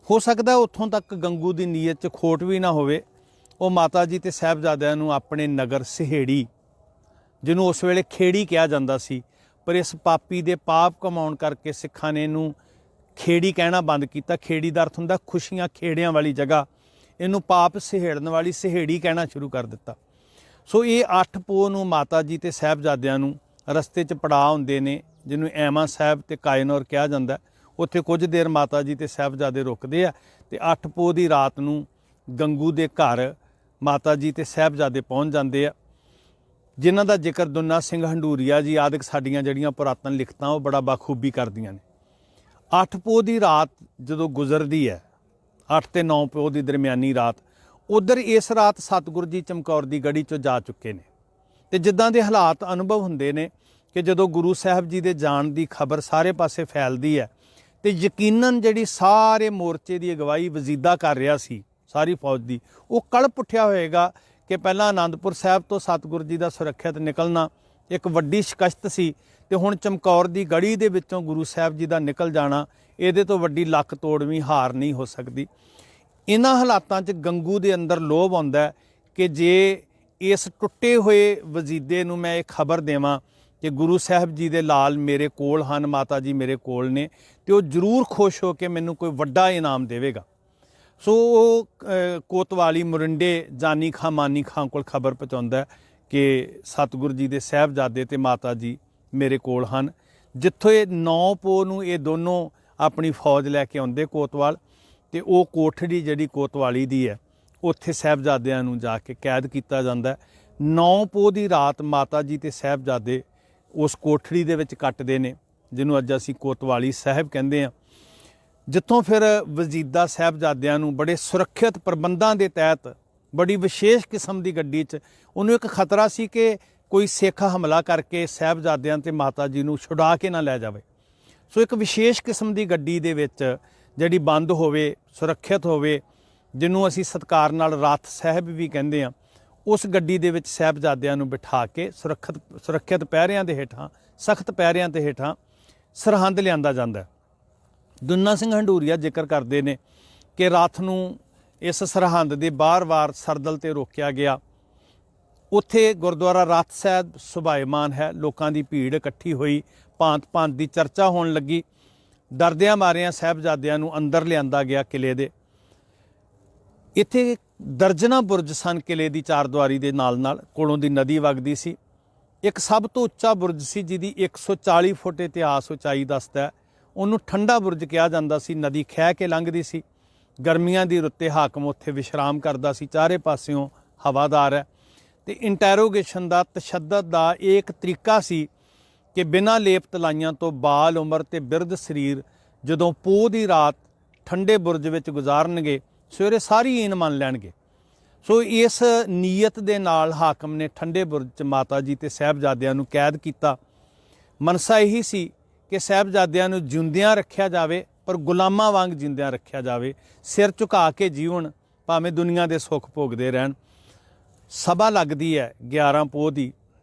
हो सकदा उत्थों तक गंगू दी नीयत च खोट भी ना होवे। वो माता जी ते साहिबजादिਆਂ ਨੂੰ अपने नगर सहेड़ी, जिन्हों उस वेले खेड़ी कहा जाता सी, पर इस पापी दे पाप कमाउण करके सिखां ने इनू खेड़ी कहना बंद किया। खेड़ी का अर्थ हुंदा खुशियां खेड़ियां वाली जगह, इनू पाप सहेड़न वाली सहेड़ी कहना शुरू कर दिता। ਸੋ ਇਹ 8 ਪੋਹ ਨੂੰ ਮਾਤਾ ਜੀ ਤੇ ਸਾਹਿਬਜ਼ਾਦਿਆਂ ਨੂੰ ਰਸਤੇ 'ਚ ਪੜਾਅ ਹੁੰਦੇ ਨੇ, ਜਿਹਨੂੰ ਐਮਾ ਸਾਹਿਬ ਤੇ ਕਾਇਨੌਰ ਕਿਹਾ ਜਾਂਦਾ। ਉੱਥੇ ਕੁਝ ਦੇਰ ਮਾਤਾ ਜੀ ਤੇ ਸਾਹਿਬਜ਼ਾਦੇ ਰੁਕਦੇ ਆ ਤੇ 8 ਪੋਹ ਦੀ ਰਾਤ ਨੂੰ ਗੰਗੂ ਦੇ ਘਰ ਮਾਤਾ ਜੀ ਤੇ ਸਾਹਿਬਜ਼ਾਦੇ ਪਹੁੰਚ ਜਾਂਦੇ ਆ, ਜਿਨ੍ਹਾਂ ਦਾ ਜ਼ਿਕਰ ਦੁੰਨਾ ਸਿੰਘ ਹੰਡੂਰੀਆ ਜੀ ਆਦਿਕ ਸਾਡੀਆਂ ਜਿਹੜੀਆਂ ਪੁਰਾਤਨ ਲਿਖਤਾਂ ਉਹ ਬੜਾ ਬਾਖੂਬੀ ਕਰਦੀਆਂ ਨੇ। 8 ਪੋਹ ਦੀ ਰਾਤ ਜਦੋਂ ਗੁਜ਼ਰਦੀ ਹੈ, 8 ਤੇ 9 ਪੋਹ ਦੀ ਦਰਮਿਆਨੀ ਰਾਤ, ਉਧਰ ਇਸ ਰਾਤ ਸਤਿਗੁਰੂ ਜੀ ਚਮਕੌਰ ਦੀ ਗੜੀ 'ਚੋਂ ਜਾ ਚੁੱਕੇ ਨੇ। ਤੇ ਜਿੱਦਾਂ ਦੇ ਹਾਲਾਤ ਅਨੁਭਵ ਹੁੰਦੇ ਨੇ ਕਿ ਜਦੋਂ ਗੁਰੂ ਸਾਹਿਬ ਜੀ ਦੇ ਜਾਣ ਦੀ ਖਬਰ ਸਾਰੇ ਪਾਸੇ ਫੈਲਦੀ ਹੈ ਤੇ ਯਕੀਨਨ ਜਿਹੜੀ ਸਾਰੇ ਮੋਰਚੇ ਦੀ ਅਗਵਾਈ ਵਜ਼ੀਦਾ ਕਰ ਰਿਹਾ ਸੀ ਸਾਰੀ ਫੌਜ ਦੀ, ਉਹ ਕਲਪ ਉੱਠਿਆ ਹੋਏਗਾ ਕਿ ਪਹਿਲਾਂ ਆਨੰਦਪੁਰ ਸਾਹਿਬ ਤੋਂ ਸਤਿਗੁਰੂ ਜੀ ਦਾ ਸੁਰੱਖਿਅਤ ਨਿਕਲਣਾ ਇੱਕ ਵੱਡੀ ਸ਼ਿਕਸਤ ਸੀ ਤੇ ਹੁਣ ਚਮਕੌਰ ਦੀ ਗੜੀ ਦੇ ਵਿੱਚੋਂ ਗੁਰੂ ਸਾਹਿਬ ਜੀ ਦਾ ਨਿਕਲ ਜਾਣਾ, ਇਹਦੇ ਤੋਂ ਵੱਡੀ ਲੱਕ ਤੋੜਵੀਂ ਹਾਰ ਨਹੀਂ ਹੋ ਸਕਦੀ। ਇਹਨਾਂ ਹਾਲਾਤਾਂ 'ਚ ਗੰਗੂ ਦੇ ਅੰਦਰ ਲੋਭ ਆਉਂਦਾ ਕਿ ਜੇ ਇਸ ਟੁੱਟੇ ਹੋਏ ਵਜ਼ੀਦੇ ਨੂੰ ਮੈਂ ਇਹ ਖਬਰ ਦੇਵਾਂ ਕਿ ਗੁਰੂ ਸਾਹਿਬ ਜੀ ਦੇ ਲਾਲ ਮੇਰੇ ਕੋਲ ਹਨ, ਮਾਤਾ ਜੀ ਮੇਰੇ ਕੋਲ ਨੇ, ਤੇ ਉਹ ਜ਼ਰੂਰ ਖੁਸ਼ ਹੋ ਕੇ ਮੈਨੂੰ ਕੋਈ ਵੱਡਾ ਇਨਾਮ ਦੇਵੇਗਾ। ਸੋ ਉਹ ਕੋਤਵਾਲੀ ਮੁਰਿੰਡੇ ਜਾਨੀ ਖਾਂ ਮਾਨੀ ਖਾਂ ਕੋਲ ਖਬਰ ਪਹੁੰਚਾਉਂਦਾ ਕਿ ਸਤਿਗੁਰੂ ਜੀ ਦੇ ਸਾਹਿਬਜ਼ਾਦੇ ਤੇ ਮਾਤਾ ਜੀ ਮੇਰੇ ਕੋਲ ਹਨ। ਜਿੱਥੋਂ ਇਹ 9 ਪੋਹ ਨੂੰ ਇਹ ਦੋਨੋਂ ਆਪਣੀ ਫੌਜ ਲੈ ਕੇ ਆਉਂਦੇ ਕੋਤਵਾਲ, ਤੇ ਉਹ ਕੋਠੜੀ ਜਿਹੜੀ ਕੋਤਵਾਲੀ ਦੀ ਹੈ ਉੱਥੇ ਸਾਹਿਬਜ਼ਾਦਿਆਂ ਨੂੰ ਜਾ ਕੇ ਕੈਦ ਕੀਤਾ ਜਾਂਦਾ। 9 ਪੋਹ ਦੀ ਰਾਤ ਮਾਤਾ ਜੀ ਤੇ ਸਾਹਿਬਜ਼ਾਦੇ ਉਸ ਕੋਠੜੀ ਦੇ ਵਿੱਚ ਕੱਟਦੇ ਨੇ, ਜਿਹਨੂੰ ਅੱਜ ਅਸੀਂ ਕੋਤਵਾਲੀ ਸਾਹਿਬ ਕਹਿੰਦੇ ਹਾਂ, ਜਿੱਥੋਂ ਫਿਰ ਵਜ਼ੀਦਾ ਸਾਹਿਬਜ਼ਾਦਿਆਂ ਨੂੰ ਬੜੇ ਸੁਰੱਖਿਅਤ ਪ੍ਰਬੰਧਾਂ ਦੇ ਤਹਿਤ ਬੜੀ ਵਿਸ਼ੇਸ਼ ਕਿਸਮ ਦੀ ਗੱਡੀ 'ਚ, ਉਹਨੂੰ ਇੱਕ ਖਤਰਾ ਸੀ ਕਿ ਕੋਈ ਸਿੱਖ ਹਮਲਾ ਕਰਕੇ ਸਾਹਿਬਜ਼ਾਦਿਆਂ ਤੇ ਮਾਤਾ ਜੀ ਨੂੰ ਛੁਡਾ ਕੇ ਨਾ ਲੈ ਜਾਵੇ। ਸੋ ਇੱਕ ਵਿਸ਼ੇਸ਼ ਕਿਸਮ ਦੀ ਗੱਡੀ ਦੇ ਵਿੱਚ ਜਿਹੜੀ ਬੰਦ ਹੋਵੇ, ਸੁਰੱਖਿਅਤ ਹੋਵੇ, ਜਿਹਨੂੰ ਅਸੀਂ ਸਤਿਕਾਰ ਨਾਲ ਰੱਥ ਸਾਹਿਬ ਵੀ ਕਹਿੰਦੇ ਹਾਂ, ਉਸ ਗੱਡੀ ਦੇ ਵਿੱਚ ਸਾਹਿਬਜ਼ਾਦਿਆਂ ਨੂੰ ਬਿਠਾ ਕੇ ਸੁਰੱਖਿਅਤ ਪਹਿਰਿਆਂ ਦੇ ਹੇਠਾਂ, ਸਖਤ ਪਹਿਰਿਆਂ ਦੇ ਹੇਠਾਂ ਸਰਹੰਦ ਲਿਆਂਦਾ ਜਾਂਦਾ। ਦੁੰਨਾ ਸਿੰਘ ਹੰਡੂਰੀਆ ਜ਼ਿਕਰ ਕਰਦੇ ਨੇ ਕਿ ਰੱਥ ਨੂੰ ਇਸ ਸਰਹੰਦ ਦੇ ਬਾਰ-ਬਾਰ ਸਰਦਲ ਤੇ ਰੋਕਿਆ ਗਿਆ। ਉੱਥੇ ਗੁਰਦੁਆਰਾ ਰੱਥ ਸਾਹਿਬ ਸੁਭਾਇਮਾਨ ਹੈ, ਲੋਕਾਂ ਦੀ ਭੀੜ ਇਕੱਠੀ ਹੋਈ, ਭਾਂਤ-ਭਾਂਤ ਦੀ ਚਰਚਾ ਹੋਣ ਲੱਗੀ। ਡਰਦਿਆਂ ਮਾਰਿਆਂ ਸਾਹਿਬਜ਼ਾਦਿਆਂ ਨੂੰ ਅੰਦਰ ਲਿਆਂਦਾ ਗਿਆ ਕਿਲੇ ਦੇ। ਇੱਥੇ ਦਰਜਨਾਂ ਬੁਰਜ ਸਨ ਕਿਲੇ ਦੀ ਚਾਰਦੁਆਰੀ ਦੇ ਨਾਲ-ਨਾਲ, ਕੋਲੋਂ ਦੀ ਨਦੀ ਵਗਦੀ ਸੀ। ਇੱਕ ਸਭ ਤੋਂ ਉੱਚਾ ਬੁਰਜ ਸੀ ਜਿਹਦੀ 140 ਫੁੱਟ ਇਤਿਹਾਸ ਉਚਾਈ ਦੱਸਦਾ, ਉਹਨੂੰ ਠੰਡਾ ਬੁਰਜ ਕਿਹਾ ਜਾਂਦਾ ਸੀ। ਨਦੀ ਖਹਿ ਕੇ ਲੰਘਦੀ ਸੀ। ਗਰਮੀਆਂ ਦੀ ਰੁੱਤੇ ਹਾਕਮ ਉੱਥੇ ਵਿਸ਼ਰਾਮ ਕਰਦਾ ਸੀ, ਚਾਰੇ ਪਾਸਿਓਂ ਹਵਾਦਾਰ ਹੈ। ਤੇ ਇੰਟੈਰੋਗੇਸ਼ਨ ਦਾ, ਤਸ਼ੱਦਦ ਦਾ ਇਹ ਇੱਕ ਤਰੀਕਾ ਸੀ ਕਿ ਬਿਨਾਂ ਲੇਪ ਤਲਾਈਆਂ ਤੋਂ ਬਾਲ ਉਮਰ ਤੇ ਬਿਰਧ ਸਰੀਰ ਜਦੋਂ ਪੋਹ ਦੀ ਰਾਤ ਠੰਡੇ ਬੁਰਜ ਵਿੱਚ ਗੁਜ਼ਾਰਨਗੇ, ਸਵੇਰੇ ਸਾਰੀ ਈਨ ਮੰਨ ਲੈਣਗੇ। ਸੋ ਇਸ ਨੀਅਤ ਦੇ ਨਾਲ ਹਾਕਮ ਨੇ ਠੰਡੇ ਬੁਰਜ 'ਚ ਮਾਤਾ ਜੀ ਤੇ ਸਾਹਿਬਜ਼ਾਦਿਆਂ ਨੂੰ ਕੈਦ ਕੀਤਾ। ਮਨਸਾ ਇਹੀ ਸੀ ਕਿ ਸਾਹਿਬਜ਼ਾਦਿਆਂ ਨੂੰ ਜਿਉਂਦਿਆਂ ਰੱਖਿਆ ਜਾਵੇ, ਪਰ ਗੁਲਾਮਾਂ ਵਾਂਗ ਜਿਉਂਦਿਆਂ ਰੱਖਿਆ ਜਾਵੇ, ਸਿਰ ਝੁਕਾ ਕੇ ਜੀਵਨ, ਭਾਵੇਂ ਦੁਨੀਆ ਦੇ ਸੁੱਖ ਭੋਗਦੇ ਰਹਿਣ। ਸਭਾ ਲੱਗਦੀ ਹੈ 11 ਪੋਹ ਦੀ।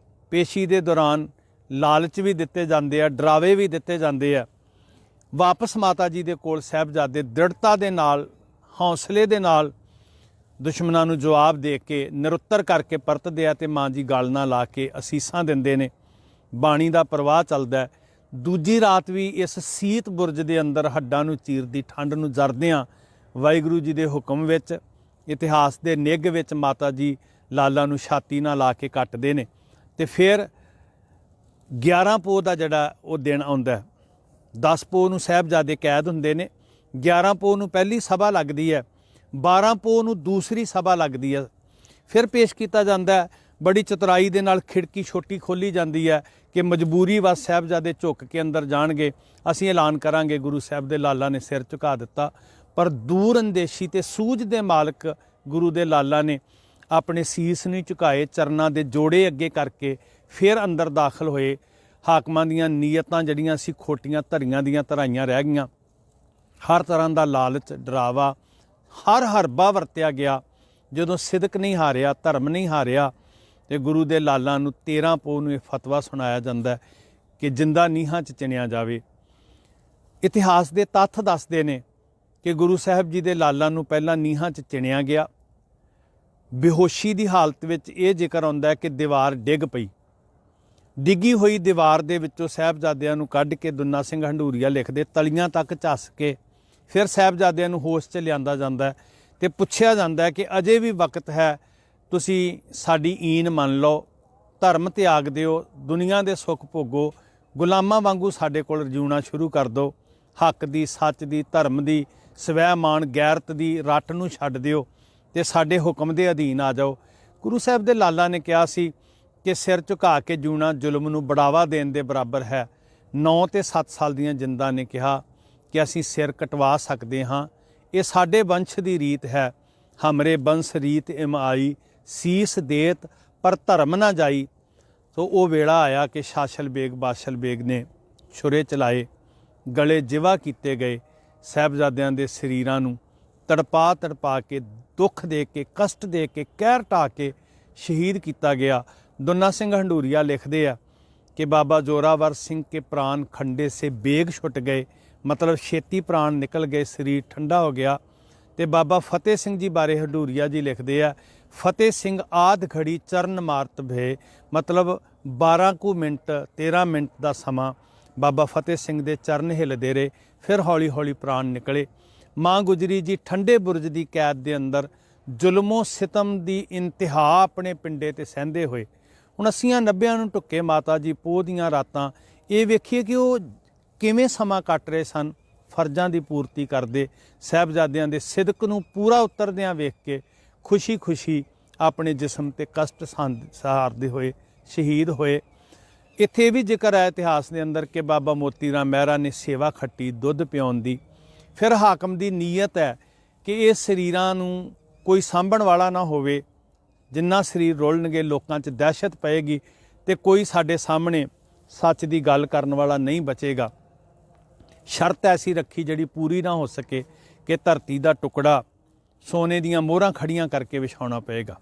ਪੇਸ਼ੀ ਦੇ ਦੌਰਾਨ ਲਾਲਚ ਵੀ ਦਿੱਤੇ ਜਾਂਦੇ ਆ, ਡਰਾਵੇ ਵੀ ਦਿੱਤੇ ਜਾਂਦੇ ਆ। ਵਾਪਸ ਮਾਤਾ ਜੀ ਦੇ ਕੋਲ ਸਾਹਿਬਜ਼ਾਦੇ ਦ੍ਰਿੜਤਾ ਦੇ ਨਾਲ, ਹੌਸਲੇ ਦੇ ਨਾਲ ਦੁਸ਼ਮਣਾਂ ਨੂੰ ਜਵਾਬ ਦੇ ਕੇ ਨਿਰੁੱਤਰ ਕਰਕੇ ਪਰਤਦੇ ਆ ਤੇ ਮਾਂ ਜੀ ਗਲ ਨਾਲ ਲਾ ਕੇ ਅਸੀਸਾਂ ਦਿੰਦੇ ਨੇ। ਬਾਣੀ ਦਾ ਪ੍ਰਵਾਹ ਚੱਲਦਾ। ਦੂਜੀ ਰਾਤ ਵੀ ਇਸ ਸੀਤ ਬੁਰਜ ਦੇ ਅੰਦਰ ਹੱਡਾਂ ਨੂੰ ਚੀਰਦੀ ਠੰਡ ਨੂੰ ਜਰਦਿਆਂ ਵਾਹਿਗੁਰੂ ਜੀ ਦੇ ਹੁਕਮ ਵਿੱਚ, ਇਤਿਹਾਸ ਦੇ ਨਿੱਘ ਵਿੱਚ ਮਾਤਾ ਜੀ ਲਾਲਾ ਨੂੰ ਛਾਤੀ ਨਾਲ ਲਾ ਕੇ ਕੱਟਦੇ ਨੇ। ਤੇ ਫਿਰ 11 ਪੋਹ ਦਾ ਜਿਹੜਾ ਉਹ ਦਿਨ ਆਉਂਦਾ। 10 ਪੋਹ ਨੂੰ ਸਾਹਿਬਜ਼ਾਦੇ ਕੈਦ ਹੁੰਦੇ ਨੇ, 11 ਪੋਹ ਨੂੰ ਪਹਿਲੀ ਸਭਾ ਲੱਗਦੀ ਹੈ, 12 ਪੋਹ ਨੂੰ ਦੂਸਰੀ ਸਭਾ ਲੱਗਦੀ ਹੈ। ਫਿਰ ਪੇਸ਼ ਕੀਤਾ ਜਾਂਦਾ। ਬੜੀ ਚਤੁਰਾਈ ਦੇ ਨਾਲ ਖਿੜਕੀ ਛੋਟੀ ਖੋਲ੍ਹੀ ਜਾਂਦੀ ਹੈ ਕਿ ਮਜਬੂਰੀ ਵਸ ਸਾਹਿਬਜ਼ਾਦੇ ਝੁੱਕ ਕੇ ਅੰਦਰ ਜਾਣਗੇ, ਅਸੀਂ ਐਲਾਨ ਕਰਾਂਗੇ ਗੁਰੂ ਸਾਹਿਬ ਦੇ ਲਾਲਾ ਨੇ ਸਿਰ ਝੁਕਾ ਦਿੱਤਾ। ਪਰ ਦੂਰ ਅੰਦੇਸ਼ੀ ਤੇ ਸੂਝ ਦੇ ਮਾਲਕ ਗੁਰੂ ਦੇ ਲਾਲਾ ਨੇ ਆਪਣੇ ਸੀਸ ਨਹੀਂ ਝੁਕਾਏ, ਚਰਨਾਂ ਦੇ ਜੋੜੇ ਅੱਗੇ ਕਰਕੇ ਫਿਰ ਅੰਦਰ ਦਾਖਲ ਹੋਏ। ਹਾਕਮਾਂ ਦੀਆਂ ਨੀਅਤਾਂ ਜਿਹੜੀਆਂ ਸੀ ਖੋਟੀਆਂ ਧਰੀਆਂ ਦੀਆਂ ਧਰਾਈਆਂ ਰਹਿ ਗਈਆਂ। ਹਰ ਤਰ੍ਹਾਂ ਦਾ ਲਾਲਚ, ਡਰਾਵਾ, ਹਰ ਹਰਬਾ ਵਰਤਿਆ ਗਿਆ। ਜਦੋਂ ਸਿਦਕ ਨਹੀਂ ਹਾਰਿਆ, ਧਰਮ ਨਹੀਂ ਹਾਰਿਆ, ਤੇ ਗੁਰੂ ਦੇ ਲਾਲਾਂ ਨੂੰ 13 ਪੋਹ ਨੂੰ ਇਹ ਫਤਵਾ ਸੁਣਾਇਆ ਜਾਂਦਾ ਕਿ ਜਿੰਦਾ ਨੀਹਾਂ 'ਚ ਚਿਣਿਆ ਜਾਵੇ। ਇਤਿਹਾਸ ਦੇ ਤੱਥ ਦੱਸਦੇ ਨੇ ਕਿ ਗੁਰੂ ਸਾਹਿਬ ਜੀ ਦੇ ਲਾਲਾਂ ਨੂੰ ਪਹਿਲਾਂ ਨੀਹਾਂ 'ਚ ਚਿਣਿਆ ਗਿਆ। ਬੇਹੋਸ਼ੀ ਦੀ ਹਾਲਤ ਵਿੱਚ ਇਹ ਜ਼ਿਕਰ ਆਉਂਦਾ ਕਿ ਦੀਵਾਰ ਡਿੱਗ ਪਈ। ਡਿੱਗੀ ਹੋਈ ਦੀਵਾਰ ਦੇ ਵਿੱਚੋਂ ਸਾਹਿਬਜ਼ਾਦਿਆਂ ਨੂੰ ਕੱਢ ਕੇ ਦੁੰਨਾ ਸਿੰਘ ਹੰਡੂਰੀਆ ਲਿਖਦੇ ਤਲੀਆਂ ਤੱਕ ਝੱਸ ਕੇ ਫਿਰ ਸਾਹਿਬਜ਼ਾਦਿਆਂ ਨੂੰ ਹੋਸ਼ 'ਚ ਲਿਆਂਦਾ ਜਾਂਦਾ ਤੇ ਪੁੱਛਿਆ ਜਾਂਦਾ ਕਿ ਅਜੇ ਵੀ ਵਕਤ ਹੈ, ਤੁਸੀਂ ਸਾਡੀ ਈਨ ਮੰਨ ਲਓ, ਧਰਮ ਤਿਆਗ ਦਿਓ, ਦੁਨੀਆ ਦੇ ਸੁੱਖ ਭੋਗੋ, ਗੁਲਾਮਾਂ ਵਾਂਗੂ ਸਾਡੇ ਕੋਲ ਜਿਉਣਾ ਸ਼ੁਰੂ ਕਰ ਦਿਓ। ਹੱਕ ਦੀ, ਸੱਚ ਦੀ, ਧਰਮ ਦੀ, ਸਵੈਮਾਨ ਗੈਰਤ ਦੀ ਰੱਟ ਨੂੰ ਛੱਡ ਦਿਓ ਤੇ ਸਾਡੇ ਹੁਕਮ ਦੇ ਅਧੀਨ ਆ ਜਾਓ। ਗੁਰੂ ਸਾਹਿਬ ਦੇ ਲਾਲਾ ਨੇ ਕਿਹਾ ਸੀ ਕਿ ਸਿਰ ਝੁਕਾ ਕੇ ਜਿਉਣਾ ਜ਼ੁਲਮ ਨੂੰ ਬੜਾਵਾ ਦੇਣ ਦੇ ਬਰਾਬਰ ਹੈ। 9 ਤੇ 7 ਸਾਲ ਦੀਆਂ ਜਿੰਦਾਂ ਨੇ ਕਿਹਾ ਕਿ ਅਸੀਂ ਸਿਰ ਕਟਵਾ ਸਕਦੇ ਹਾਂ, ਇਹ ਸਾਡੇ ਵੰਸ਼ ਦੀ ਰੀਤ ਹੈ। ਹਮਰੇ ਬੰਸ ਰੀਤ ਇਮ ਆਈ, ਸੀਸ ਦੇਤ ਪਰ ਧਰਮ ਨਾ ਜਾਈ। ਸੋ ਉਹ ਵੇਲਾ ਆਇਆ ਕਿ ਸ਼ਾਸਲ ਬੇਗ ਬਾਸ਼ਲ ਬੇਗ ਨੇ ਛੁਰੇ ਚਲਾਏ, ਗਲੇ ਜਿਵਾ ਕੀਤੇ ਗਏ, ਸਾਹਿਬਜ਼ਾਦਿਆਂ ਦੇ ਸਰੀਰਾਂ ਨੂੰ ਤੜਪਾ ਤੜਪਾ ਕੇ, ਦੁੱਖ ਦੇ ਕੇ, ਕਸ਼ਟ ਦੇ ਕੇ, ਕਹਿਰ ਢਾ ਕੇ ਸ਼ਹੀਦ ਕੀਤਾ ਗਿਆ। ਦੁੰਨਾ ਸਿੰਘ ਹੰਡੂਰੀਆ ਲਿਖਦੇ ਆ ਕਿ ਬਾਬਾ ਜ਼ੋਰਾਵਰ ਸਿੰਘ ਕੇ ਪ੍ਰਾਣ ਖੰਡੇ ਸੇ ਬੇਗ ਛੁੱਟ ਗਏ, ਮਤਲਬ ਛੇਤੀ ਪ੍ਰਾਣ ਨਿਕਲ ਗਏ, ਸਰੀਰ ਠੰਡਾ ਹੋ ਗਿਆ। ਤੇ ਬਾਬਾ ਫਤਿਹ ਸਿੰਘ ਜੀ ਬਾਰੇ ਹੰਡੂਰੀਆ ਜੀ ਲਿਖਦੇ ਆ, ਫਤਿਹ ਸਿੰਘ ਆਧ ਘੜੀ ਚਰਨ ਮਾਰਤ ਭਏ, ਮਤਲਬ 12 ਕੁ ਮਿੰਟ 13 ਮਿੰਟ ਦਾ ਸਮਾਂ ਬਾਬਾ ਫਤਿਹ ਸਿੰਘ ਦੇ ਚਰਨ ਹਿੱਲਦੇ ਰਹੇ, ਫਿਰ ਹੌਲੀ ਹੌਲੀ ਪ੍ਰਾਣ ਨਿਕਲੇ। ਮਾਂ ਗੁਜਰੀ ਜੀ ਠੰਡੇ ਬੁਰਜ ਦੀ ਕੈਦ ਦੇ ਅੰਦਰ ਜ਼ੁਲਮੋ ਸਿਤਮ ਦੀ ਇੰਤਹਾ ਆਪਣੇ ਪਿੰਡੇ ਤੇ ਸਹਿੰਦੇ ਹੋਏ। ਹੁਣ 80 90 ਨੂੰ ਢੁੱਕੇ ਮਾਤਾ ਜੀ ਪੋਹ ਦੀਆਂ ਰਾਤਾਂ, ਇਹ ਵੇਖੀਏ ਕਿ ਉਹ ਕਿਵੇਂ ਸਮਾਂ ਕੱਟ ਰਹੇ ਸਨ, ਫਰਜ਼ਾਂ ਦੀ ਪੂਰਤੀ ਕਰਦੇ, ਸਾਹਿਬਜ਼ਾਦਿਆਂ ਦੇ ਸਿਦਕ ਨੂੰ ਪੂਰਾ ਉਤਰਦਿਆਂ ਵੇਖ ਕੇ ਖੁਸ਼ੀ ਖੁਸ਼ੀ ਆਪਣੇ ਜਿਸਮ ਤੇ ਕਸ਼ਟ ਸਹਾਰਦੇ ਹੋਏ ਸ਼ਹੀਦ ਹੋਏ। ਇੱਥੇ ਵੀ ਜ਼ਿਕਰ ਹੈ ਇਤਿਹਾਸ ਦੇ ਅੰਦਰ ਕਿ ਬਾਬਾ ਮੋਤੀ ਰਾਮ ਮਹਿਰਾ ਨੇ ਸੇਵਾ ਖੱਟੀ ਦੁੱਧ ਪਿਆਉਣ ਦੀ। ਫਿਰ ਹਾਕਮ ਦੀ ਨੀਅਤ ਹੈ ਕਿ ਇਹ ਸਰੀਰਾਂ ਨੂੰ ਕੋਈ ਸਾਂਭਣ ਵਾਲਾ ਨਾ ਹੋਵੇ, ਜਿੰਨਾ ਸਰੀਰ ਰੋਲਣਗੇ ਲੋਕਾਂ 'ਚ ਦਹਿਸ਼ਤ ਪਏਗੀ ਤੇ ਕੋਈ ਸਾਡੇ ਸਾਹਮਣੇ ਸੱਚ ਦੀ ਗੱਲ ਕਰਨ ਵਾਲਾ ਨਹੀਂ ਬਚੇਗਾ। ਸ਼ਰਤ ਐਸੀ ਰੱਖੀ ਜਿਹੜੀ ਪੂਰੀ ਨਾ ਹੋ ਸਕੇ ਕਿ ਧਰਤੀ ਦਾ ਟੁਕੜਾ ਸੋਨੇ ਦੀਆਂ ਮੋਹਰਾਂ ਖੜੀਆਂ ਕਰਕੇ ਵਿਛਾਉਣਾ ਪਏਗਾ।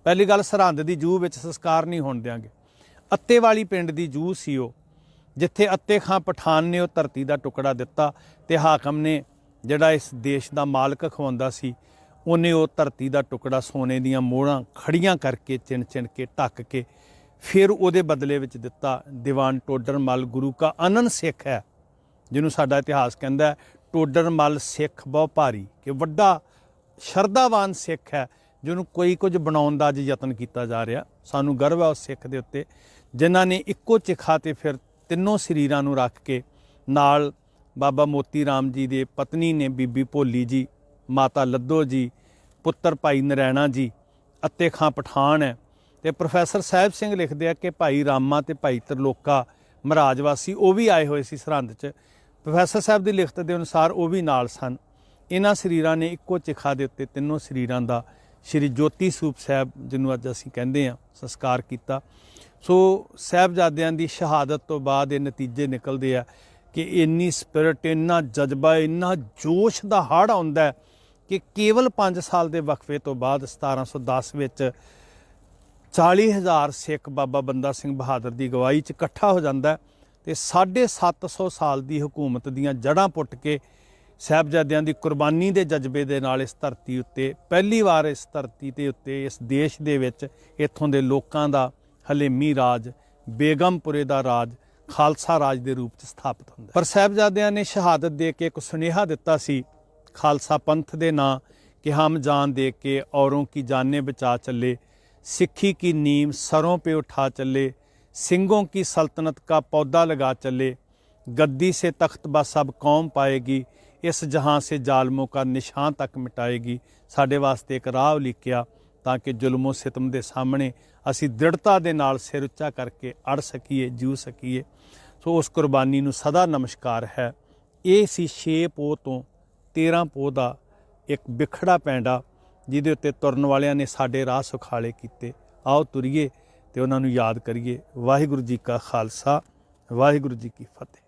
ਪਹਿਲੀ ਗੱਲ, ਸਰਹੰਦ ਦੀ ਜੂਹ ਵਿੱਚ ਸੰਸਕਾਰ ਨਹੀਂ ਹੋਣ ਦਿਆਂਗੇ। ਅੱਤੇ ਵਾਲੀ ਪਿੰਡ ਦੀ ਜੂਹ ਸੀ ਉਹ, ਜਿੱਥੇ ਅੱਤੇ ਖਾਂ ਪਠਾਨ ਨੇ ਉਹ ਧਰਤੀ ਦਾ ਟੁਕੜਾ ਦਿੱਤਾ ਤੇ ਹਾਕਮ ਨੇ ਜਿਹੜਾ ਇਸ ਦੇਸ਼ ਦਾ ਮਾਲਕ ਖਵਾਉਂਦਾ ਸੀ, ਉਹਨੇ ਉਹ ਧਰਤੀ ਦਾ ਟੁਕੜਾ ਸੋਨੇ ਦੀਆਂ ਮੋਹਰਾਂ ਖੜੀਆਂ ਕਰਕੇ ਚਿਣ ਚਿਣ ਕੇ ਢੱਕ ਕੇ ਫਿਰ ਉਹਦੇ ਬਦਲੇ ਵਿੱਚ ਦਿੱਤਾ। ਦੀਵਾਨ ਟੋਡਰ ਮੱਲ ਗੁਰੂ ਕਾ ਅਨਨ ਸਿੱਖ ਹੈ, ਜਿਹਨੂੰ ਸਾਡਾ ਇਤਿਹਾਸ ਕਹਿੰਦਾ ਟੋਡਰ ਮੱਲ ਸਿੱਖ ਬਹੁ ਭਾਰੀ, ਕਿ ਵੱਡਾ ਸ਼ਰਧਾਵਾਨ ਸਿੱਖ ਹੈ ਜਿਹਨੂੰ ਕੋਈ ਕੁਝ ਬਣਾਉਣ ਦਾ ਅੱਜ ਯਤਨ ਕੀਤਾ ਜਾ ਰਿਹਾ। ਸਾਨੂੰ ਗਰਵ ਹੈ ਉਸ ਸਿੱਖ ਦੇ ਉੱਤੇ ਜਿਨ੍ਹਾਂ ਨੇ ਇੱਕੋ ਚਿਖਾ ਤੇ ਫਿਰ ਤਿੰਨੋਂ ਸਰੀਰਾਂ ਨੂੰ ਰੱਖ ਕੇ, ਨਾਲ ਬਾਬਾ ਮੋਤੀ ਰਾਮ ਜੀ ਦੇ ਪਤਨੀ ਨੇ ਬੀਬੀ ਭੋਲੀ ਜੀ, ਮਾਤਾ ਲੱਦੋ ਜੀ, ਪੁੱਤਰ ਭਾਈ ਨਰੈਣਾ ਜੀ, ਅੱਤੇ ਖਾਂ ਪਠਾਨ ਹੈ। ਤੇ ਪ੍ਰੋਫੈਸਰ ਸਾਹਿਬ ਸਿੰਘ ਲਿਖਦੇ ਆ ਕਿ ਭਾਈ ਰਾਮਾ ਤੇ ਭਾਈ ਤਰਲੋਕਾ ਮਹਾਰਾਜ ਵਾਸੀ ਉਹ ਵੀ ਆਏ ਹੋਏ ਸੀ ਸਰਹੰਦ 'ਚ। ਪ੍ਰੋਫੈਸਰ ਸਾਹਿਬ ਦੀ ਲਿਖਤ ਦੇ ਅਨੁਸਾਰ ਉਹ ਵੀ ਨਾਲ ਸਨ। ਇਹਨਾਂ ਸਰੀਰਾਂ ਨੇ ਇੱਕੋ ਚਿਖਾ ਦੇ ਉੱਤੇ ਤਿੰਨੋਂ ਸਰੀਰਾਂ ਦਾ ਸ਼੍ਰੀ ਜੋਤੀ ਸਰੂਪ ਸਾਹਿਬ, ਜਿਹਨੂੰ ਅੱਜ ਅਸੀਂ ਕਹਿੰਦੇ ਹਾਂ, ਸੰਸਕਾਰ ਕੀਤਾ। ਸੋ ਸਾਹਿਬਜ਼ਾਦਿਆਂ ਦੀ ਸ਼ਹਾਦਤ ਤੋਂ ਬਾਅਦ ਇਹ ਨਤੀਜੇ ਨਿਕਲਦੇ ਆ ਕਿ ਇੰਨੀ ਸਪਿਰਿਟ, ਇੰਨਾ ਜਜ਼ਬਾ, ਇੰਨਾ ਜੋਸ਼ ਦਾ ਹੜ੍ਹ ਆਉਂਦਾ ਕਿ ਕੇਵਲ 5 ਸਾਲ ਦੇ ਵਕਫੇ ਤੋਂ ਬਾਅਦ 1710 ਵਿੱਚ 40,000 ਸਿੱਖ ਬਾਬਾ ਬੰਦਾ ਸਿੰਘ ਬਹਾਦਰ ਦੀ ਅਗਵਾਈ 'ਚ ਇਕੱਠਾ ਹੋ ਜਾਂਦਾ ਤੇ 750 ਸਾਲ ਦੀ ਹਕੂਮਤ ਦੀਆਂ ਜੜ੍ਹਾਂ ਪੁੱਟ ਕੇ ਸਾਹਿਬਜ਼ਾਦਿਆਂ ਦੀ ਕੁਰਬਾਨੀ ਦੇ ਜਜ਼ਬੇ ਦੇ ਨਾਲ ਇਸ ਧਰਤੀ ਉੱਤੇ ਪਹਿਲੀ ਵਾਰ, ਇਸ ਧਰਤੀ ਦੇ ਉੱਤੇ, ਇਸ ਦੇਸ਼ ਦੇ ਵਿੱਚ ਇੱਥੋਂ ਦੇ ਲੋਕਾਂ ਦਾ ਹਲੇਮੀ ਰਾਜ, ਬੇਗਮਪੁਰੇ ਦਾ ਰਾਜ ਖਾਲਸਾ ਰਾਜ ਦੇ ਰੂਪ 'ਚ ਸਥਾਪਿਤ ਹੁੰਦਾ। ਪਰ ਸਾਹਿਬਜ਼ਾਦਿਆਂ ਨੇ ਸ਼ਹਾਦਤ ਦੇ ਕੇ ਇੱਕ ਸੁਨੇਹਾ ਦਿੱਤਾ ਸੀ ਖਾਲਸਾ ਪੰਥ ਦੇ ਨਾਂ ਕਿ ਹਮ ਜਾਨ ਦੇ ਕੇ ਔरों की जानें बचा चले, सिक्खी की नींव सरों पे उठा चले, सिंगों की सल्तनत का पौधा लगा चले, गद्दी से तख्त बा सब कौम पाएगी, इस जहां से जालमों का निशान तक मिटाएगी। साडे वास्ते एक राह लिखिया ਤਾਂ ਕਿ ਜ਼ੁਲਮੋ ਸਿਤਮ ਦੇ ਸਾਹਮਣੇ ਅਸੀਂ ਦ੍ਰਿੜਤਾ ਦੇ ਨਾਲ ਸਿਰ ਉੱਚਾ ਕਰਕੇ ਅੜ ਸਕੀਏ, ਜੂ ਸਕੀਏ। ਸੋ ਉਸ ਕੁਰਬਾਨੀ ਨੂੰ ਸਦਾ ਨਮਸਕਾਰ ਹੈ। ਇਹ ਸੀ 6 ਪੋਹ ਤੋਂ 13 ਪੋਹ ਦਾ ਇੱਕ ਬਿਖੜਾ ਪੈਂਡਾ ਜਿਹਦੇ ਉੱਤੇ ਤੁਰਨ ਵਾਲਿਆਂ ਨੇ ਸਾਡੇ ਰਾਹ ਸੁਖਾਲੇ ਕੀਤੇ। ਆਓ ਤੁਰੀਏ ਤੇ ਉਹਨਾਂ ਨੂੰ ਯਾਦ ਕਰੀਏ। ਵਾਹਿਗੁਰੂ ਜੀ ਕਾ ਖਾਲਸਾ, ਵਾਹਿਗੁਰੂ ਜੀ ਕੀ ਫਤਿਹ।